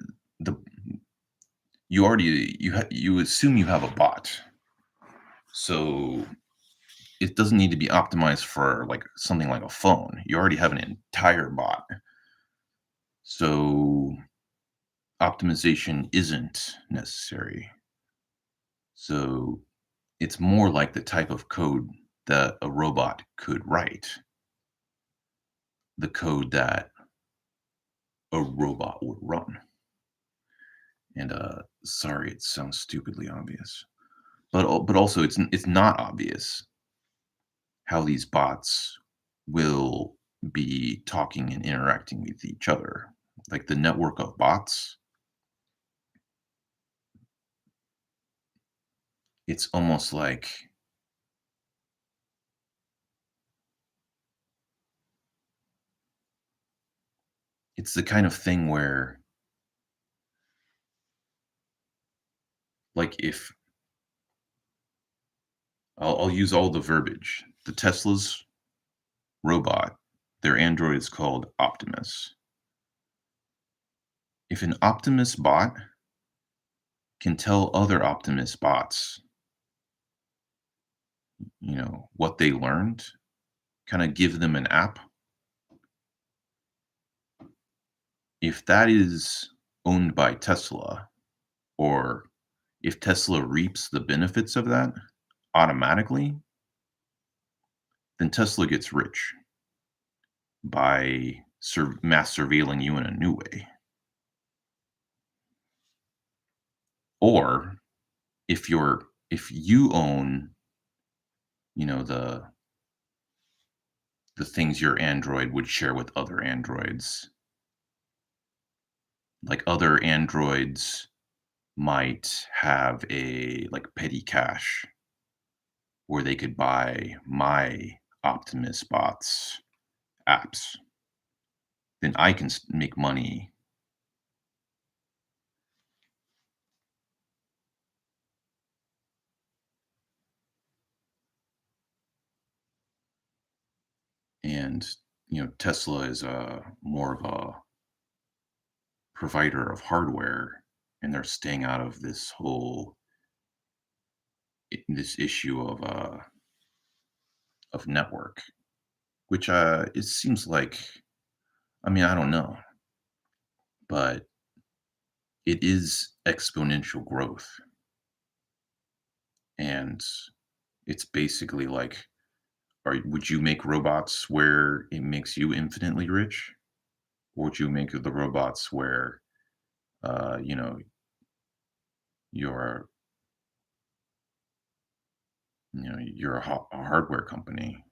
you assume you have a bot, so it doesn't need to be optimized for like something like a phone. You already have an entire bot, so optimization isn't necessary. So it's more like the type of code that a robot could write, the code that a robot would run. And sorry, it sounds stupidly obvious, but also it's not obvious how these bots will be talking and interacting with each other. Like the network of bots, it's almost like it's the kind of thing where, like, if I'll use all the verbiage. The Tesla's robot, their android is called Optimus. If an Optimus bot can tell other Optimus bots, what they learned, kind of give them an app, if that is owned by Tesla, or if Tesla reaps the benefits of that automatically, then Tesla gets rich by mass surveilling you in a new way. Or if you own, the things your Android would share with other Androids, like other Androids might have a like petty cache where they could buy my Optimus bots apps, then I can make money. And Tesla is a more of a provider of hardware, and they're staying out of this issue of network, which it seems like, I mean, I don't know, but it is exponential growth, and it's basically like, would you make robots where it makes you infinitely rich, or would you make the robots where uh, you know you're you're a hardware company,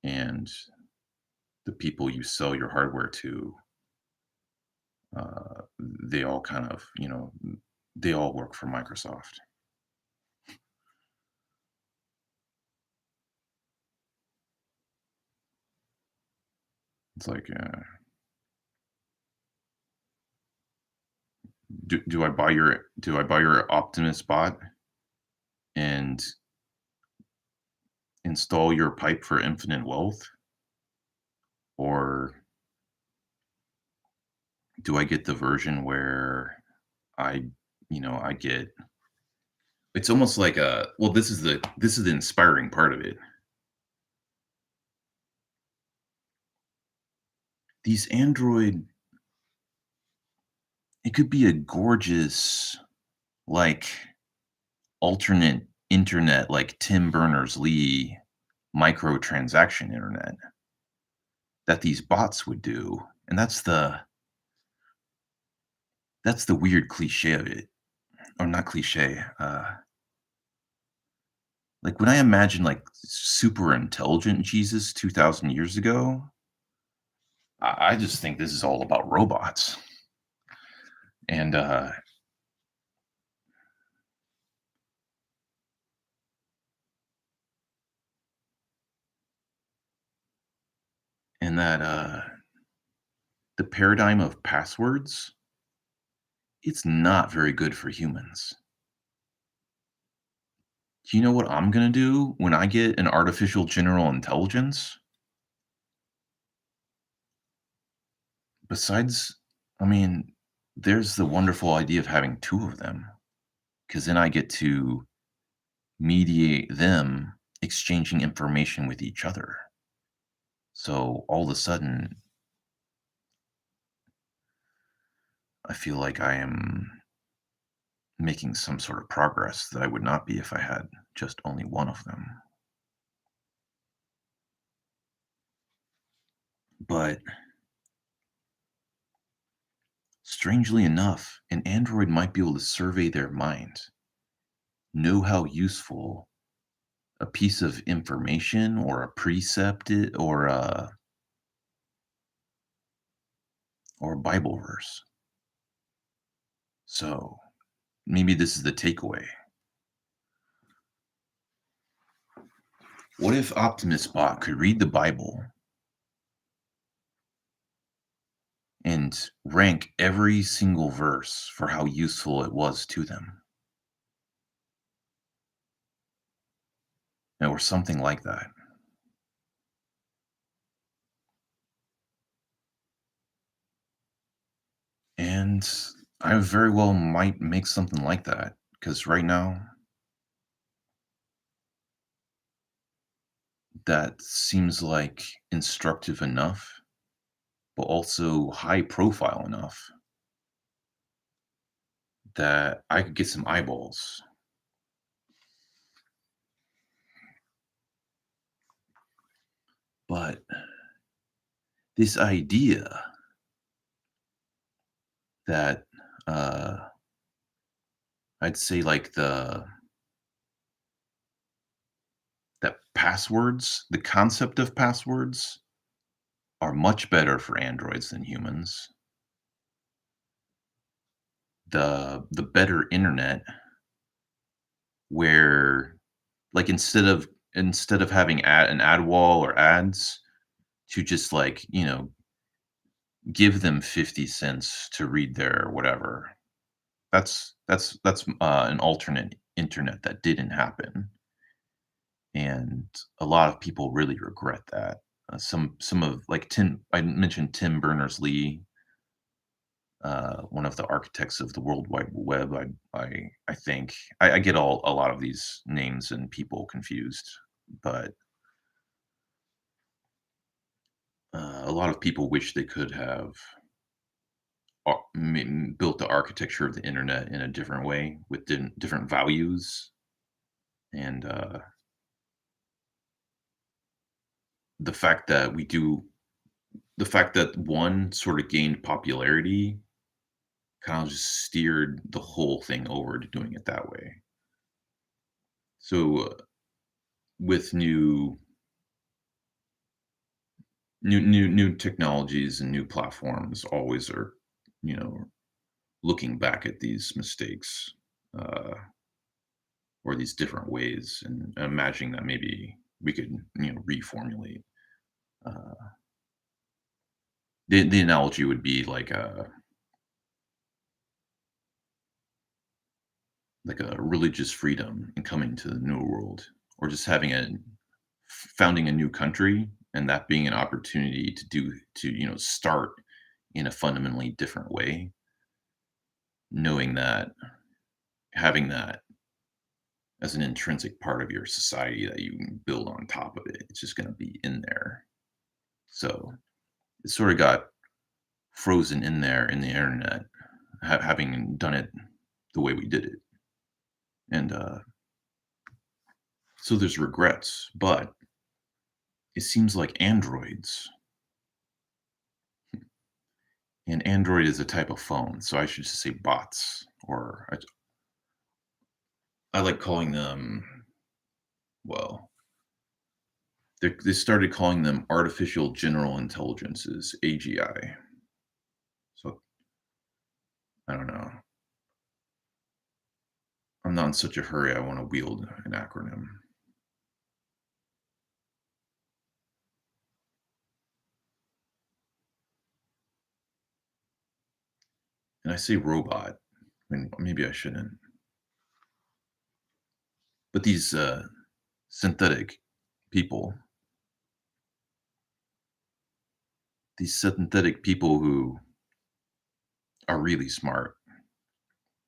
and the people you sell your hardware to, they all kind of, they all work for Microsoft. It's like, do I buy your Optimus bot and install your pipe for infinite wealth, or do I get the version where I, I get It's almost like a well, this is the inspiring part of it. These Android it could be a gorgeous, like, alternate internet, like Tim Berners-Lee microtransaction internet that these bots would do, and that's the weird cliche of it, or not cliche, like, when I imagine, like, super intelligent Jesus 2,000 years ago, I just think this is all about robots, and, that, the paradigm of passwords, it's not very good for humans. Do you know what I'm gonna do when I get an artificial general intelligence? Besides I mean, there's the wonderful idea of having 2 of them, because then I get to mediate them exchanging information with each other. So, all of a sudden, I feel like I am making some sort of progress that I would not be if I had just only one of them. But strangely enough, an android might be able to survey their mind, know how useful a piece of information or a precept or a Bible verse. So maybe this is the takeaway. What if Optimus Bot could read the Bible and rank every single verse for how useful it was to them? Or something like that. And I very well might make something like that because right now, that seems like instructive enough, but also high profile enough that I could get some eyeballs. But this idea that I'd say like that passwords, the concept of passwords are much better for androids than humans. The better internet where like instead of having an ad wall or ads to just like, give them 50 cents to read their whatever. That's an alternate internet that didn't happen, and a lot of people really regret that. Some of like Tim, I mentioned Tim Berners-Lee, one of the architects of the World Wide Web. I think I get a lot of these names and people confused, but a lot of people wish they could have built the architecture of the internet in a different way with different values, and the fact that we do the fact that one sort of gained popularity kind of just steered the whole thing over to doing it that way. So with new technologies and new platforms always are, you know, looking back at these mistakes, uh, or these different ways and imagining that maybe we could, reformulate. Uh, the analogy would be like a religious freedom in coming to the new world, or just having a founding a new country and that being an opportunity to start in a fundamentally different way, knowing that having that as an intrinsic part of your society that you can build on top of it. It's just going to be in there. So it sort of got frozen in there in the internet, having done it the way we did it. And so there's regrets, but it seems like androids, and Android is a type of phone, so I should just say bots, or I like calling them, well, they started calling them artificial general intelligences, AGI. So I don't know. I'm not in such a hurry. I want to wield an acronym. And I say robot, when maybe I shouldn't. But these synthetic people, these synthetic people who are really smart,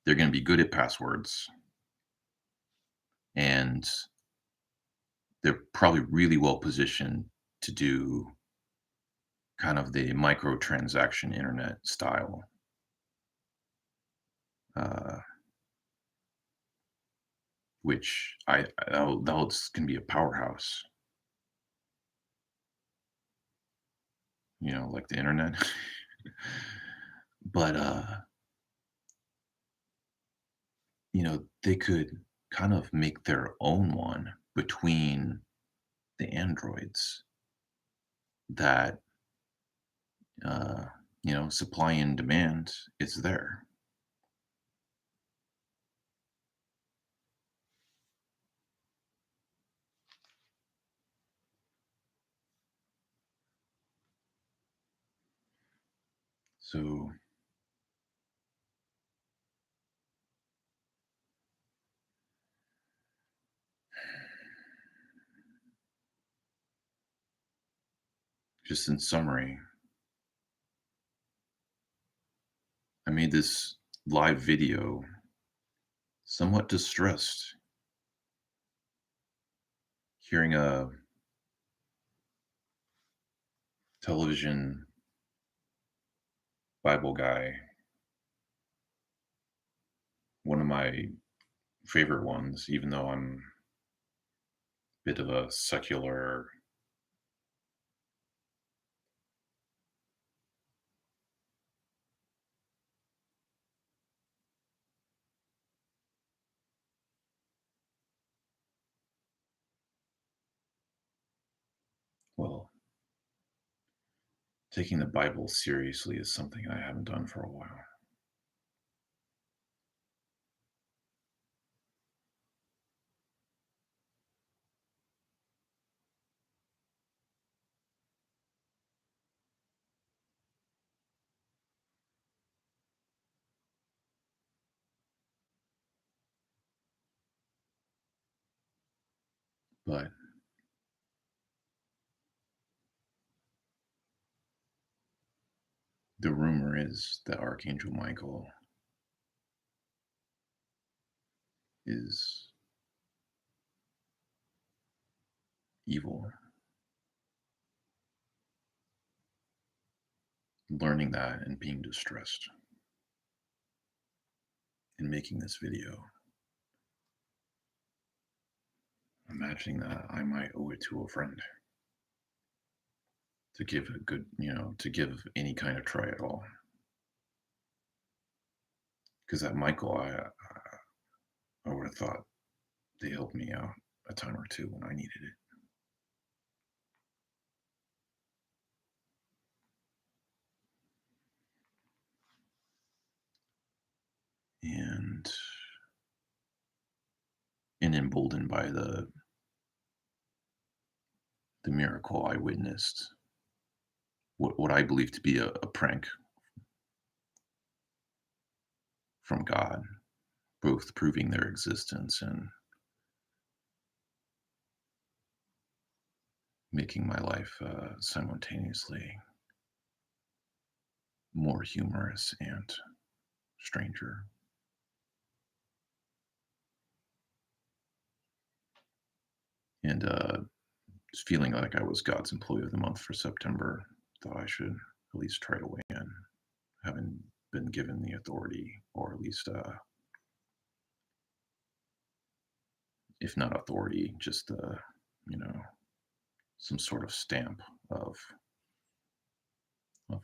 they're going to be good at passwords, and they're probably really well positioned to do kind of the microtransaction internet style. Uh, which that'll just can be a powerhouse, like the internet. But they could kind of make their own one between the androids that uh, supply and demand is there. So just in summary, I made this live video somewhat distressed, hearing a television Bible guy, one of my favorite ones, even though I'm a bit of a secular, well, taking the Bible seriously is something I haven't done for a while. But the rumor is that Archangel Michael is evil. Learning that and being distressed and making this video, imagining that I might owe it to a friend to give a good, to give any kind of try at all. Because that Michael, I would have thought they helped me out a time or two when I needed it. And emboldened by the miracle I witnessed, what I believe to be a prank from God, both proving their existence and making my life simultaneously more humorous and stranger. and just feeling like I was God's employee of the month for September. Thought I should at least try to weigh in, having been given the authority, or at least, if not authority, just you know, some sort of stamp of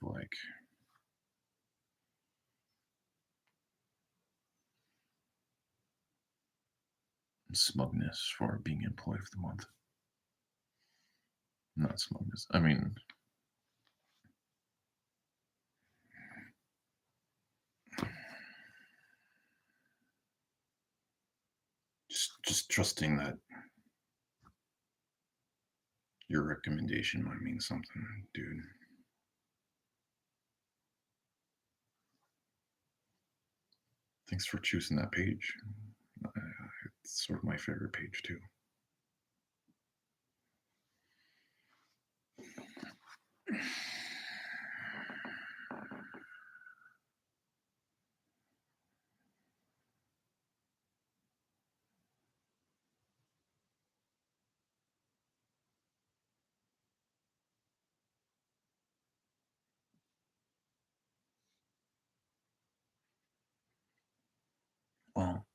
like smugness for being employee of the month. Not smugness. I mean, just trusting that your recommendation might mean something, dude. Thanks for choosing that page. Uh, it's sort of my favorite page too. Well,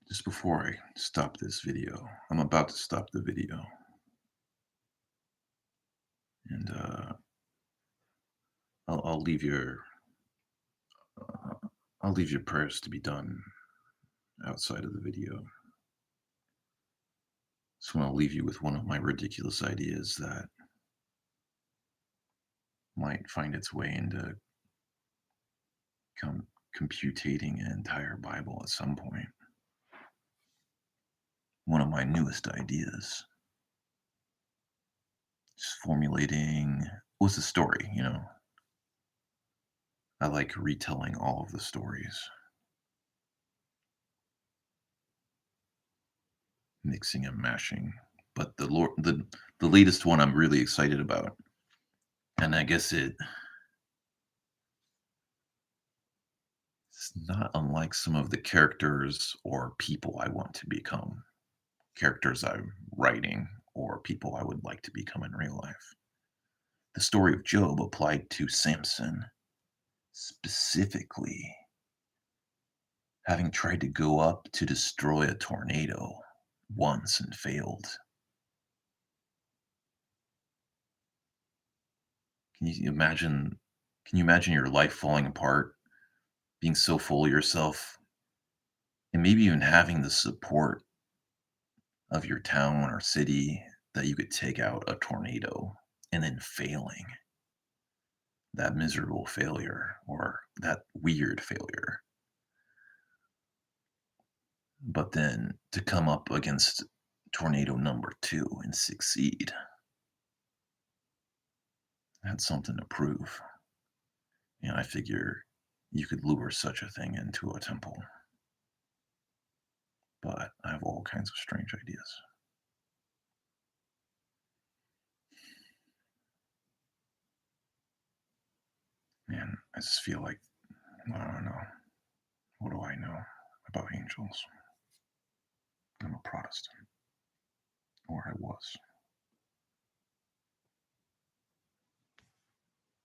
just before I stop this video, I'm about to stop the video, and I'll leave uh, I'll leave your prayers to be done outside of the video. So I'll leave you with one of my ridiculous ideas that might find its way into computating an entire Bible at some point. One of my newest ideas. Just formulating what's the story, you know? I like retelling all of the stories, mixing and mashing. But the latest one I'm really excited about, and I guess it's not unlike some of the characters or people I want to become, characters I'm writing, or people I would like to become in real life. The story of Job applied to Samson, specifically having tried to go up to destroy a tornado once and failed. Can you imagine can you imagine your life falling apart, being so full of yourself, and maybe even having the support of your town or city that you could take out a tornado, and then failing, that miserable failure or that weird failure. But then to come up against tornado number 2 and succeed, that's something to prove. And I figure you could lure such a thing into a temple. But I have all kinds of strange ideas. Man, I just feel like, I don't know. What do I know about angels? I'm a Protestant, or I was.